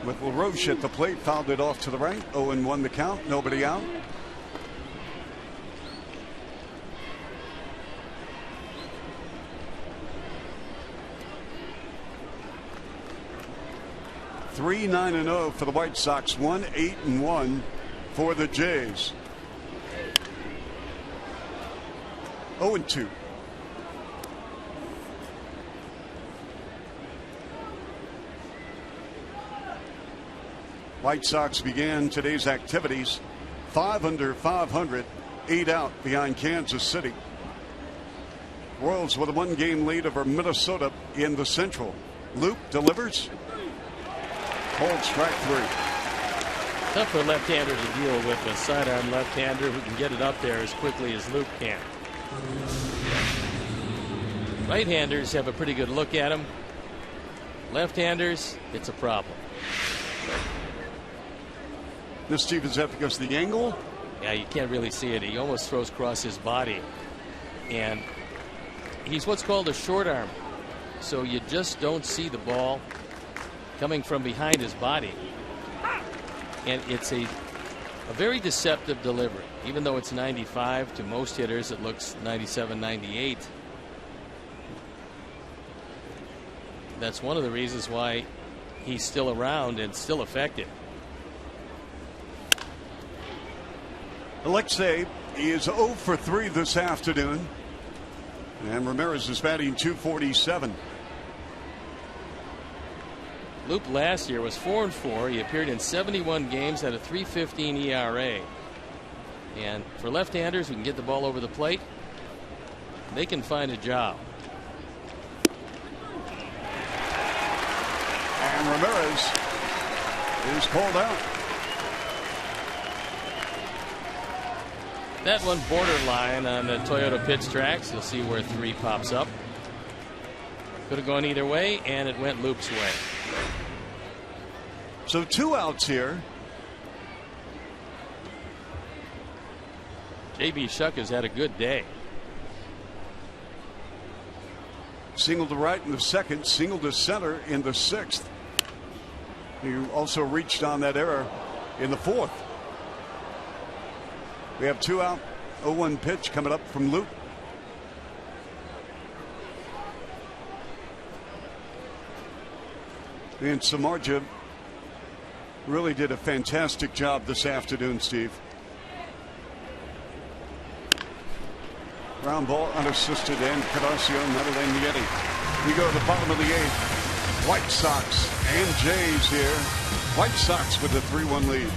S2: With LaRoche at the plate, fouled it off to the right. 0-1 the count, nobody out. Three 9-0 for the White Sox, 1-8-1 for the Jays. 0-2. White Sox began today's activities 5 under 500, 8 out behind Kansas City. Royals with a 1-game lead over Minnesota in the Central. Luke delivers. Hold strike 3.
S1: Tough for a left-hander to deal with, a sidearm left-hander who can get it up there as quickly as Luke can. Right-handers have a pretty good look at him. Left-handers, it's a problem.
S2: This, Steve, is that because of the angle?
S1: Yeah, you can't really see it. He almost throws across his body. And he's what's called a short arm. So you just don't see the ball coming from behind his body. And it's a very deceptive delivery. Even though it's 95, to most hitters it looks 97, 98. That's one of the reasons why he's still around and still effective.
S2: Alexei is 0 for 3 this afternoon. And Ramirez is batting .247.
S1: Luke last year was 4-4. He appeared in 71 games, had a .315 ERA. And for left-handers who can get the ball over the plate, they can find a job.
S2: And Ramirez is called out.
S1: That one borderline on the Toyota pitch tracks. You'll see where 3 pops up. Could have gone either way, and it went Luke's way.
S2: So 2 outs here.
S1: J.B. Shuck has had a good day.
S2: Single to right in the 2nd, single to center in the 6th. He also reached on that error in the 4th. We have 2 out, 0-1 pitch coming up from Luke. And Samardzija really did a fantastic job this afternoon, Steve. Ground ball unassisted, and Cardasio not in the inning. We go to the bottom of the 8th. White Sox and Jays here. White Sox with the 3-1 lead.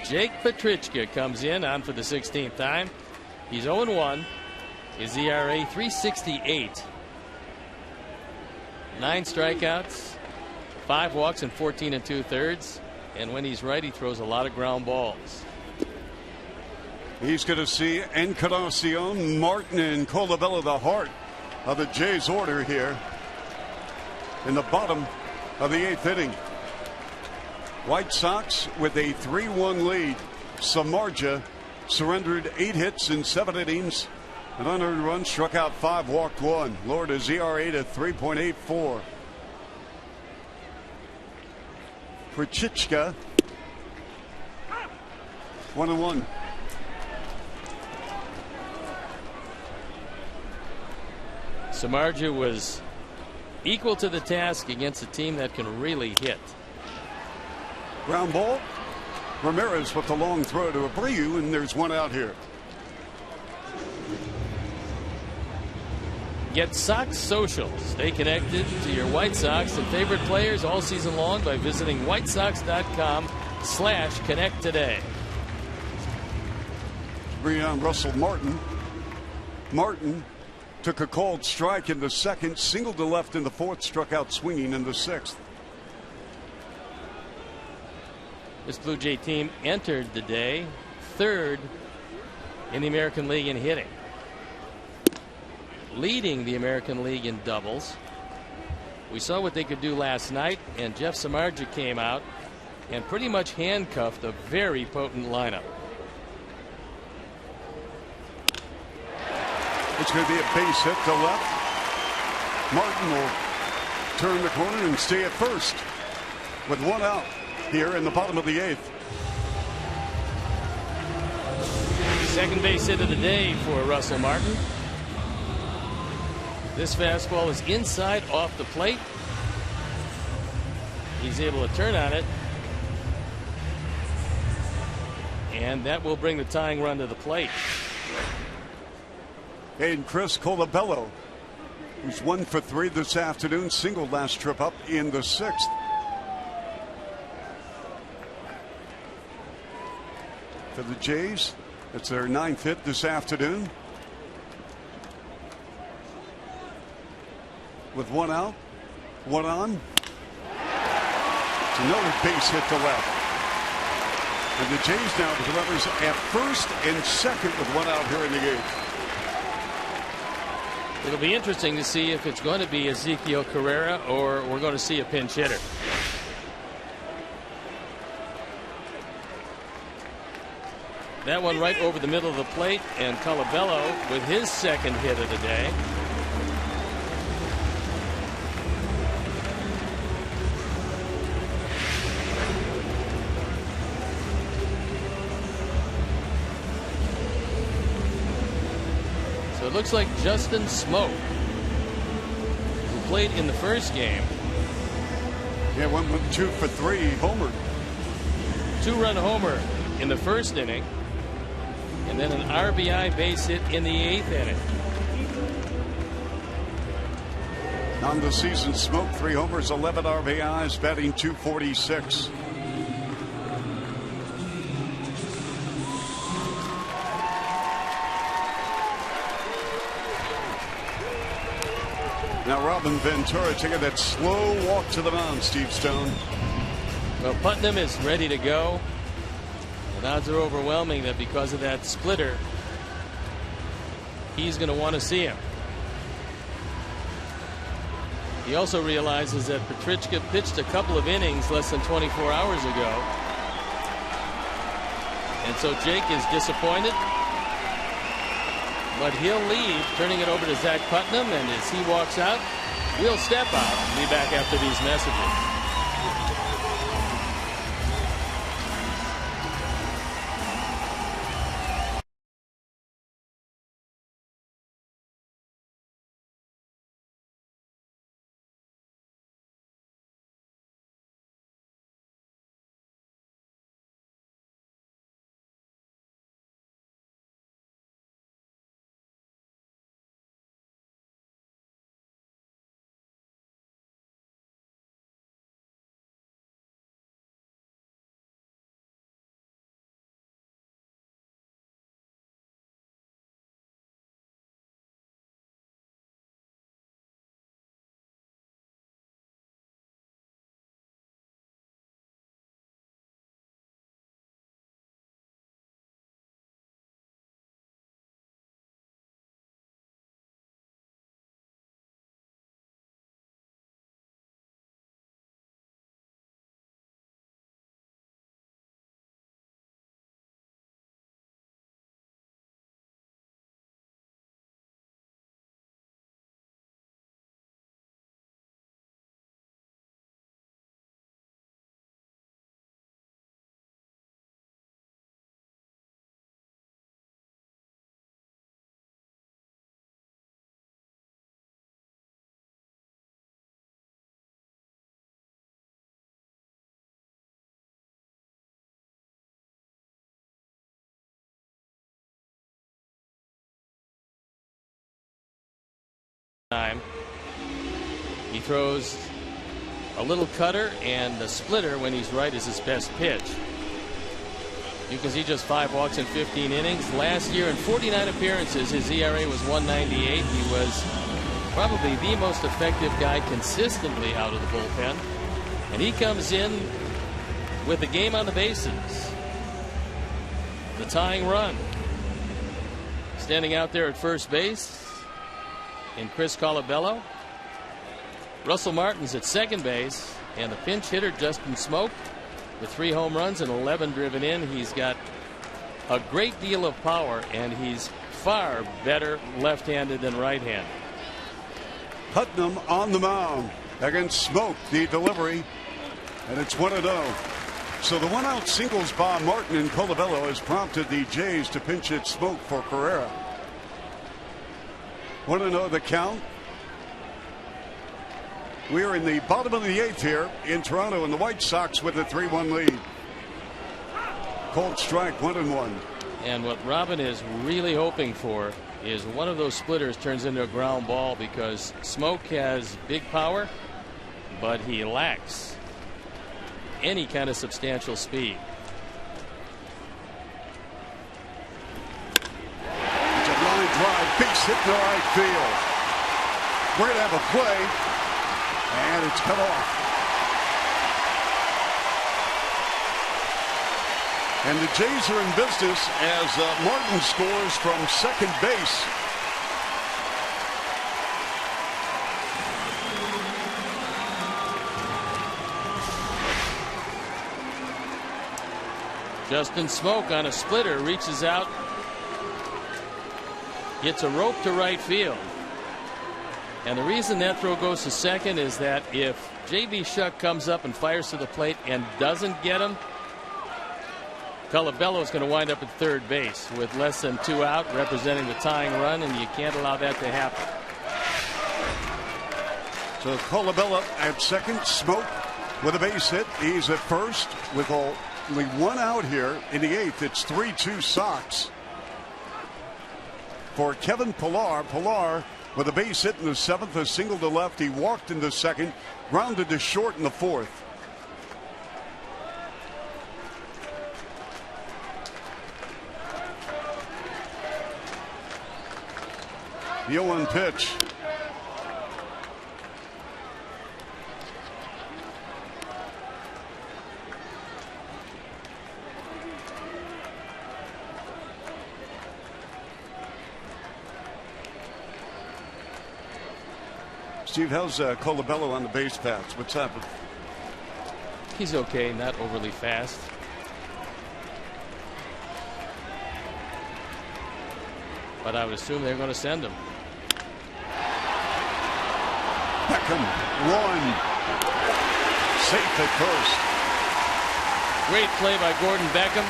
S1: Jake Petrichka comes in on for the 16th time. He's 0-1. His ERA 3.68. 9 strikeouts, 5 walks, and 14 2/3. And when he's right, he throws a lot of ground balls.
S2: He's going to see Encarnacion, Martin, and Colabello, the heart of the Jays order here in the bottom of the 8th inning. White Sox with a 3-1 lead. Samardzija surrendered 8 hits in 7 innings. An unearned run, struck out 5, walked 1. Lowered his ERA to 3.84. Petrichka 1-1.
S1: Samardzija was equal to the task against a team that can really hit.
S2: Ground ball. Ramirez with the long throw to Abreu, and there's one out here.
S1: Get Sox Social. Stay connected to your White Sox and favorite players all season long by visiting whitesox.com/connect today.
S2: Brian Russell Martin. Martin took a called strike in the 2nd, singled to left in the 4th, struck out swinging in the 6th.
S1: This Blue Jay team entered the day 3rd in the American League in hitting, leading the American League in doubles. We saw what they could do last night, and Jeff Samardzija came out and pretty much handcuffed a very potent lineup.
S2: It's going to be a base hit to left. Martin will turn the corner and stay at first with 1 out here in the bottom of the 8th.
S1: Second base hit of the day for Russell Martin. This fastball is inside off the plate. He's able to turn on it, and that will bring the tying run to the plate.
S2: And Chris Colabello, who's 1 for 3 this afternoon, singled last trip up in the 6th. For the Jays, it's their 9th hit this afternoon. With 1 out, 1 on. Another base hit to left. And the Jays now with runners at first and second with one out here in the eighth.
S1: It'll be interesting to see if it's going to be Ezekiel Carrera or we're going to see a pinch hitter. That one right over the middle of the plate, and Colabello with his second hit of the day. So it looks like Justin Smoke, who played in the first game.
S2: Yeah, went 2 for 3, homer.
S1: 2-run homer in the first inning. And then an RBI base hit in the 8th inning.
S2: On the season, Smoke 3 homers, 11 RBIs, batting .246. Now Robin Ventura taking that slow walk to the mound, Steve Stone.
S1: Well, Putnam is ready to go. The odds are overwhelming that because of that splitter, he's going to want to see him. He also realizes that Petrichka pitched a couple of innings less than 24 hours ago. And so Jake is disappointed. But he'll leave, turning it over to Zach Putnam. And as he walks out, we'll step out and be back after these messages. Time. He throws a little cutter, and the splitter when he's right is his best pitch. You can see just 5 walks in 15 innings. Last year in 49 appearances, his ERA was 1.98. He was probably the most effective guy consistently out of the bullpen. And he comes in with the game on the bases. The tying run. Standing out there at first base in Chris Colabello. Russell Martin's at second base, and the pinch hitter Justin Smoke with 3 home runs and 11 driven in. He's got a great deal of power, and he's far better left-handed than right-handed.
S2: Putnam on the mound against Smoke, the delivery, and it's 1-0. So the one-out singles by Martin and Colabello has prompted the Jays to pinch hit Smoke for Carrera. 1-0 the count. We are in the bottom of the 8th here in Toronto, and the White Sox with a 3-1 lead. Cold strike, 1-1.
S1: And what Robin is really hoping for is one of those splitters turns into a ground ball, because Smoke has big power, but he lacks any kind of substantial speed.
S2: It's a line drive, base hit to right field. We're going to have a play, and it's cut off. And the Jays are in business as Martin scores from second base.
S1: Justin Smoke on a splitter reaches out, gets a rope to right field. And the reason that throw goes to second is that if J.B. Shuck comes up and fires to the plate and doesn't get him, Colabello is going to wind up at third base with less than 2 out, representing the tying run, and you can't allow that to happen.
S2: So Colabello at second, Smoke with a base hit. He's at first with only 1 out here in the 8th. It's 3-2 Sox for Kevin Pillar. Pillar with a base hit in the 7th, a single to left. He walked in the 2nd, grounded to short in the 4th. The 0-1 pitch. Steve, how's Colabello on the base paths? What's happened?
S1: He's okay, not overly fast. But I would assume they're going to send him.
S2: Beckham, 1. Safe at first.
S1: Great play by Gordon Beckham.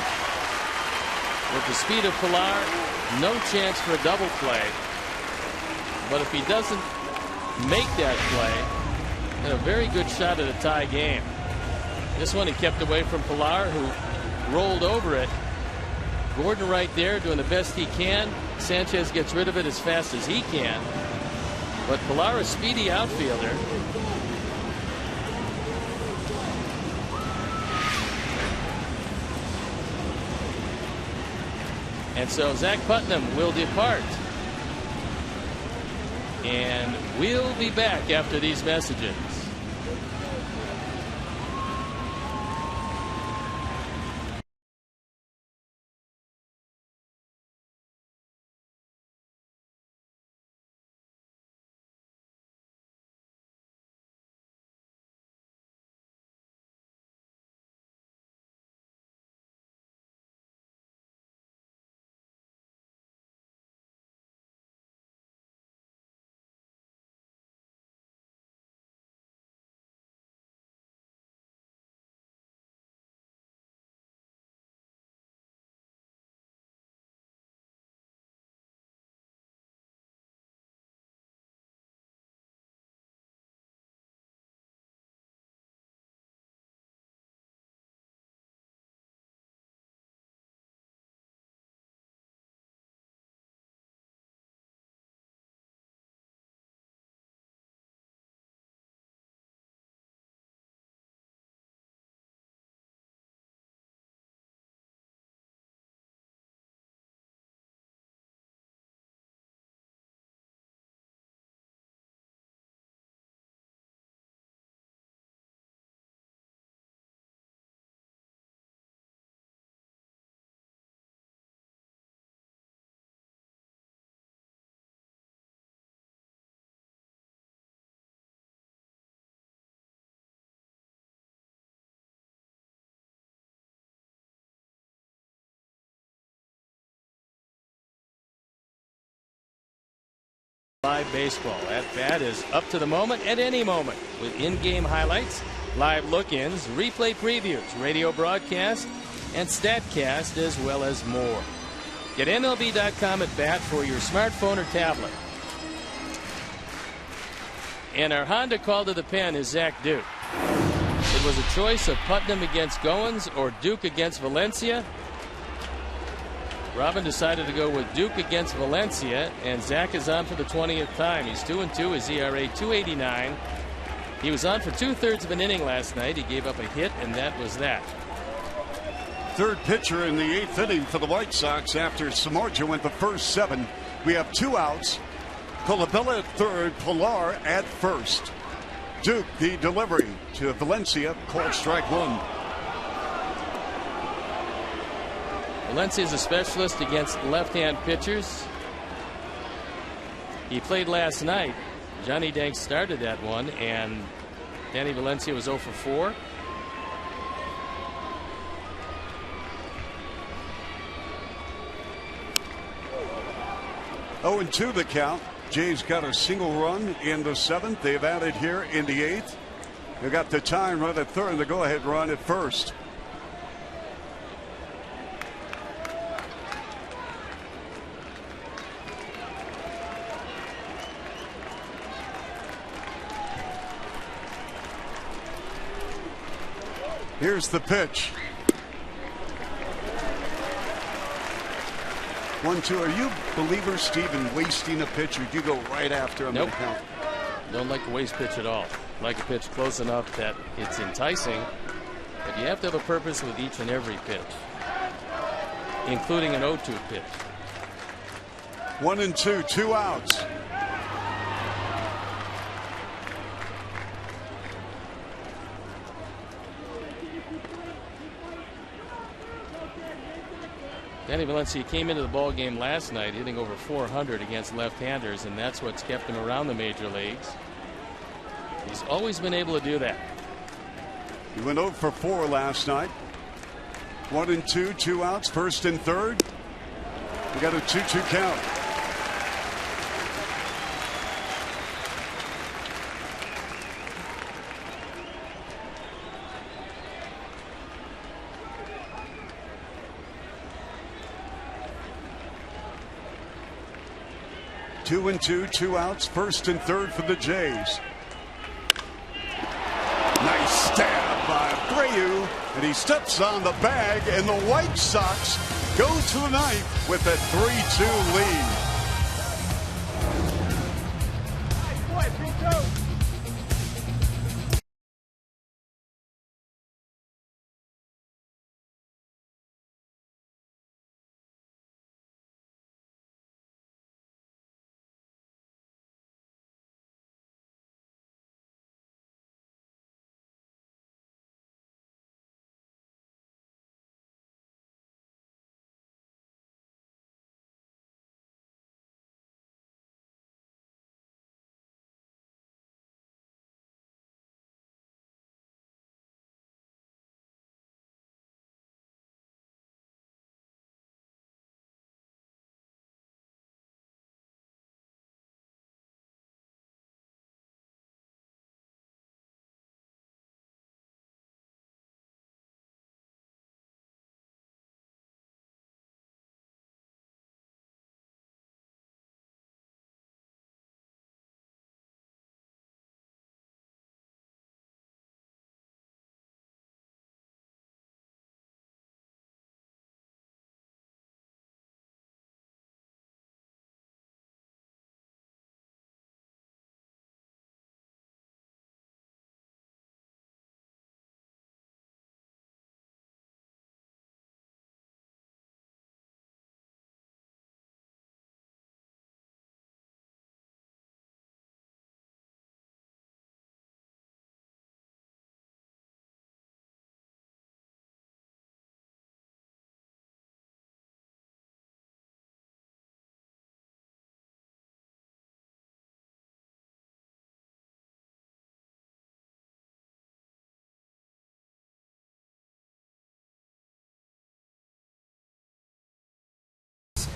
S1: With the speed of Pillar, no chance for a double play. But if he doesn't make that play, and a very good shot at a tie game. This one he kept away from Pillar, who rolled over it. Gordon right there doing the best he can. Sanchez gets rid of it as fast as he can. But Pillar, a speedy outfielder. And so Zach Putnam will depart. And we'll be back after these messages. Live baseball. At bat is up to the moment at any moment with in-game highlights, live look-ins, replay previews, radio broadcast, and StatCast, as well as more. Get MLB.com at bat for your smartphone or tablet. And our Honda call to the pen is Zach Duke. It was a choice of Putnam against Goins or Duke against Valencia. Robin decided to go with Duke against Valencia, and Zach is on for the 20th time. He's 2-2, his ERA .289. He was on for 2/3 of an inning last night. He gave up a hit, and that was that.
S2: Third pitcher in the 8th inning for the White Sox after Samardzija went the first 7. We have 2 outs. Colabello at third, Pillar at first. Duke, the delivery to Valencia, called strike 1.
S1: Valencia is a specialist against left-hand pitchers. He played last night. Johnny Danks started that one, and Danny Valencia was 0 for 4.
S2: Oh, and 2 the count. Jays got a single run in the 7th. They've added here in the 8th. They got the tying run at 3rd and the go-ahead run at 1st. Here's the pitch. 1-2. Are you a believer, Steve, in wasting a pitch, or do you go right after him?
S1: Nope.
S2: In the count?
S1: Don't like a waste pitch at all. Like a pitch close enough that it's enticing, but you have to have a purpose with each and every pitch, including an 0-2 pitch.
S2: 1-2, 2 outs.
S1: Danny Valencia came into the ball game last night hitting over 400 against left-handers, and that's what's kept him around the major leagues. He's always been able to do that.
S2: He went 0 for 4 last night. 1-2, 2 outs, 1st and 3rd. We got a 2-2 count. Two and 2, 2 outs, 1st and 3rd for the Jays. Nice stab by Abreu, and he steps on the bag, and the White Sox go to the 9th with a 3-2 lead.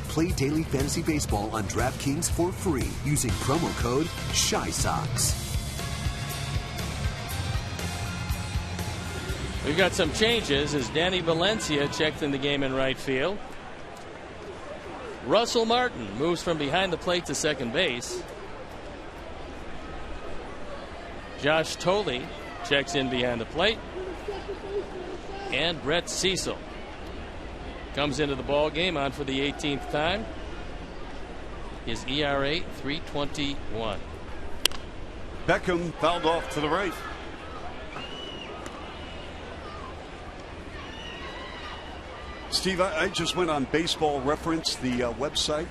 S3: Play daily fantasy baseball on DraftKings for free using promo code ShySox.
S1: We've got some changes as Danny Valencia checked in the game in right field. Russell Martin moves from behind the plate to second base. Josh Tolley checks in behind the plate. And Brett Cecil comes into the ball game on for the 18th time. His ERA 3.21.
S2: Beckham fouled off to the right. Steve, I just went on Baseball Reference, the website.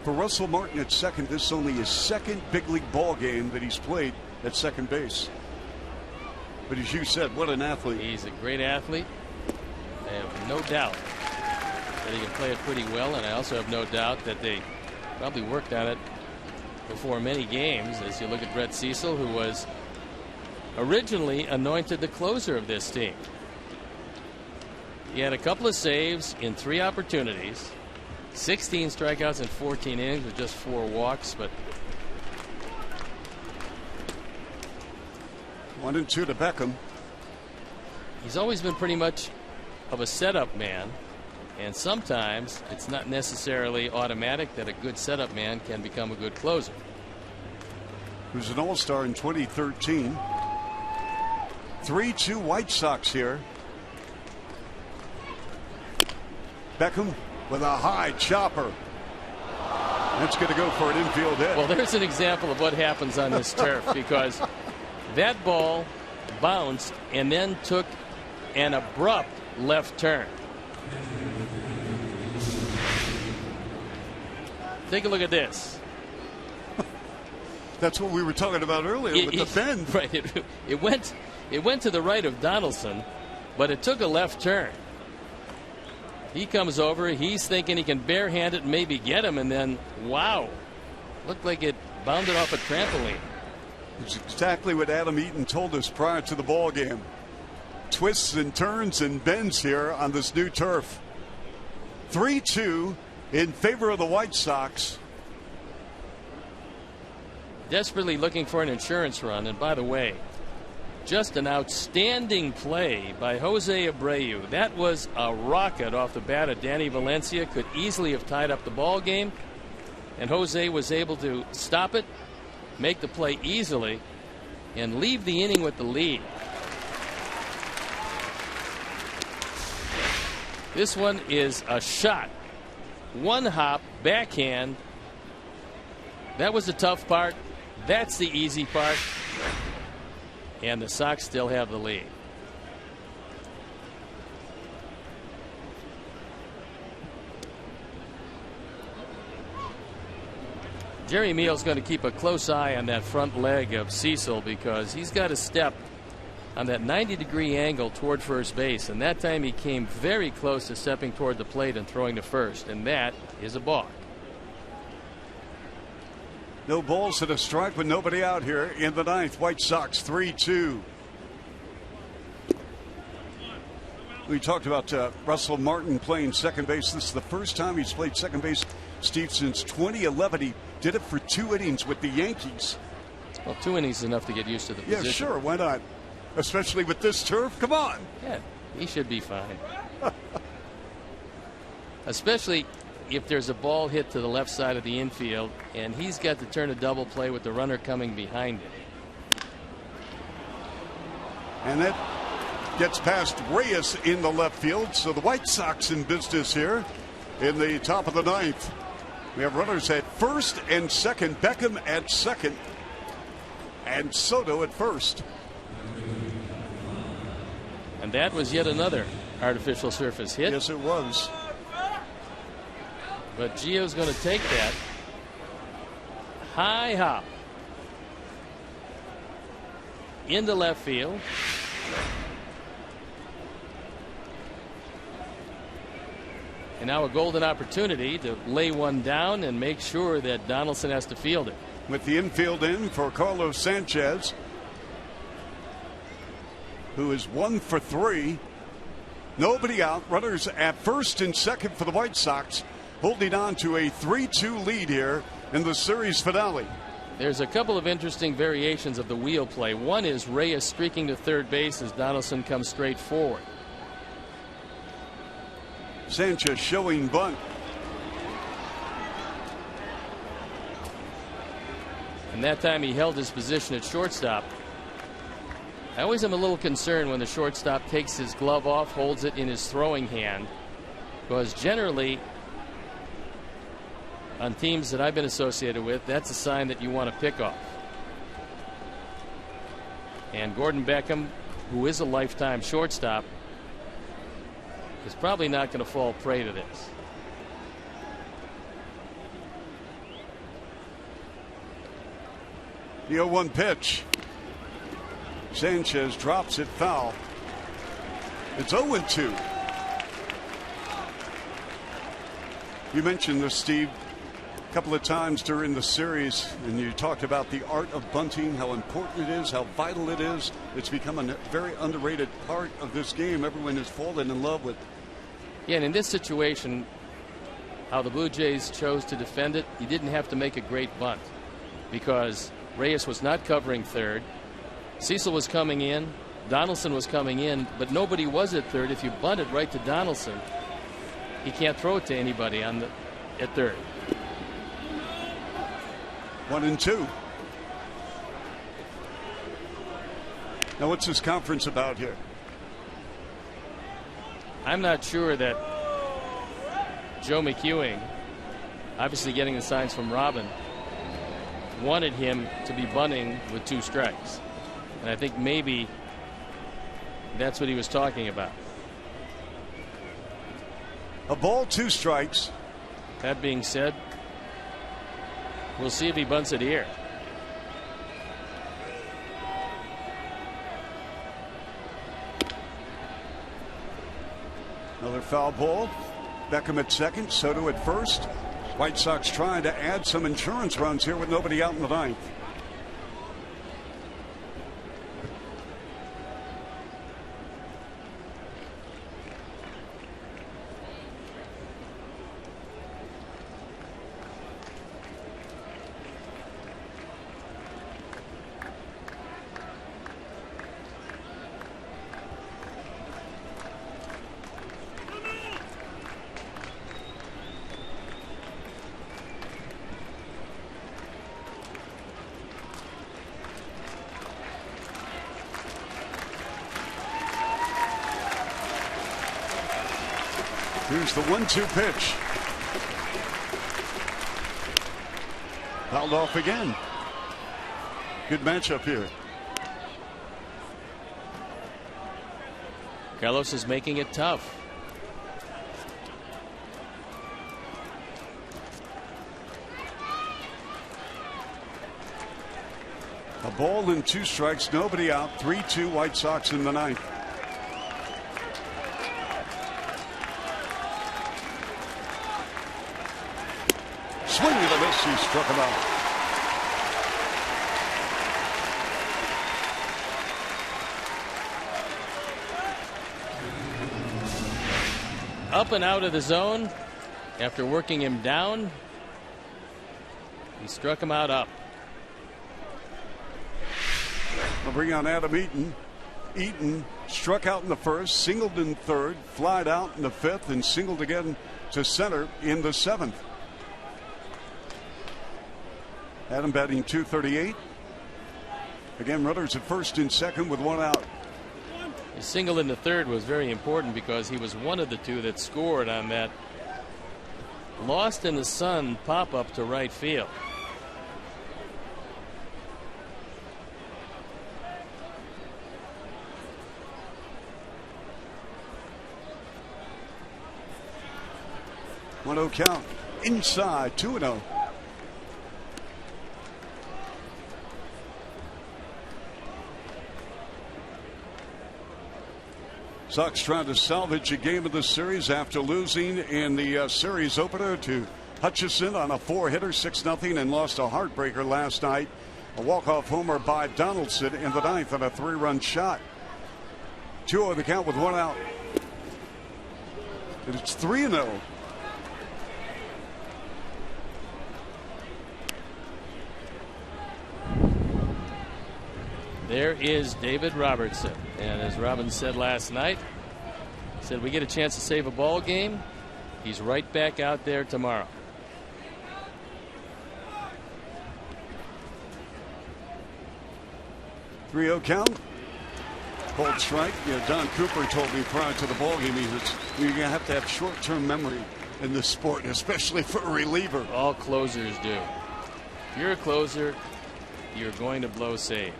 S2: For Russell Martin at second, this is only his second big league ball game that he's played at second base. But as you said, what an athlete.
S1: He's a great athlete. I have no doubt that he can play it pretty well, and I also have no doubt that they probably worked on it before many games. As you look at Brett Cecil, who was originally anointed the closer of this team. He had a couple of saves in 3 opportunities, 16 strikeouts in 14 innings with just 4 walks, but
S2: 1-2 to Beckham.
S1: He's always been pretty much of a setup man, and sometimes it's not necessarily automatic that a good setup man can become a good closer.
S2: He was an all-star in 2013. 3-2 White Sox here. Beckham with a high chopper. That's going to go for an infield hit.
S1: Well, there's an example of what happens on this turf, because that ball bounced and then took an abrupt left turn. Take a look at this.
S2: That's what we were talking about earlier with the bend.
S1: Right. It went to the right of Donaldson, but it took a left turn. He comes over. He's thinking he can barehand it and maybe get him, and then wow, looked like it bounded off a trampoline.
S2: It's exactly what Adam Eaton told us prior to the ball game. Twists and turns and bends here on this new turf. 3-2 in favor of the White Sox.
S1: Desperately looking for an insurance run, and by the way, just an outstanding play by Jose Abreu. That was a rocket off the bat of Danny Valencia. Could easily have tied up the ball game, and Jose was able to stop it, make the play easily, and leave the inning with the lead. This one is a shot. One hop, backhand. That was the tough part. That's the easy part. And the Sox still have the lead. Jerry Meal's going to keep a close eye on that front leg of Cecil, because he's got to step on that 90-degree angle toward first base, and that time he came very close to stepping toward the plate and throwing to first, and that is a balk.
S2: No balls and a strike with nobody out here in the ninth. White Sox 3-2. We talked about Russell Martin playing second base. This is the first time he's played second base, Steve, since 2011. He did it for 2 innings with the Yankees.
S1: Well, 2 innings is enough to get used to the position.
S2: Yeah, sure. Why not? Especially with this turf. Come on.
S1: Yeah, he should be fine. Especially if there's a ball hit to the left side of the infield and he's got to turn a double play with the runner coming behind him.
S2: And that gets past Reyes in the left field. So the White Sox in business here in the top of the ninth. We have runners at first and second. Beckham at second and Soto at first.
S1: And that was yet another artificial surface hit.
S2: Yes, it was.
S1: But Gio's going to take that high hop into left field. And now a golden opportunity to lay one down and make sure that Donaldson has to field it.
S2: With the infield in for Carlos Sanchez, who is 1 for 3. Nobody out. Runners at first and second for the White Sox, holding on to a 3-2 lead here in the series finale.
S1: There's a couple of interesting variations of the wheel play. One is Reyes streaking to third base as Donaldson comes straight forward.
S2: Sanchez showing bunt.
S1: And that time he held his position at shortstop. I always am a little concerned when the shortstop takes his glove off, holds it in his throwing hand, because generally on teams that I've been associated with, that's a sign that you want to pick off. And Gordon Beckham, who is a lifetime shortstop, is probably not going to fall prey to this.
S2: The 0-1 pitch. Sanchez drops it foul. It's 0-2. You mentioned this, Steve, a couple of times during the series, and you talked about the art of bunting, how important it is, how vital it is. It's become a very underrated part of this game. Everyone has fallen in love with.
S1: Yeah, and in this situation, how the Blue Jays chose to defend it, you didn't have to make a great bunt because Reyes was not covering third. Cecil was coming in. Donaldson was coming in, but nobody was at third. If you bunt it right to Donaldson, he can't throw it to anybody at third.
S2: 1-2. Now, what's this conference about here?
S1: I'm not sure that Joe McEwing, obviously getting the signs from Robin, wanted him to be bunting with 2 strikes. And I think maybe that's what he was talking about.
S2: A ball, 2 strikes.
S1: That being said, we'll see if he bunts it here.
S2: Another foul ball. Beckham at second, Soto at first. White Sox trying to add some insurance runs here with nobody out in the ninth. Here's the 1-2 pitch. Fouled off again. Good matchup here.
S1: Carlos is making it tough.
S2: A ball and 2 strikes, nobody out. 3-2 White Sox in the ninth. Swing and a miss. He struck him out.
S1: Up and out of the zone after working him down. He struck him out up.
S2: We'll bring on Adam Eaton. Eaton struck out in the first, singled in third, flied out in the fifth, and singled again to center in the seventh. Adam batting .238. Again, runners at first and second with 1 out.
S1: His single in the third was very important because he was one of the 2 that scored on that lost in the sun pop up to right field.
S2: One 0 count inside 2-0. Sox trying to salvage a game of the series after losing in the series opener to Hutchison on a 4-hitter, 6-0, and lost a heartbreaker last night. A walk-off homer by Donaldson in the ninth on a 3-run shot. 2-0 the count with 1 out. And it's 3-0.
S1: There is David Robertson, and as Robin said last night, said we get a chance to save a ball game, he's right back out there tomorrow.
S2: .3-0 count. Cold strike. Yeah, Don Cooper told me prior to the ball game, he says you're gonna have to have short-term memory in this sport, especially for a reliever.
S1: All closers do. If you're a closer, you're going to blow saves.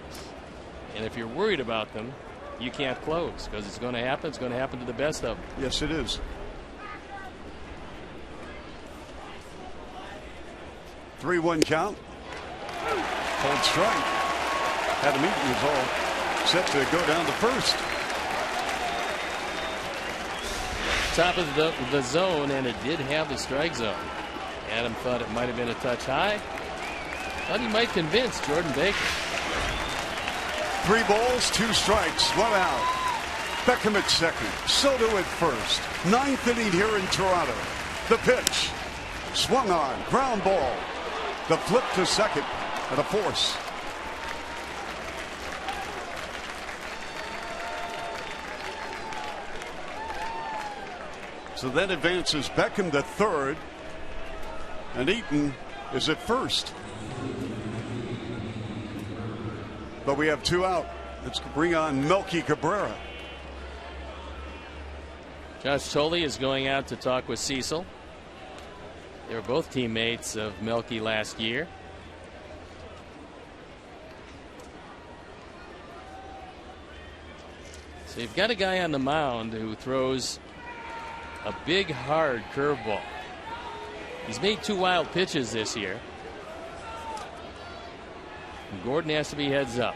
S1: And if you're worried about them, you can't close because it's going to happen. It's going to happen to the best of them.
S2: Yes, it is. 3-1 count. Cold strike. Adam Eaton is all set to go down to first.
S1: top of the zone, and it did have the strike zone. Adam thought it might have been a touch high. Thought he might convince Jordan Baker.
S2: 3 balls, 2 strikes, 1 out. Beckham at second, Soto at first. 9th inning here in Toronto. The pitch, swung on, ground ball. The flip to second, and a force. So that advances Beckham to third, and Eaton is at first. But we have 2 out. Let's bring on Melky Cabrera.
S1: Josh Tolley is going out to talk with Cecil. They were both teammates of Melky last year. So you've got a guy on the mound who throws a big, hard curveball. He's made 2 wild pitches this year. And Gordon has to be heads up.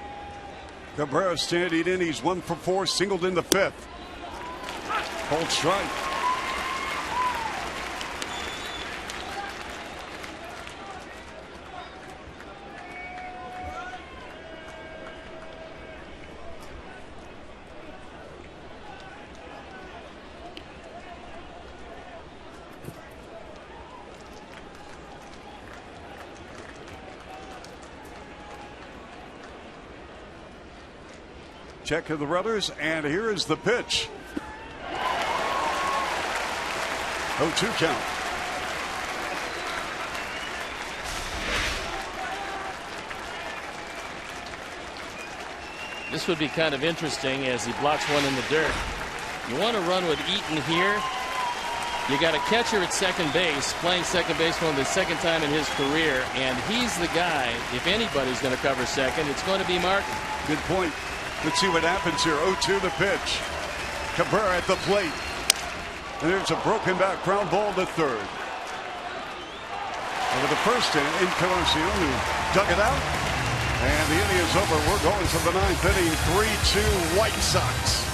S2: Cabrera standing in. He's 1 for 4, singled in the 5th. Hold strike. Check of the runners, and here is the pitch. 0-2 count.
S1: This would be kind of interesting as he blocks one in the dirt. You want to run with Eaton here. You got a catcher at second base, playing second base for the second time in his career, and he's the guy. If anybody's going to cover second, it's going to be Martin.
S2: Good point. Let's see what happens here. 0-2 the pitch. Cabrera at the plate. And there's a broken back ground ball to third. Over the first inning, Encarnacion who dug it out. And the inning is over. We're going to the 9th inning. 3-2 White Sox.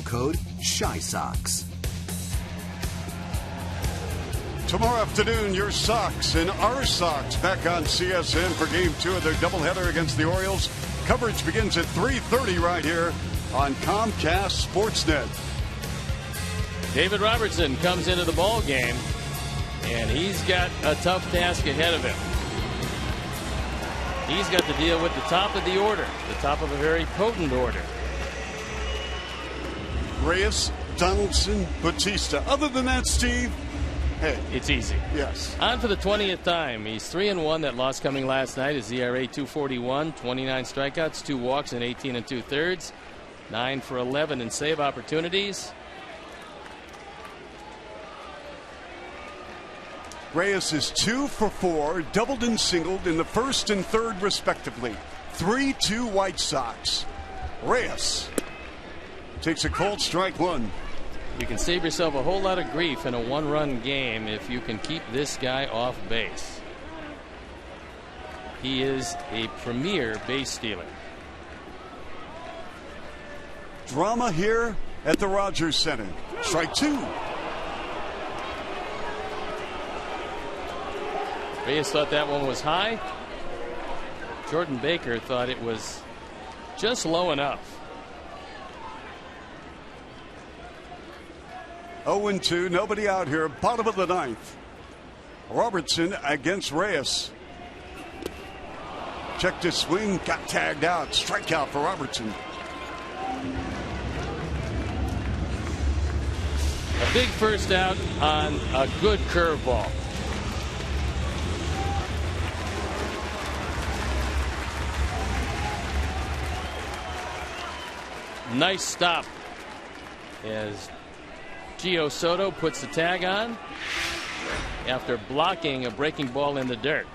S3: Code SHYSOX.
S2: Tomorrow afternoon, your Sox and our Sox back on CSN for Game 2 of their doubleheader against the Orioles. Coverage begins at 3:30 right here on Comcast Sportsnet.
S1: David Robertson comes into the ball game, and he's got a tough task ahead of him. He's got to deal with the top of the order, the top of a very potent order.
S2: Reyes, Donaldson, Bautista. Other than that, Steve, hey,
S1: it's easy.
S2: Yes.
S1: On for the 20th time. He's 3-1. That loss coming last night. His ERA 2.41, 29 strikeouts, 2 walks, and 18 2/3. 9 for 11 in save opportunities.
S2: Reyes is 2 for 4, doubled and singled in the first and third respectively. 3-2 White Sox. Reyes takes a cold strike one.
S1: You can save yourself a whole lot of grief in a one-run game if you can keep this guy off base. He is a premier base stealer.
S2: Drama here at the Rogers Center. Strike two.
S1: Reyes thought that one was high. Jordan Baker thought it was just low enough.
S2: 0-2, nobody out here. Bottom of the ninth. Robertson against Reyes. Checked his swing, got tagged out. Strikeout for Robertson.
S1: A big first out on a good curveball. Nice stop as Gio Soto puts the tag on after blocking a breaking ball in the dirt.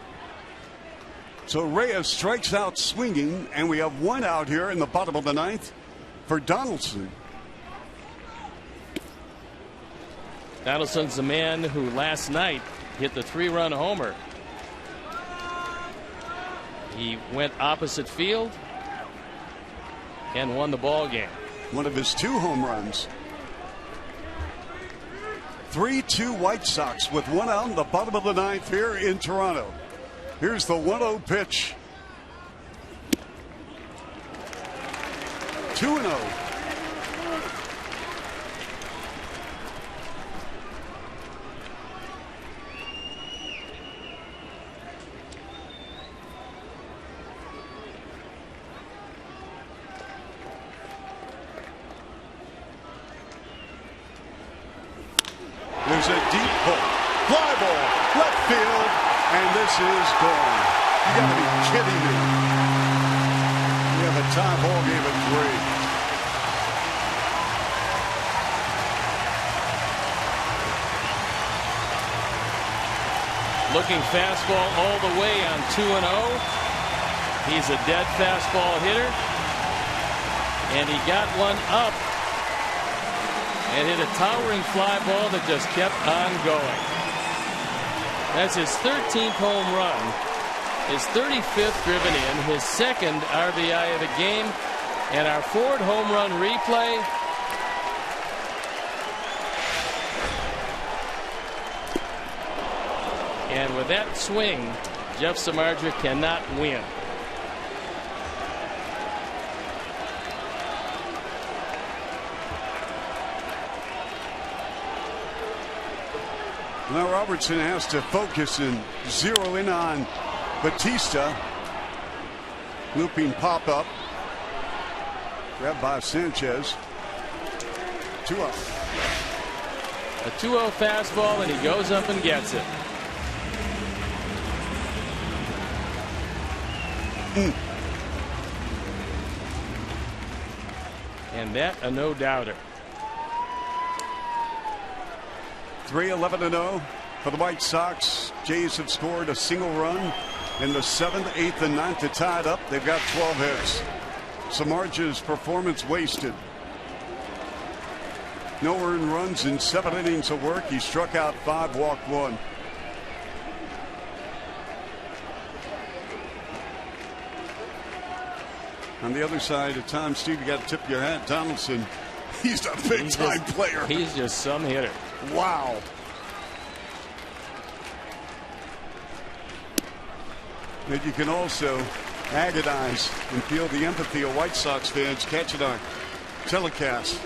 S2: So Reyes strikes out swinging, and we have one out here in the bottom of the ninth for Donaldson.
S1: Donaldson's the man who last night hit the 3-run homer. He went opposite field and won the ball game.
S2: One of his 2 home runs. 3-2 White Sox with one out in the bottom of the ninth here in Toronto. Here's the 1-0 pitch. 2-0. There's a deep hook. Fly ball. Left field. And this is gone. You got to be kidding me. We have a tie ball game at
S1: 3. Looking fastball all the way on 2-0. He's a dead fastball hitter. And he got one up and hit a towering fly ball that just kept on going. That's his 13th home run, his 35th driven in, his second RBI of the game, and our 4th home run replay. And with that swing, Jeff Samardzija cannot win.
S2: Now Robertson has to focus and zero in on Batista. Looping pop up. Grabbed by Sanchez. 2 out.
S1: A 2-0 fastball, and he goes up and gets it. And that a no-doubter.
S2: 3-11-0 for the White Sox. Jays have scored a single run in the 7th, 8th, and 9th to tie it up. They've got 12 hits. Samardzija's performance wasted. No earned runs in 7 innings of work. He struck out 5, walked 1. On the other side, at times, Steve, you got to tip your hat. Donaldson, he's a big-time player.
S1: He's just some hitter.
S2: Wow. And you can also agonize and feel the empathy of White Sox fans catching our telecast.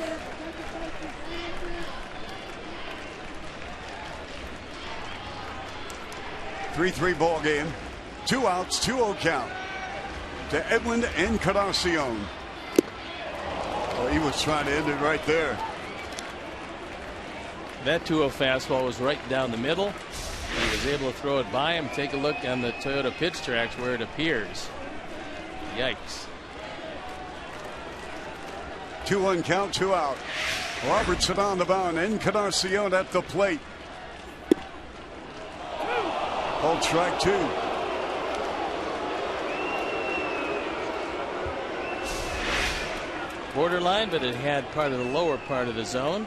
S2: Three ball game. 2 outs, 2-0 count to Edwin Encarnacion. Oh, he was trying to end it right there.
S1: That 2-0 fastball was right down the middle. He was able to throw it by him. Take a look on the Toyota pitch tracks where it appears. Yikes.
S2: 2-1 count, 2 out. Robertson on the mound. Encarnacion at the plate. Called strike 2.
S1: Borderline, but it had part of the lower part of the zone.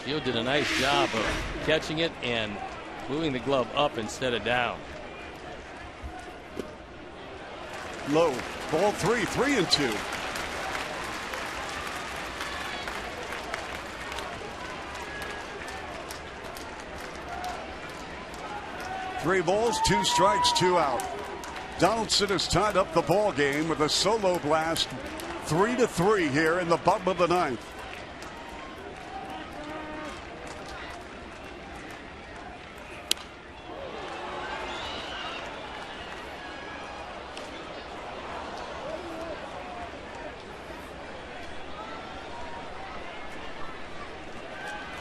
S1: Gio did a nice job of catching it and moving the glove up instead of down.
S2: Low. Ball 3. 3-2. Three balls, 2 strikes, 2 out. Donaldson has tied up the ball game with a solo blast, 3-3 here in the bottom of the 9th.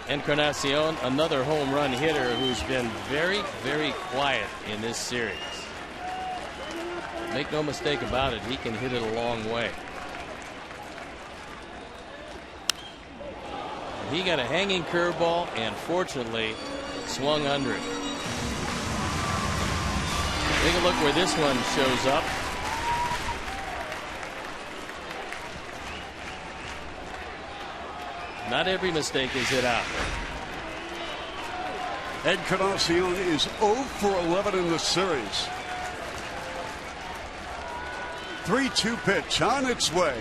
S1: Encarnacion, another home run hitter who's been very, very quiet in this series. Make no mistake about it, he can hit it a long way. He got a hanging curveball and fortunately swung under it. Take a look where this one shows up. Not every mistake is hit out.
S2: Encarnacion is 0 for 11 in the series. 3-2 pitch on its way.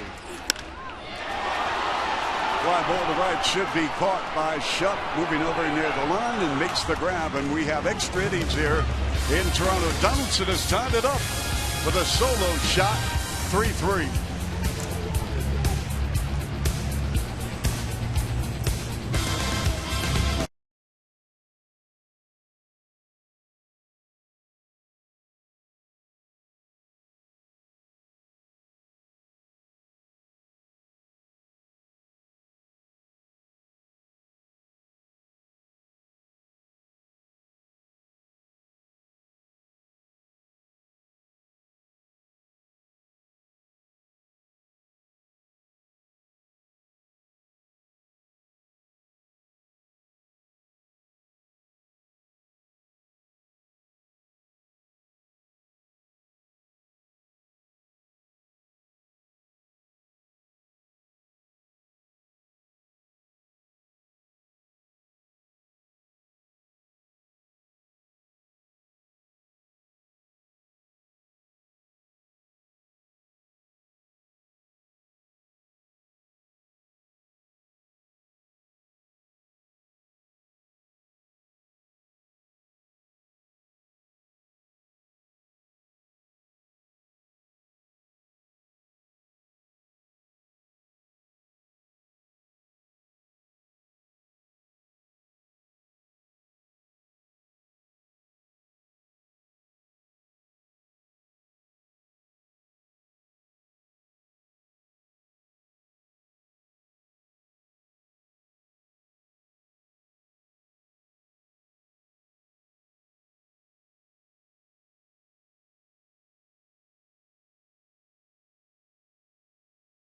S2: Fly ball to right should be caught by Shutt, moving over near the line and makes the grab. And we have extra innings here in Toronto. Donaldson has tied it up with a solo shot. 3-3.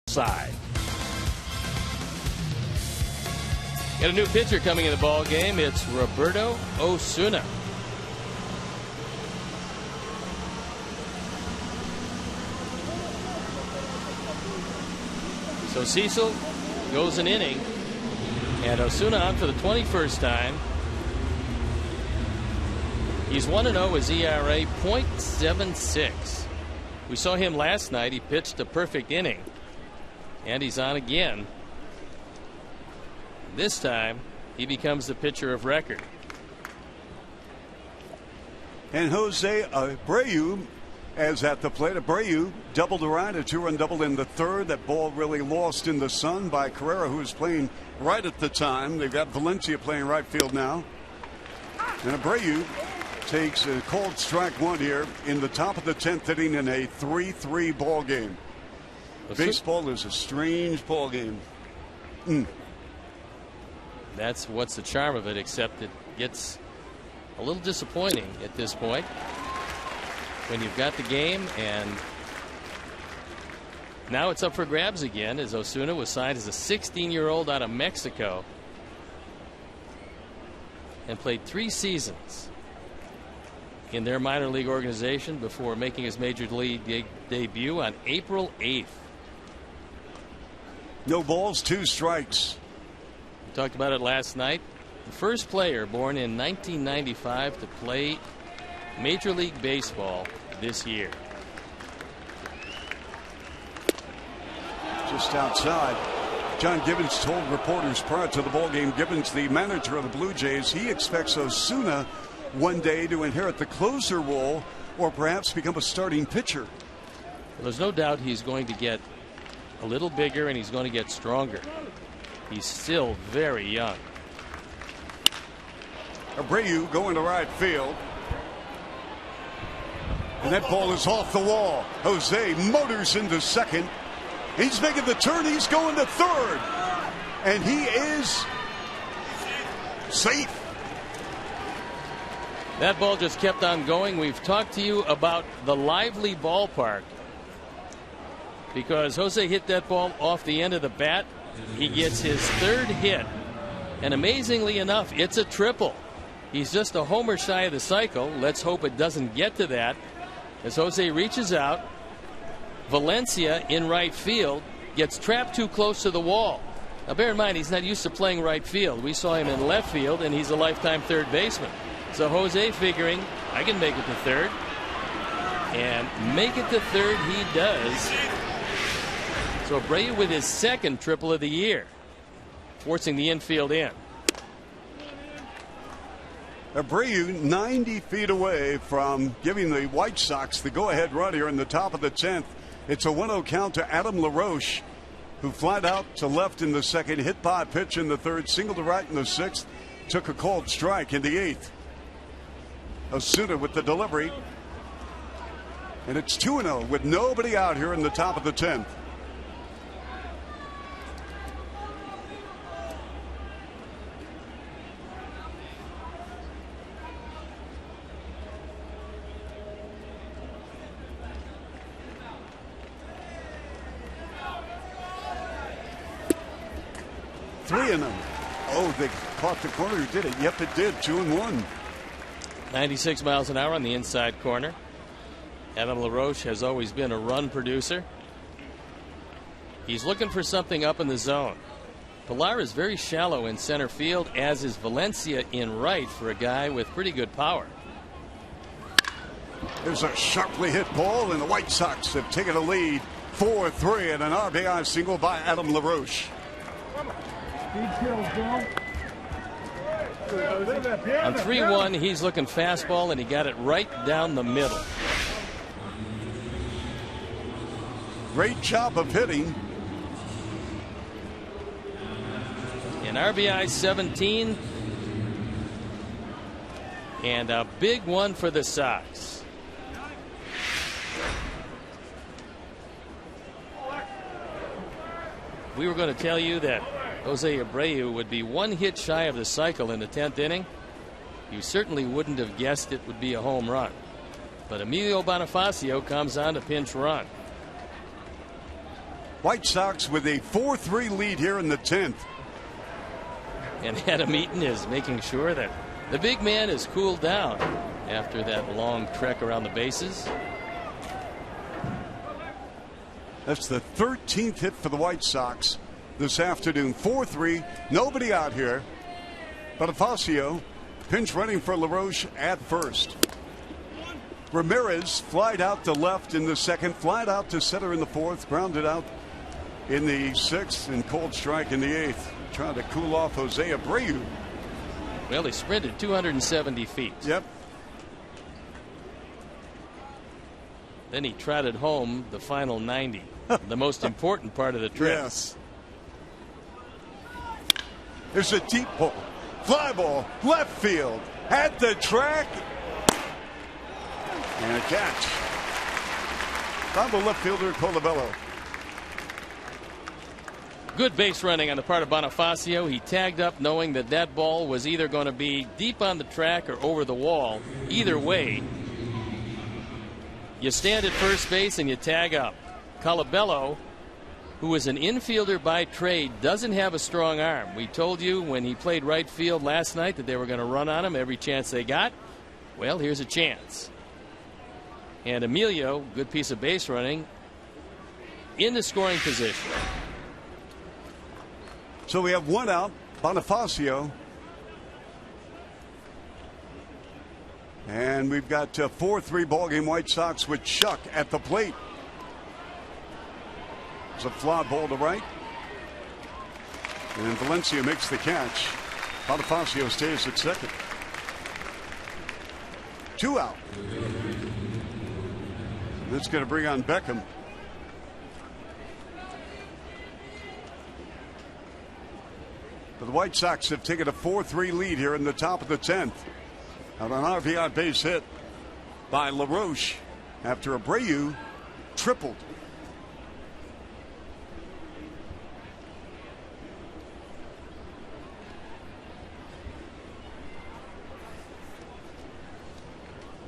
S1: Side. Got a new pitcher coming in the ball game. It's Roberto Osuna. So Cecil goes an inning, and Osuna on for the 21st time. He's 1-0, his ERA .76. We saw him last night. He pitched a perfect inning. And he's on again. This time, he becomes the pitcher of record.
S2: And Jose Abreu is at the plate. Abreu doubled the right, a 2-run double in the 3rd. That ball really lost in the sun by Carrera, who was playing right at the time. They've got Valencia playing right field now. And Abreu takes a called strike 1 here in the top of the 10th inning in a 3-3 ball game. Baseball is a strange ball game.
S1: That's what's the charm of it, except it gets a little disappointing at this point when you've got the game, and now it's up for grabs again as Osuna was signed as a 16-year-old out of Mexico and played 3 seasons. in their minor league organization before making his major league debut on April 8th.
S2: No balls, 2 strikes.
S1: We talked about it last night. The first player born in 1995 to play Major League Baseball this year.
S2: Just outside. John Gibbons told reporters prior to the ballgame, Gibbons, the manager of the Blue Jays, he expects Osuna one day to inherit the closer role or perhaps become a starting pitcher.
S1: Well, there's no doubt he's going to get a little bigger and he's going to get stronger. He's still very young.
S2: Abreu going to right field. And that ball is off the wall. Jose motors into second. He's making the turn. He's going to third. And he is safe.
S1: That ball just kept on going. We've talked to you about the lively ballpark because Jose hit that ball off the end of the bat. He gets his 3rd hit. And amazingly enough, it's a triple. He's just a homer shy of the cycle. Let's hope it doesn't get to that. As Jose reaches out, Valencia in right field gets trapped too close to the wall. Now bear in mind, he's not used to playing right field. We saw him in left field, and he's a lifetime third baseman. So Jose figuring, I can make it to third. And make it to third he does. So Abreu with his 2nd triple of the year, forcing the infield in.
S2: Abreu 90 feet away from giving the White Sox the go-ahead run here in the top of the 10th. It's a 1-0 count to Adam LaRoche, who flied out to left in the 2nd, hit by a pitch in the 3rd, single to right in the 6th, took a called strike in the 8th. Osuna with the delivery. And it's 2-0 with nobody out here in the top of the 10th. Oh, they caught the corner. Did it? Yep, it did. 2-1.
S1: 96 miles an hour on the inside corner. Adam LaRoche has always been a run producer. He's looking for something up in the zone. Pilar is very shallow in center field, as is Valencia in right for a guy with pretty good power.
S2: There's a sharply hit ball, and the White Sox have taken a lead 4-3 and an RBI single by Adam LaRoche.
S1: On 3-1, he's looking fastball, and he got it right down the middle.
S2: Great job of hitting.
S1: An RBI 17, and a big one for the Sox. We were going to tell you that Jose Abreu would be 1 hit shy of the cycle in the 10th inning. You certainly wouldn't have guessed it would be a home run. But Emilio Bonifacio comes on to pinch run.
S2: White Sox with a 4-3 lead here in the 10th.
S1: And Adam Eaton is making sure that the big man is cooled down after that long trek around the bases.
S2: That's the 13th hit for the White Sox this afternoon. 4-3, nobody out here. Bonifacio pinch running for LaRoche at first. Ramirez flied out to left in the 2nd, flied out to center in the 4th, grounded out in the 6th, and cold strike in the 8th. Trying to cool off Jose Abreu.
S1: Well, he sprinted 270 feet.
S2: Yep.
S1: Then he trotted home the final 90. The most important part of the trip.
S2: Yes. There's a deep ball. Fly ball, left field, at the track. And a catch by the left fielder, Colabello.
S1: Good base running on the part of Bonifacio. He tagged up knowing that that ball was either going to be deep on the track or over the wall. Either way, you stand at first base and you tag up. Colabello, who is an infielder by trade, doesn't have a strong arm. We told you when he played right field last night that they were going to run on him every chance they got. Well, here's a chance. And Emilio, good piece of base running, in the scoring position.
S2: So we have one out, Bonifacio. And we've got a 4-3 ballgame White Sox with Chuck at the plate. It's a fly ball to right. And Valencia makes the catch. Bonifacio stays at second. 2 out. That's going to bring on Beckham. The White Sox have taken a 4-3 lead here in the top of the 10th. Out on RBI base hit by LaRoche after Abreu tripled.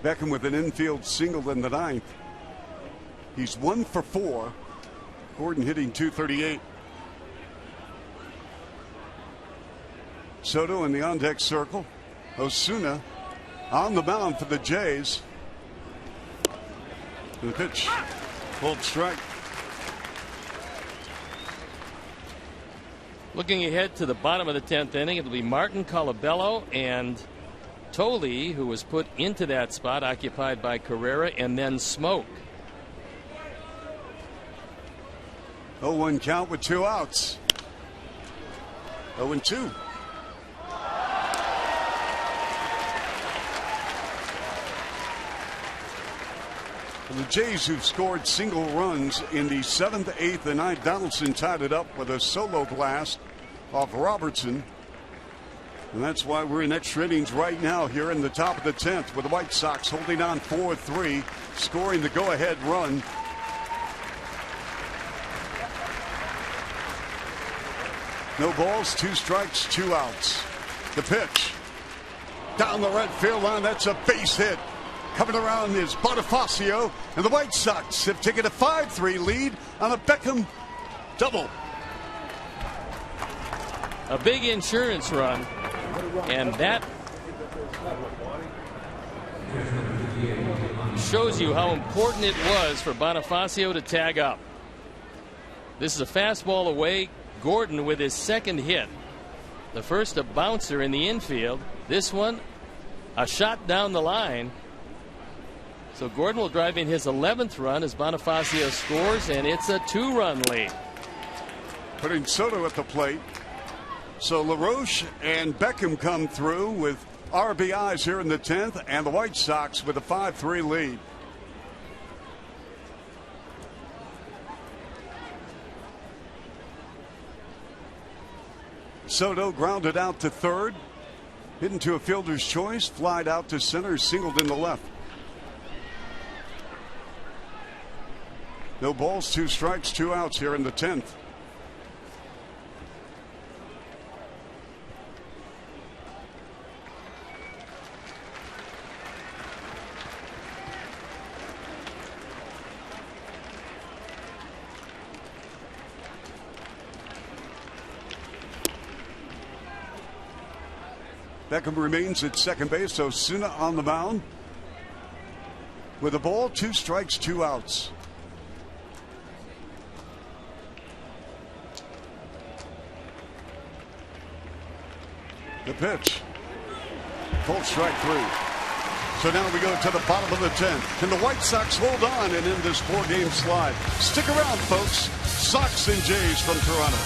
S2: Beckham with an infield single in the 9th. He's 1 for 4. Gordon hitting .238. Soto in the on-deck circle. Osuna on the mound for the Jays. The pitch. Full strike.
S1: Looking ahead to the bottom of the 10th inning, it'll be Martin Colabello and Toley, who was put into that spot, occupied by Carrera, and then Smoke.
S2: 0-1 count with 2 outs. 0-2. The Jays, who've scored single runs in the 7th, 8th, and 9th. Donaldson tied it up with a solo blast off Robertson. And that's why we're in extra innings right now here in the top of the 10th with the White Sox holding on 4-3, scoring the go-ahead run. No balls, 2 strikes, 2 outs. The pitch. Down the right field line, that's a base hit. Coming around is Bonifacio, and the White Sox have taken a 5-3 lead on a Beckham double.
S1: A big insurance run, and that shows you how important it was for Bonifacio to tag up. This is a fastball away. Gordon with his second hit. The first a bouncer in the infield. This one a shot down the line. So Gordon will drive in his 11th run as Bonifacio scores, and it's a 2-run lead.
S2: Putting Soto at the plate. So LaRoche and Beckham come through with RBIs here in the 10th, and the White Sox with a 5-3 lead. Soto grounded out to third, hit into a fielder's choice, flied out to center, singled in the left. No balls, 2 strikes, 2 outs here in the 10th. Beckham remains at second base. Osuna on the mound. With a ball, 2 strikes, 2 outs. The pitch. Full strike 3. So now we go to the bottom of the 10th. Can the White Sox hold on and end this 4-game slide? Stick around, folks. Sox and Jays from Toronto.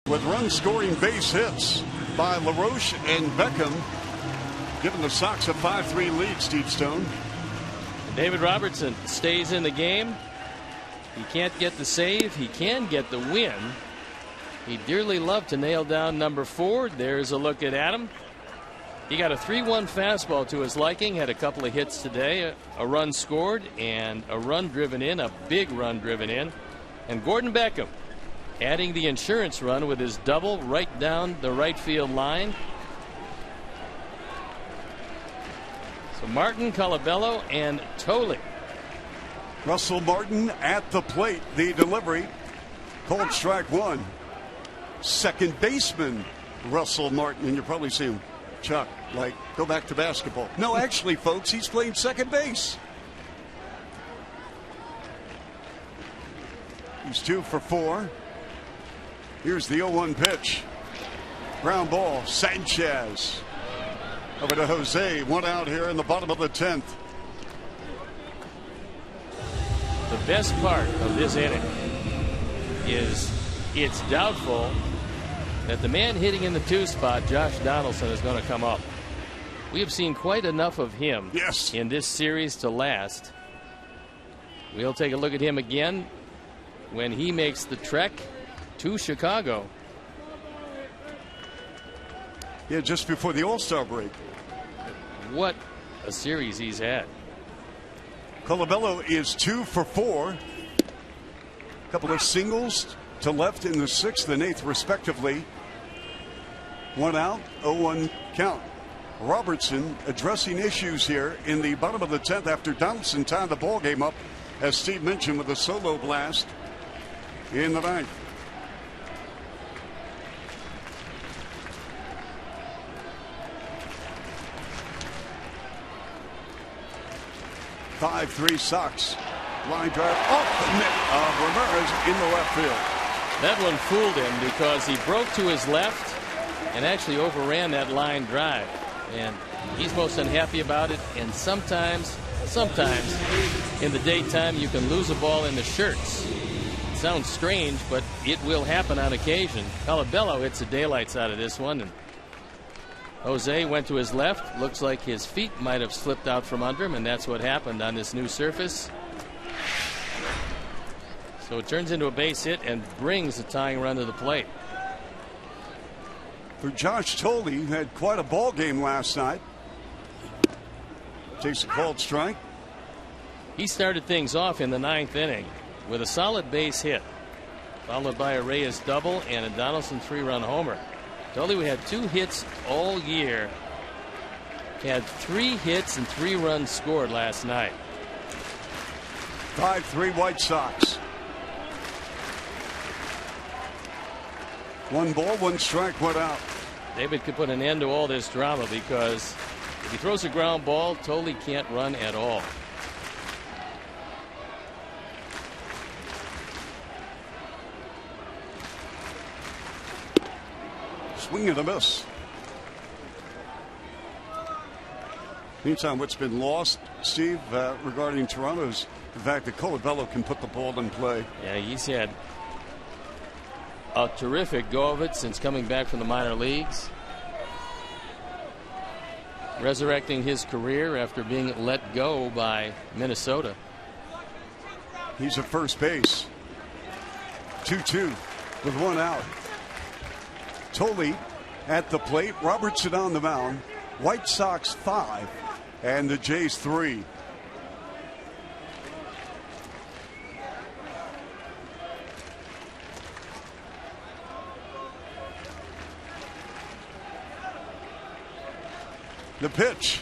S2: with run-scoring base hits by LaRoche and Beckham, giving the Sox a 5-3 lead. Steve Stone.
S1: David Robertson stays in the game. He can't get the save. He can get the win. He'd dearly love to nail down number 4. There's a look at Adam. He got a 3-1 fastball to his liking. Had a couple of hits today. A run scored and a run driven in. A big run driven in. And Gordon Beckham adding the insurance run with his double right down the right field line. So Martin, Colabello, and Tolley.
S2: Russell Martin at the plate. The delivery. Called strike 1. Second baseman Russell Martin. And you're probably saying, Chuck, like, go back to basketball. No, actually, folks, he's playing second base. He's 2 for 4. Here's the 0-1 pitch. Ground ball. Sanchez. Over to Jose. 1 out here in the bottom of the 10th.
S1: The best part of this inning is it's doubtful that the man hitting in the 2 spot, Josh Donaldson, is going to come up. We have seen quite enough of him in this series to last. We'll take a look at him again when he makes the trek to Chicago.
S2: Yeah, just before the All-Star break.
S1: What a series he's had.
S2: Colabello is 2 for 4. A couple of singles to left in the 6th and 8th, respectively. 1 out, 0-1 count. Robertson addressing issues here in the bottom of the 10th after Donaldson tied the ball game up, as Steve mentioned, with a solo blast in the 9th. (5-3) Sox. Line drive off the mitt of Ramirez in the left field.
S1: That one fooled him because he broke to his left and actually overran that line drive. And he's most unhappy about it. And sometimes in the daytime you can lose a ball in the shirts. It sounds strange, but it will happen on occasion. Colabello hits the daylights out of this one. And Jose went to his left. Looks like his feet might have slipped out from under him, and that's what happened on this new surface. So it turns into a base hit and brings the tying run to the plate.
S2: For Josh Tolley, who had quite a ball game last night. Takes a called strike.
S1: He started things off in the 9th inning with a solid base hit, followed by a Reyes double and a Donaldson 3-run homer. Tolley, we had 2 hits all year. He had 3 hits and 3 runs scored last night.
S2: 5-3 White Sox. 1 ball, 1 strike, 1 out.
S1: David could put an end to all this drama because if he throws a ground ball, Tolley can't run at all.
S2: Swing and a miss. Meantime, what's been lost, Steve, regarding Toronto's the fact that Colabello can put the ball in play.
S1: Yeah, he's had a terrific go of it since coming back from the minor leagues. Resurrecting his career after being let go by Minnesota.
S2: He's at first base. 2-2 with 1 out. Tolley at the plate. Robertson on the mound. White Sox 5 and the Jays 3. The pitch.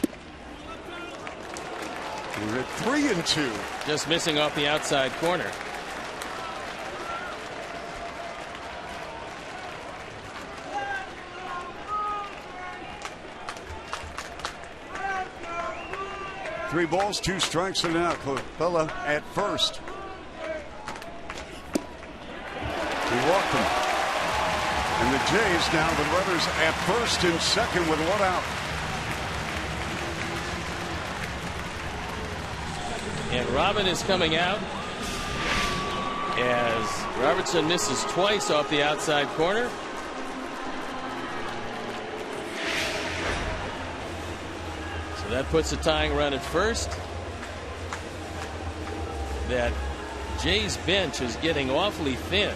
S2: We're at 3-2.
S1: Just missing off the outside corner.
S2: Three balls, 2 strikes, and an out. Colabello at first. He walked him. And the Jays now with runners at first and second with 1 out.
S1: And Robin is coming out as Robertson misses twice off the outside corner. that puts a tying run at first. That Jays bench is getting awfully thin.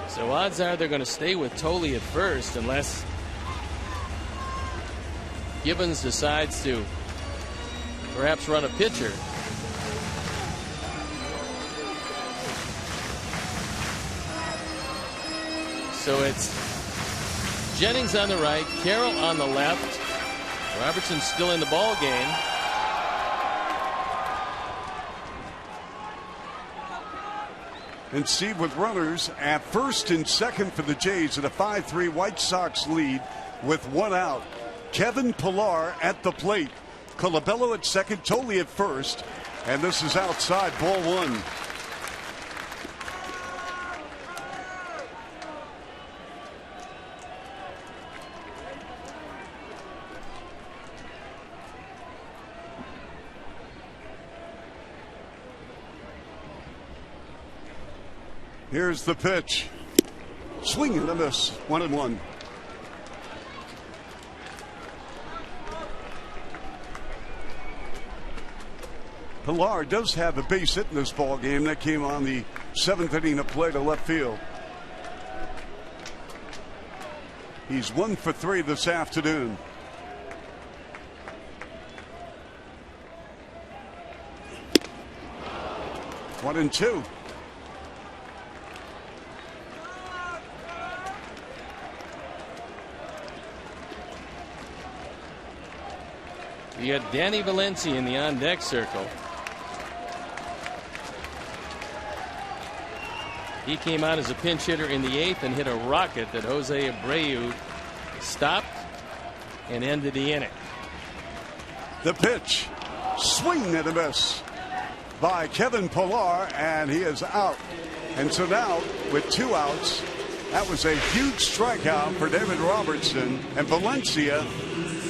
S1: So odds are they're going to stay with Tolle at first unless Gibbons decides to perhaps run a pitcher. So it's Jennings on the right, Carroll on the left. Robertson's still in the ball game.
S2: And Steve, with runners at first and second for the Jays at a 5-3 White Sox lead with one out. Kevin Pillar at the plate. Colabello at second, Tolle at first. And this is outside, ball one. Here's the pitch. Swing and a miss. 1-1. Pillar does have a base hit in this ball game. That came on the 7th inning of play to left field. He's 1 for 3 this afternoon. One and two.
S1: You got Danny Valencia in the on-deck circle. He came out as a pinch hitter in the 8th and hit a rocket that Jose Abreu stopped and ended the inning.
S2: The pitch. Swing and a miss by Kevin Pillar, and he is out. And so now, with 2 outs, that was a huge strikeout for David Robertson, and Valencia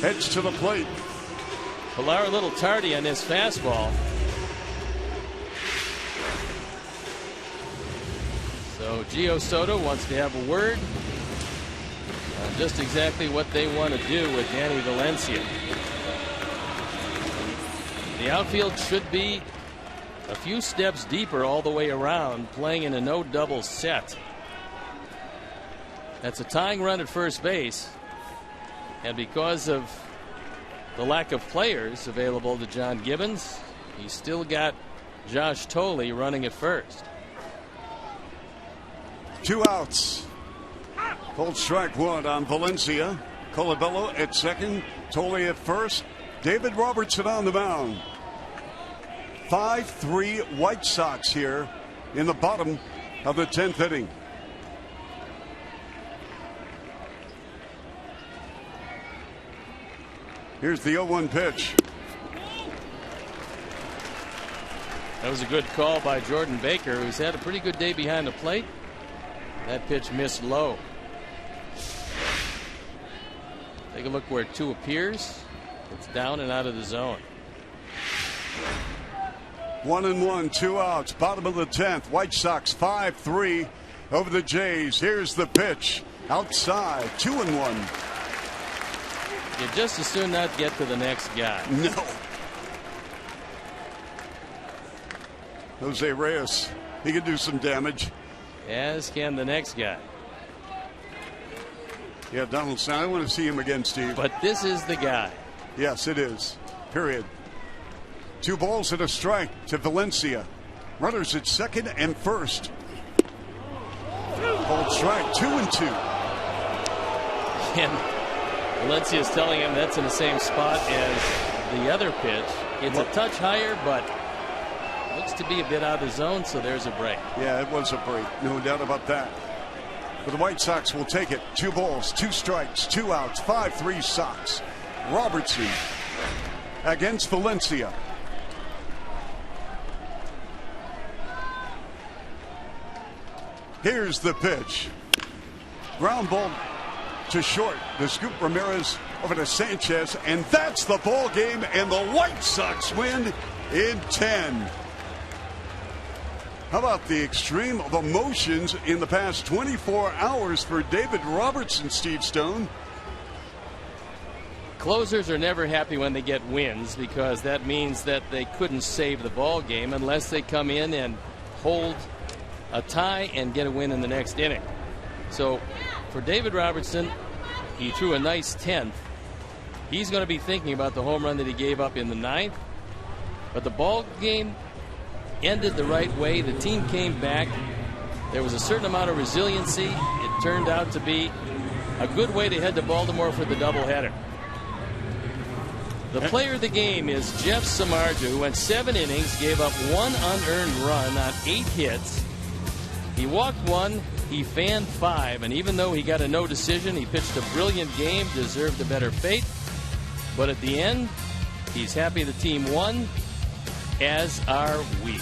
S2: heads to the plate.
S1: Pillar a little tardy on his fastball. So Gio Soto wants to have a word on just exactly what they want to do with Danny Valencia. The outfield should be a few steps deeper all the way around, playing in a no double set. That's a tying run at first base, and because of the lack of players available to John Gibbons, he's still got Josh Tolle running at first.
S2: 2 outs. Cold strike one on Valencia. Colabello at second, Tolle at first. David Robertson on the mound. 5-3 White Sox here in the bottom of the 10th inning. Here's the 0-1 pitch.
S1: That was a good call by Jordan Baker, who's had a pretty good day behind the plate. That pitch missed low. Take a look where 2 appears. It's down and out of the zone.
S2: 1-1, 2 outs, bottom of the 10th. White Sox 5-3 over the Jays. Here's the pitch. Outside, 2-1.
S1: You just as soon not get to the next guy.
S2: No. Jose Reyes, he can do some damage.
S1: As can the next guy.
S2: Yeah, Donaldson, I want to see him again, Steve.
S1: But this is the guy.
S2: Yes, it is. Period. 2 balls and a strike to Valencia. Runners at second and first. Cold strike, 2-2.
S1: And Valencia is telling him that's in the same spot as the other pitch. It's a touch higher, but looks to be a bit out of zone, so there's a break.
S2: Yeah, it was a break. No doubt about that. But the White Sox will take it. 2 balls, 2 strikes, 2 outs, 5-3 Sox. Robertson against Valencia. Here's the pitch. Ground ball to short. The scoop Ramirez over to Sanchez, and that's the ball game, and the White Sox win in 10. How about the extreme of emotions in the past 24 hours for David Robertson, Steve Stone?
S1: Closers are never happy when they get wins because that means that they couldn't save the ball game unless they come in and hold a tie and get a win in the next inning. So for David Robertson, he threw a nice 10th. He's going to be thinking about the home run that he gave up in the 9th. But the ball game ended the right way. The team came back. There was a certain amount of resiliency. It turned out to be a good way to head to Baltimore for the doubleheader. The player of the game is Jeff Samardzija, who went 7 innings, gave up 1 unearned run on 8 hits. He walked 1, he fanned 5, and even though he got a no decision, he pitched a brilliant game, deserved a better fate. But at the end, he's happy the team won, as are we.